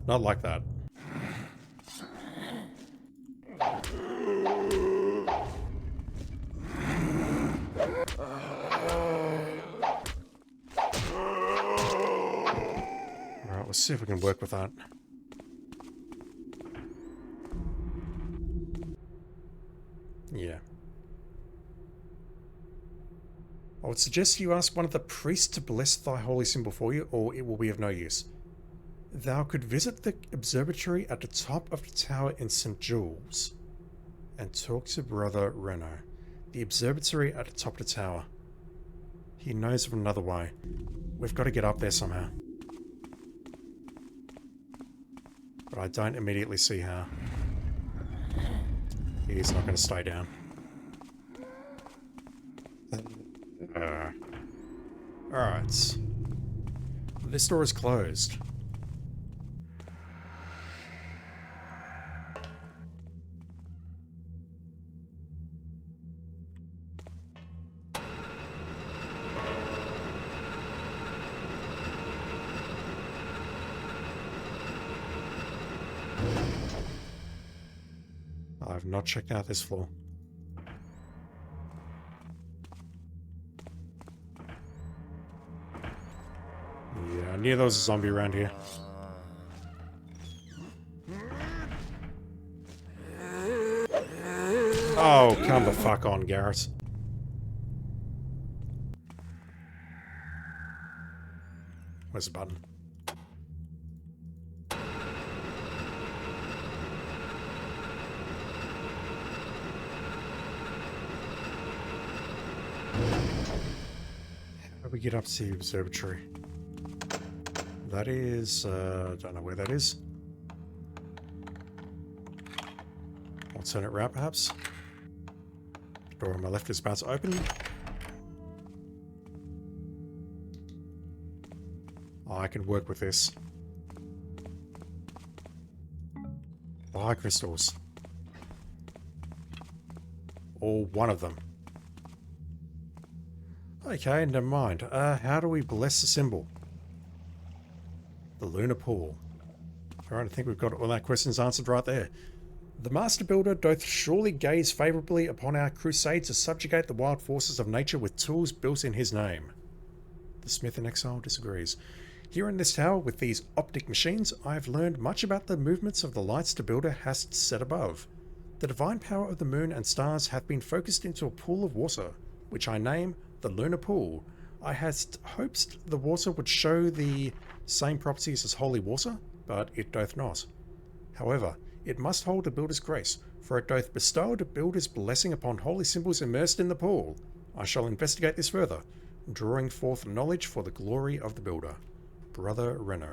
Not like that. Alright, let's see if we can work with that. Yeah. I would suggest you ask one of the priests to bless thy holy symbol for you, or it will be of no use. Thou could visit the observatory at the top of the tower in St. Jules and talk to Brother Reno. The observatory at the top of the tower. He knows of another way. We've got to get up there somehow. But I don't immediately see how. He's not going to stay down. Alright. This door is closed. I've not checked out this floor. Yeah, I knew there was a zombie around here. Oh, come the fuck on, Garrett. Where's the button? How do we get up to the observatory? That is, don't know where that is. Alternate route, perhaps? The door on my left is about to open. Oh, I can work with this. Fire crystals. Or one of them. Okay, never mind. How do we bless the symbol? The lunar pool. Alright, I think we've got all our questions answered right there. The Master Builder doth surely gaze favourably upon our crusade to subjugate the wild forces of nature with tools built in his name. The Smith in Exile disagrees. Here in this tower, with these optic machines, I have learned much about the movements of the lights the Builder hast set above. The divine power of the moon and stars hath been focused into a pool of water, which I name the lunar pool. I had hoped the water would show the same properties as holy water, but it doth not. However, it must hold the Builder's grace, for it doth bestow the Builder's blessing upon holy symbols immersed in the pool. I shall investigate this further, drawing forth knowledge for the glory of the Builder. Brother Reno.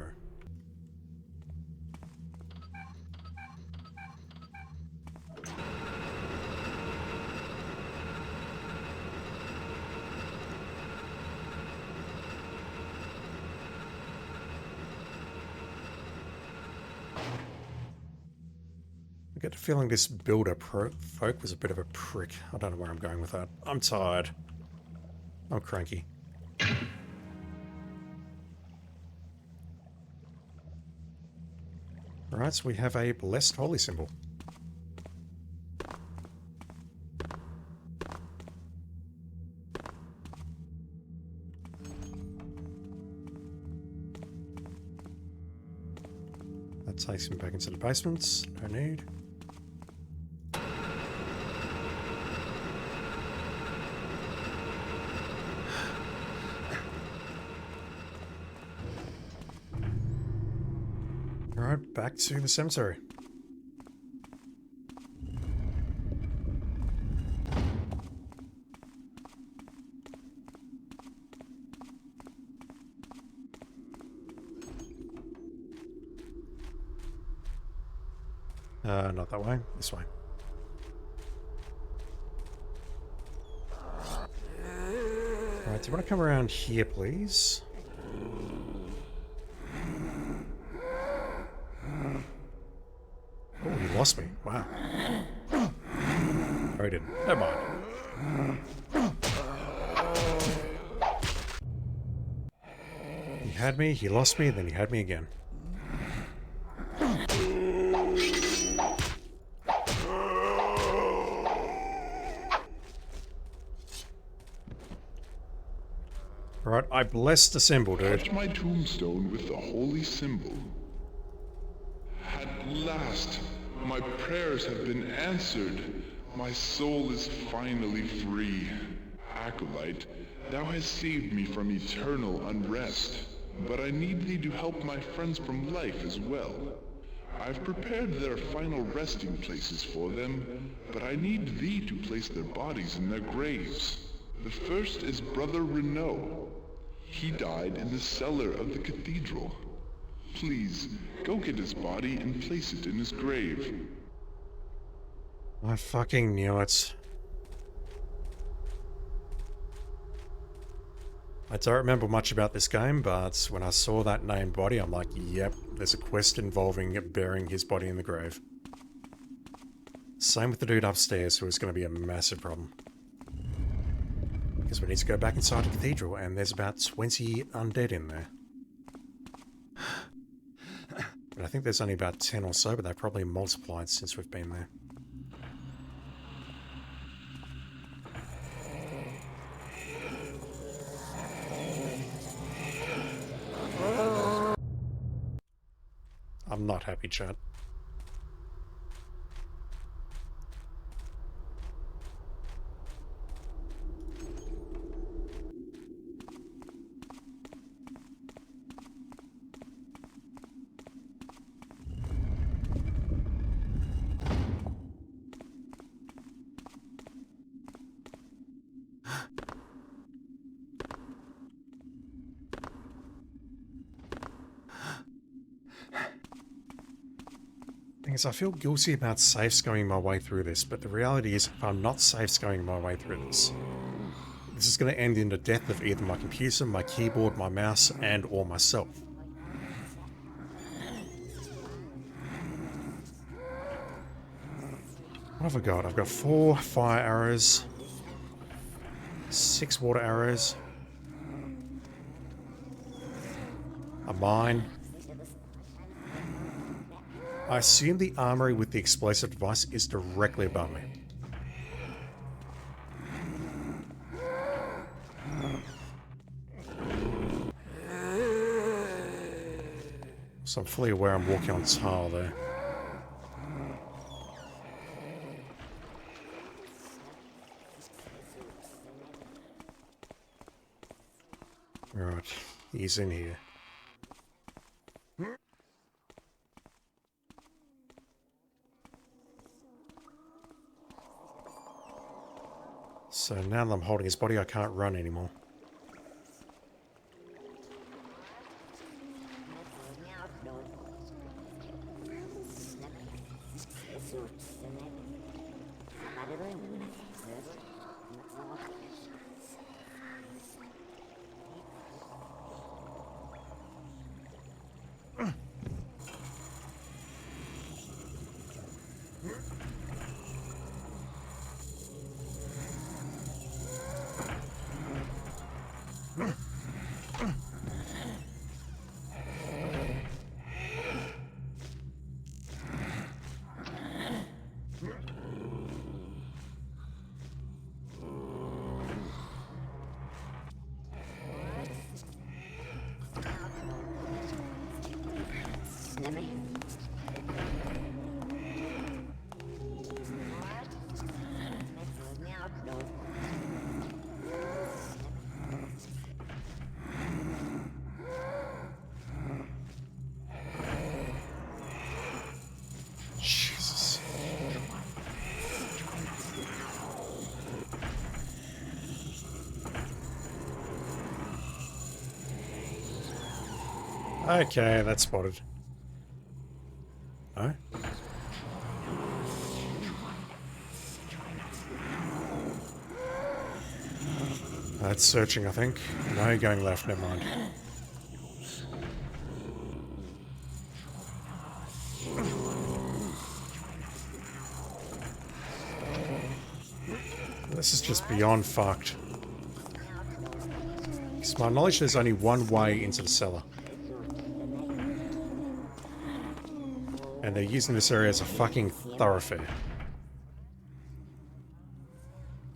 I get the feeling this Builder folk was a bit of a prick. I don't know where I'm going with that. I'm tired. I'm cranky. Alright, so we have a blessed holy symbol. That takes him back into the basements. No need. Alright, back to the cemetery. Not that way. This way. Alright, do you want to come around here, please? Oh, he lost me. Wow. Oh, he didn't. Never mind. He had me, he lost me, then he had me again. Alright, I bless the symbol, dude. Touch my tombstone with the holy symbol. At last, my prayers have been answered. My soul is finally free. Acolyte, thou hast saved me from eternal unrest. But I need thee to help my friends from life as well. I've prepared their final resting places for them, but I need thee to place their bodies in their graves. The first is Brother Renaud. He died in the cellar of the cathedral. Please, go get his body and place it in his grave. I fucking knew it. I don't remember much about this game, but when I saw that named body, I'm like, yep, there's a quest involving burying his body in the grave. Same with the dude upstairs, who is going to be a massive problem. Because we need to go back inside the cathedral, and there's about 20 undead in there. But I think there's only about 10 or so, but they've probably multiplied since we've been there. I'm not happy, chat. I feel guilty about safe-going my way through this, but the reality is if I'm not safe-going my way through this, this is going to end in the death of either my computer, my keyboard, my mouse, and or myself. What have I got? I've got 4 fire arrows, 6 water arrows, a mine. I assume the armory with the explosive device is directly above me. So I'm fully aware I'm walking on tile there. Right, he's in here. So now that I'm holding his body, I can't run anymore. Jesus. Okay, that's spotted. No? That's searching, I think. No, going left, never mind. This is just beyond fucked. To my knowledge, there's only one way into the cellar. And they're using this area as a fucking thoroughfare.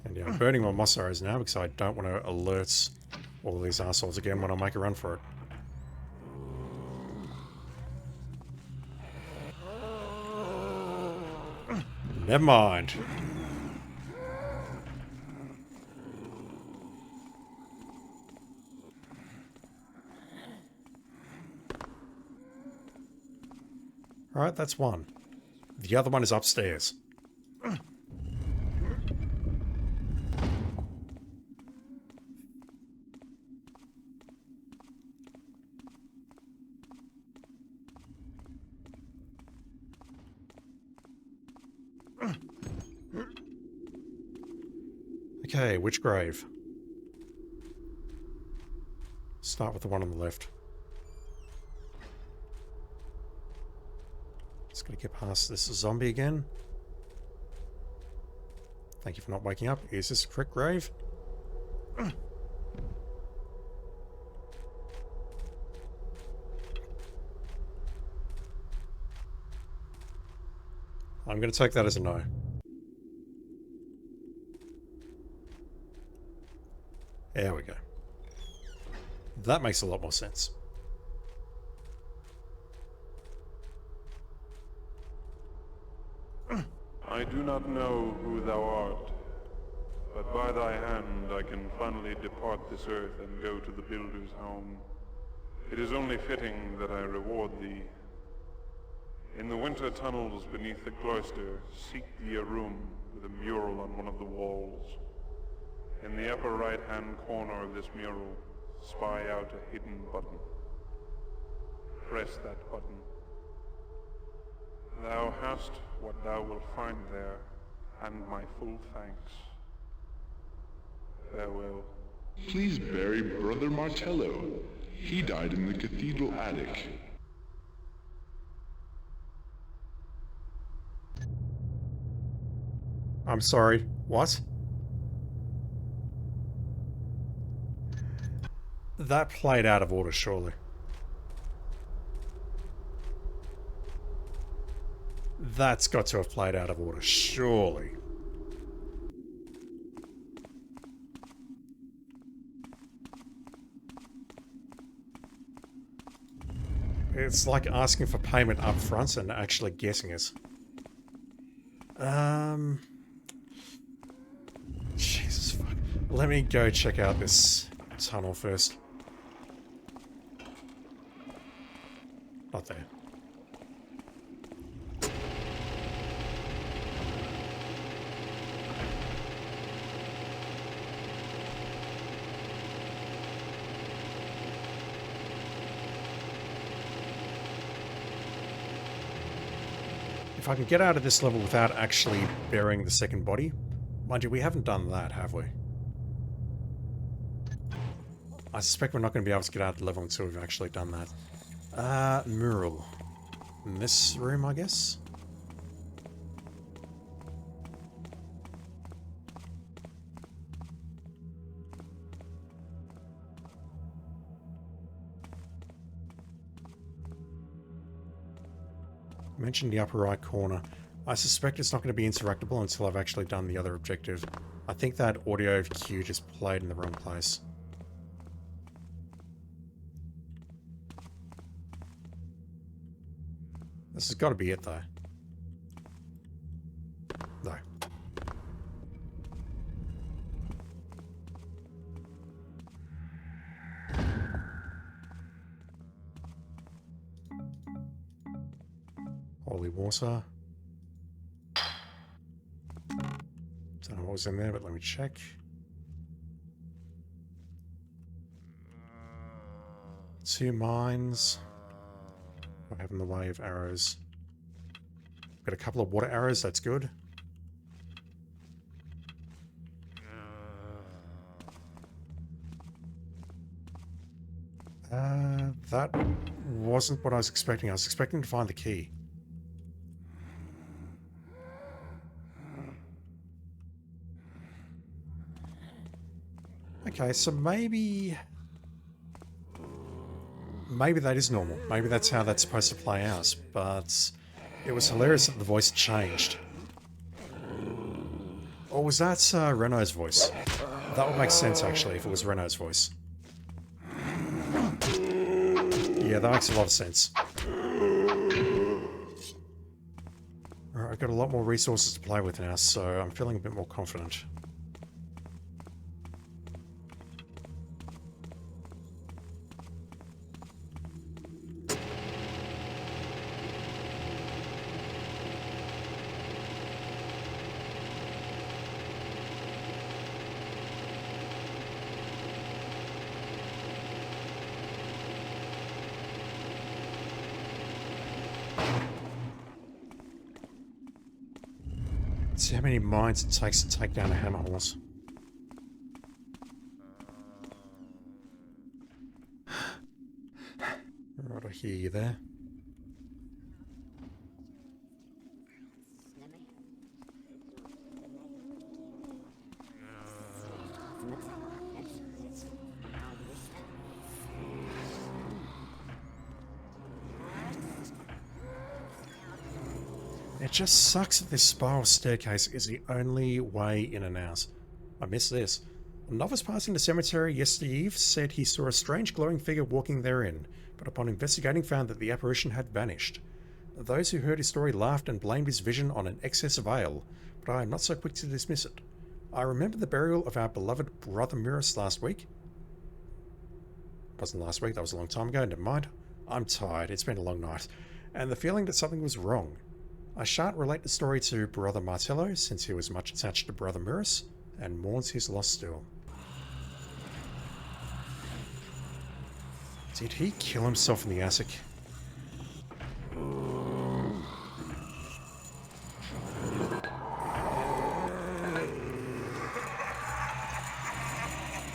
And yeah, I'm burning my moss arrows now because I don't want to alert all these assholes again when I make a run for it. Never mind. Alright, that's one. The other one is upstairs. Okay, which grave? Start with the one on the left. Just gonna get past this zombie again. Thank you for not waking up. Is this a correct grave? I'm gonna take that as a no. There we go. That makes a lot more sense. I do not know who thou art, but by thy hand I can finally depart this earth and go to the builder's home. It is only fitting that I reward thee. In the winter tunnels beneath the cloister, seek thee a room with a mural on one of the walls. In the upper right-hand corner of this mural, spy out a hidden button. Press that button. Thou hast what thou wilt find there, and my full thanks. Farewell. Please bury Brother Martello. He died in the cathedral attic. I'm sorry. What? That played out of order, surely. That's got to have played out of order, surely. It's like asking for payment up front and actually guessing it. Jesus fuck. Let me go check out this tunnel first. Not there. If I can get out of this level without actually burying the second body. Mind you, we haven't done that, have we? I suspect we're not going to be able to get out of the level until we've actually done that. Mural. In this room, I guess? Mentioned the upper right corner. I suspect it's not going to be interactable until I've actually done the other objective. I think that audio cue just played in the wrong place. This has got to be it, though. No. Holy water. Don't know what was in there, but let me check. 2 mines. What I have in the way of arrows? Got a couple of water arrows, that's good. That wasn't what I was expecting. I was expecting to find the key. Okay, so maybe that is normal. Maybe that's how that's supposed to play out, but it was hilarious that the voice changed. Or was that Renault's voice? That would make sense, actually, if it was Renault's voice. Yeah, that makes a lot of sense. Alright, I've got a lot more resources to play with now, so I'm feeling a bit more confident. See how many mines it takes to take down a hammer horse. Right, I hear you there. It just sucks that this spiral staircase is the only way in and out. I miss this. A novice passing the cemetery yesterday eve said he saw a strange glowing figure walking therein, but upon investigating found that the apparition had vanished. Those who heard his story laughed and blamed his vision on an excess of ale, but I am not so quick to dismiss it. I remember the burial of our beloved brother Mirus last week. Wasn't last week, that was a long time ago, never mind. I'm tired, it's been a long night. And the feeling that something was wrong. I shan't relate the story to Brother Martello, since he was much attached to Brother Mirus, and mourns his loss still. Did he kill himself in the attic?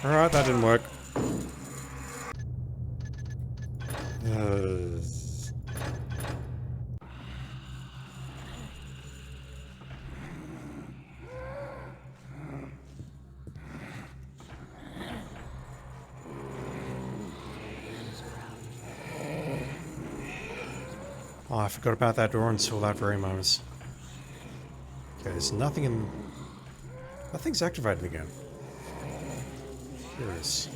Alright, that didn't work. Oh, I forgot about that door until that very moment. Okay, there's nothing in... Nothing's activated again. Curious.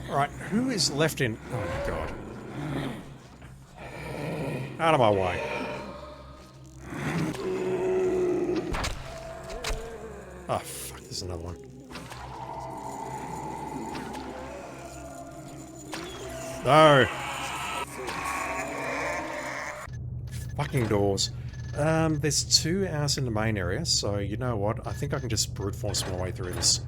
Alright, who is left in... Oh my god. Out of my way. Oh fuck, there's another one. No! Fucking doors. There's two out in the main area, so you know what? I think I can just brute force my way through this.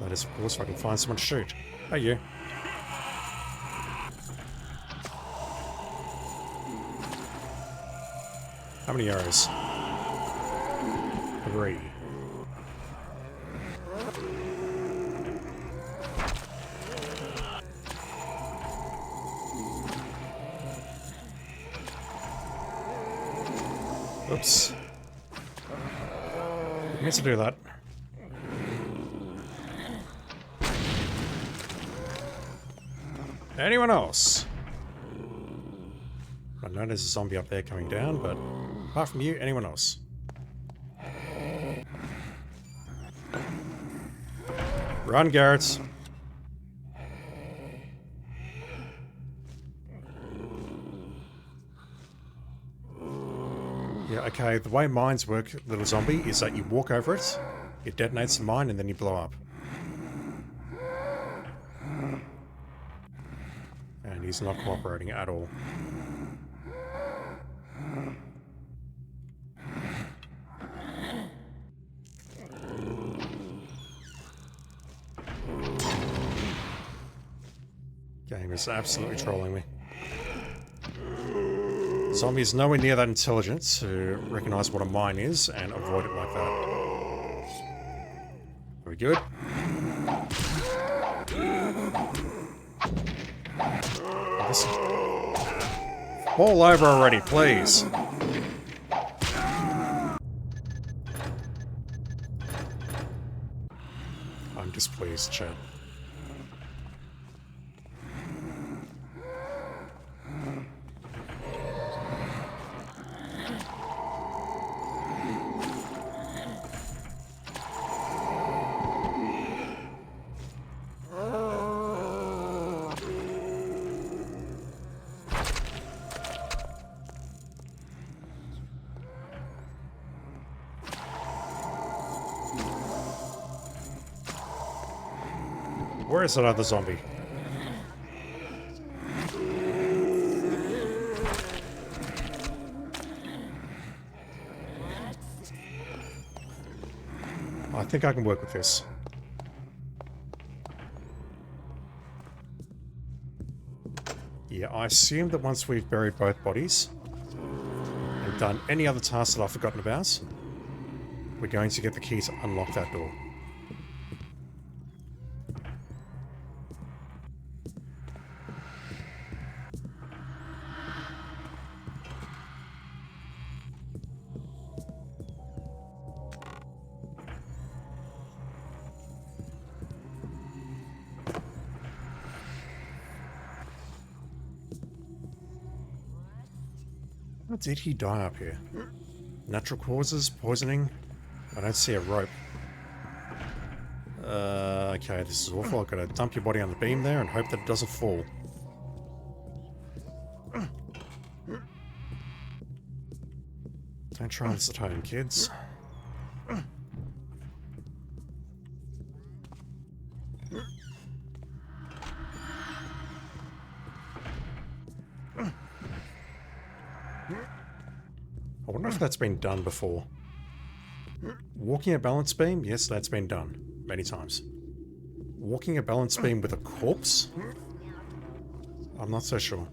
That is, of course, if I can find someone to shoot. Hey, you. How many arrows? 3. Oops. I meant to do that. Anyone else? I know there's a zombie up there coming down, but apart from you, anyone else? Run, Garrett. Yeah, okay, the way mines work, little zombie, is that you walk over it, it detonates the mine, and then you blow up. And he's not cooperating at all. Game is absolutely trolling me. Zombie's nowhere near that intelligent to recognize what a mine is and avoid it like that. Very good. This... Fall over already, please. I'm displeased, chat. Where is that other zombie? I think I can work with this. Yeah, I assume that once we've buried both bodies and done any other tasks that I've forgotten about, we're going to get the key to unlock that door. How did he die up here? Natural causes? Poisoning? I don't see a rope. Okay, this is awful. I've got to dump your body on the beam there and hope that it doesn't fall. Don't try this at home, kids. I wonder if that's been done before. Walking a balance beam? Yes, that's been done. Many times. Walking a balance beam with a corpse? I'm not so sure.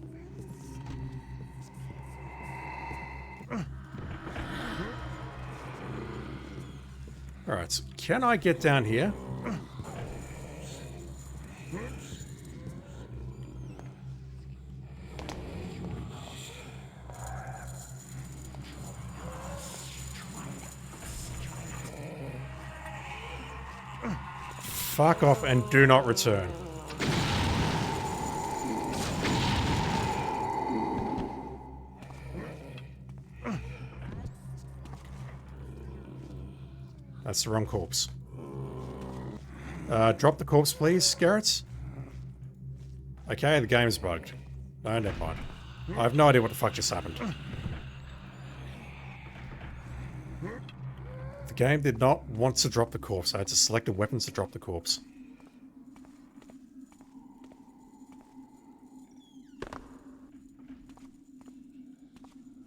Alright, can I get down here? Fuck off and do not return. That's the wrong corpse. Drop the corpse, please, Garrett. Okay, the game's bugged. No, never mind. I have no idea what the fuck just happened. The game did not want to drop the corpse. I had to select the weapons to drop the corpse.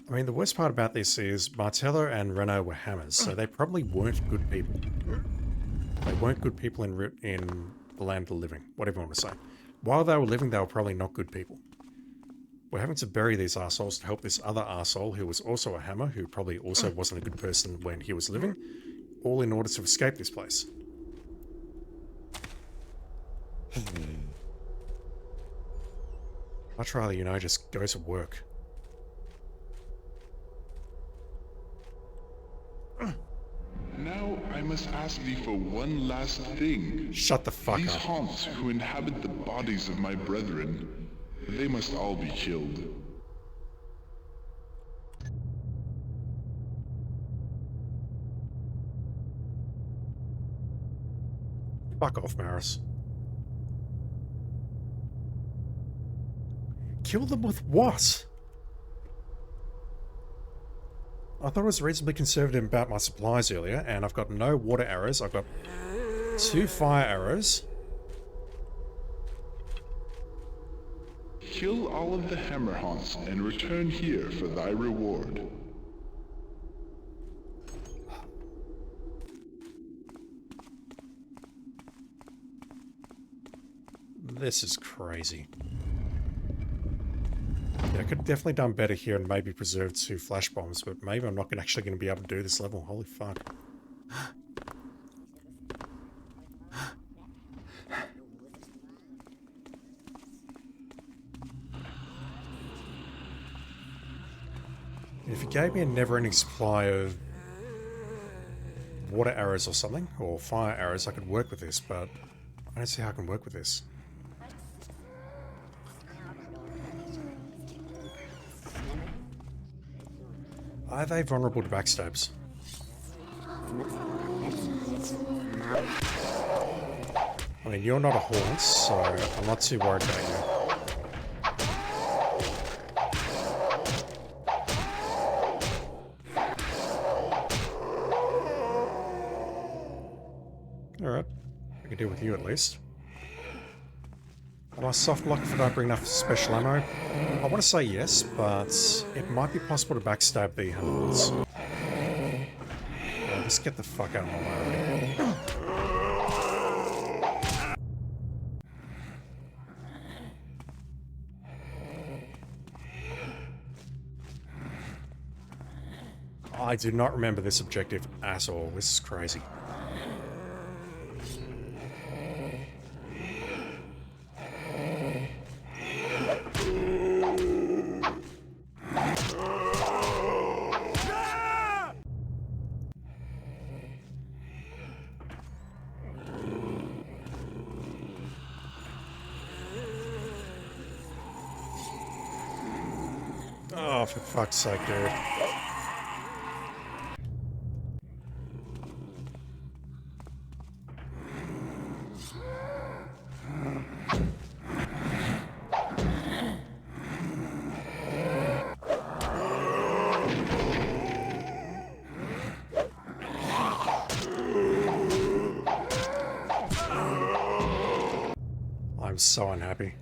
I mean, the worst part about this is Martello and Renault were hammers, so they probably weren't good people. They weren't good people in the land of the living, whatever you want to say. While they were living, they were probably not good people. We're having to bury these assholes to help this other asshole who was also a hammer, who probably also wasn't a good person when he was living, all in order to escape this place. Much rather, you know, just go to work. Now I must ask thee for one last thing. Shut the fuck These up. haunts who inhabit the bodies of my brethren, they must all be killed. Fuck off, Maris. Kill them with what? I thought I was reasonably conservative about my supplies earlier, and I've got no water arrows. I've got 2 fire arrows. Kill all of the hammer haunts and return here for thy reward. This is crazy. Yeah, I could have definitely done better here and maybe preserved 2 flash bombs, but maybe I'm not actually going to be able to do this level. Holy fuck. If you gave me a never-ending supply of water arrows or something, or fire arrows, I could work with this, but I don't see how I can work with this. Are they vulnerable to backstabs? I mean, you're not a haunt, so I'm not too worried about you. Alright, I can deal with you at least. Am I soft lock if I don't bring enough special ammo? I want to say yes, but it might be possible to backstab the hammers. Well, just get the fuck out of my way already. I do not remember this objective at all. This is crazy. Oh, for fuck's sake, dude. I'm so unhappy.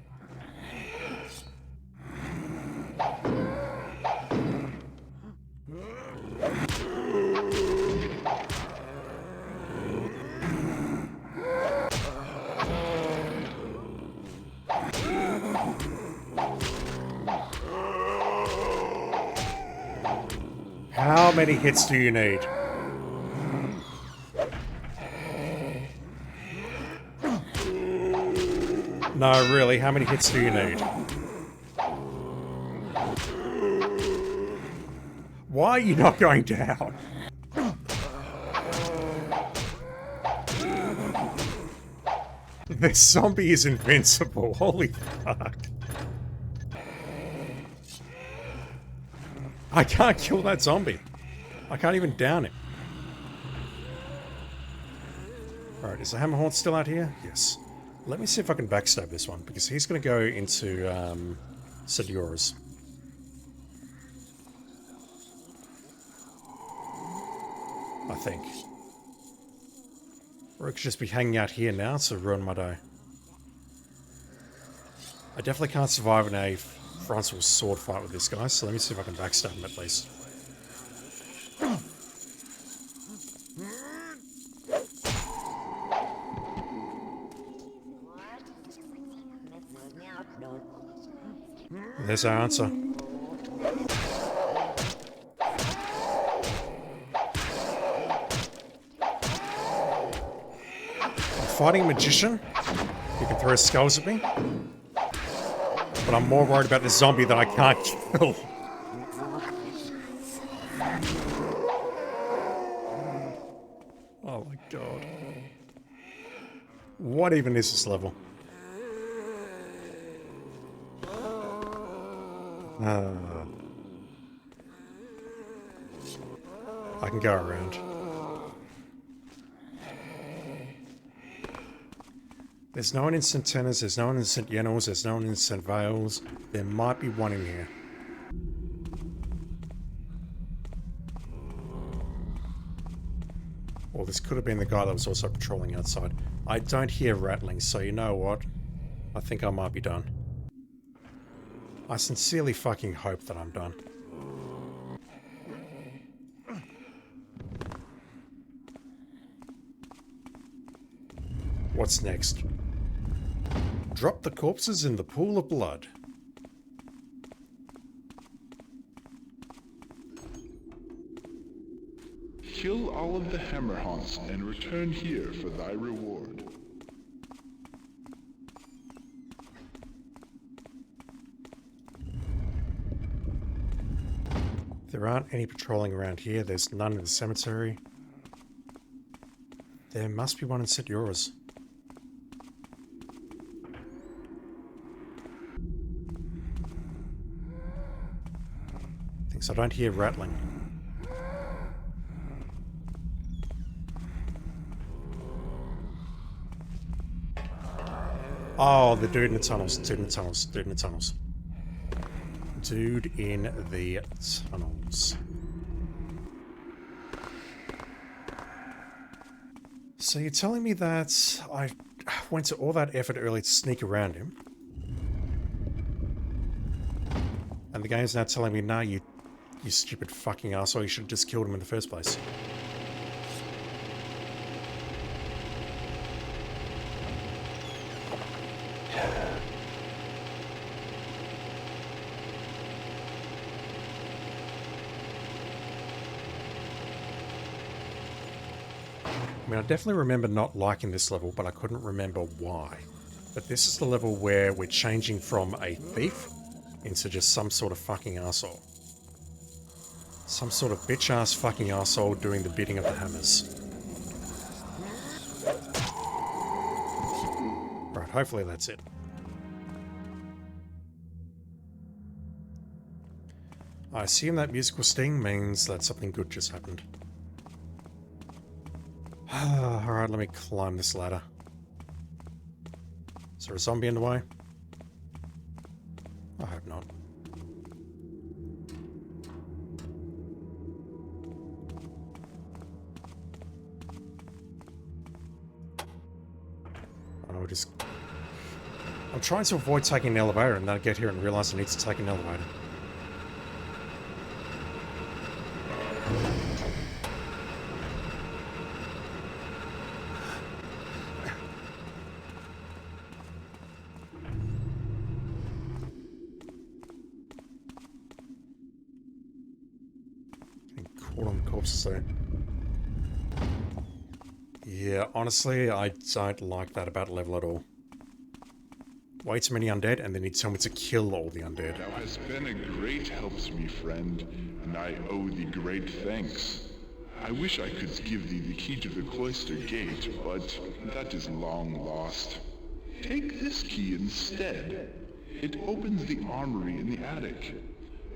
How many hits do you need? No, really, how many hits do you need? Why are you not going down? This zombie is invincible, holy fuck. I can't kill that zombie. I can't even down it. Alright, is the hammer haunt still out here? Yes. Let me see if I can backstab this one, because he's going to go into Sediora's. I think. Or it could just be hanging out here now, so ruin my day. I definitely can't survive in a frontal sword fight with this guy, so let me see if I can backstab him at least. There's our answer. I'm fighting a magician who can throw skulls at me, but I'm more worried about this zombie that I can't kill. Oh my god. What even is this level? I can go around. There's no one in St. Tenors, there's no one in St. Yenals, there's no one in St. Vales. There might be one in here. Or this could have been the guy that was also patrolling outside. I don't hear rattling, so you know what? I think I might be done. I sincerely fucking hope that I'm done. What's next? Drop the corpses in the pool of blood. Kill all of the hammer haunts and return here for thy reward. There aren't any patrolling around here. There's none in the cemetery. There must be one in St. Yora's. Things I don't hear rattling. Oh, the dude in the tunnels. Dude in the tunnels. Dude in the tunnels. Dude in the tunnels. So you're telling me that I went to all that effort earlier to sneak around him, and the game's now telling me, nah, you stupid fucking asshole, you should have just killed him in the first place. I mean, I definitely remember not liking this level, but I couldn't remember why. But this is the level where we're changing from a thief into just some sort of fucking arsehole. Some sort of bitch-ass fucking arsehole doing the bidding of the hammers. Right, hopefully that's it. I assume that musical sting means that something good just happened. Alright, let me climb this ladder. Is there a zombie in the way? I hope not. I'm trying to avoid taking an elevator, and then I get here and realize I need to take an elevator. Getting caught on corpses there. Yeah, honestly, I don't like that about level at all. Way too many undead, and then you tell me to kill all the undead. Thou hast been a great help to me, friend, and I owe thee great thanks. I wish I could give thee the key to the cloister gate, but that is long lost. Take this key instead. It opens the armory in the attic.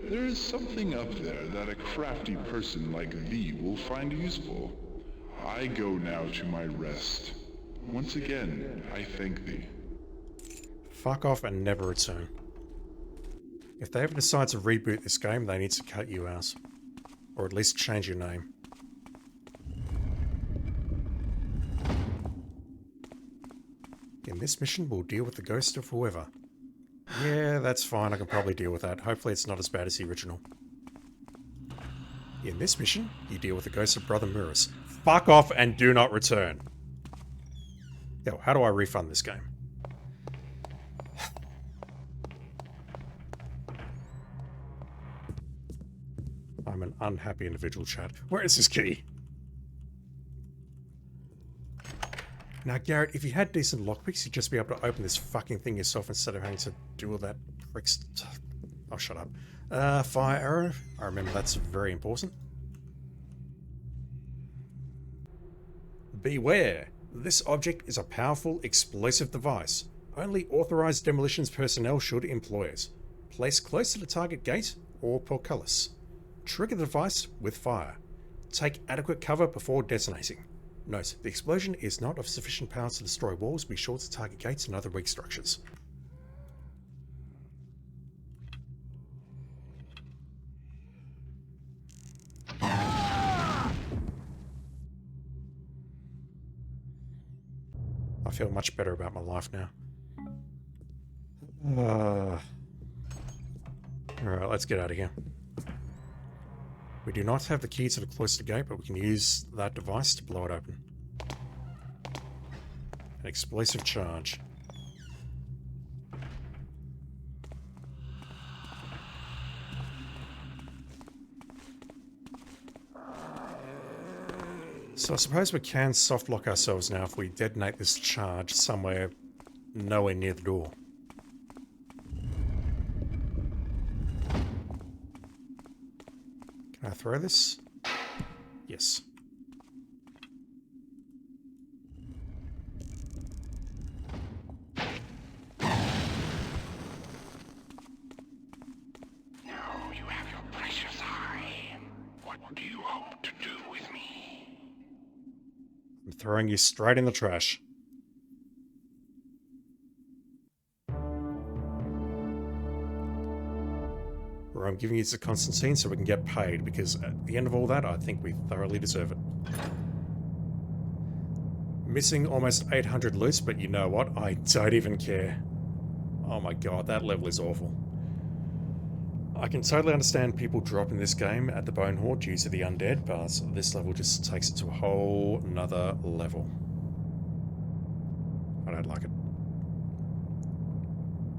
There is something up there that a crafty person like thee will find useful. I go now to my rest. Once again, I thank thee. Fuck off and never return. If they ever decide to reboot this game, they need to cut you out. Or at least change your name. In this mission, we'll deal with the ghost of whoever. Yeah, that's fine, I can probably deal with that. Hopefully it's not as bad as the original. In this mission, you deal with the ghost of Brother Muris. Fuck off and do not return. Yo, how do I refund this game? I'm an unhappy individual, chat. Where is this key? Now, Garrett, if you had decent lockpicks, you'd just be able to open this fucking thing yourself instead of having to do all that prick stuff. Oh, shut up. Fire arrow. I remember that's very important. Beware! This object is a powerful explosive device. Only authorized demolitions personnel should employ it. Place close to the target gate or portcullis. Trigger the device with fire. Take adequate cover before detonating. Note, the explosion is not of sufficient power to destroy walls. Be sure to target gates and other weak structures. I feel much better about my life now. Alright, let's get out of here. We do not have the key to the cloister gate, but we can use that device to blow it open. An explosive charge. So I suppose we can soft lock ourselves now if we detonate this charge somewhere nowhere near the door. Can I throw this? Yes. Now you have your precious eye. What do you hope to do with me? I'm throwing you straight in the trash. Or I'm giving you to Constantine so we can get paid, because at the end of all that, I think we thoroughly deserve it. Missing almost 800 loose, but you know what? I don't even care. Oh my god, that level is awful. I can totally understand people dropping this game at the Bone Horde due to the undead, but this level just takes it to a whole nother level. I don't like it.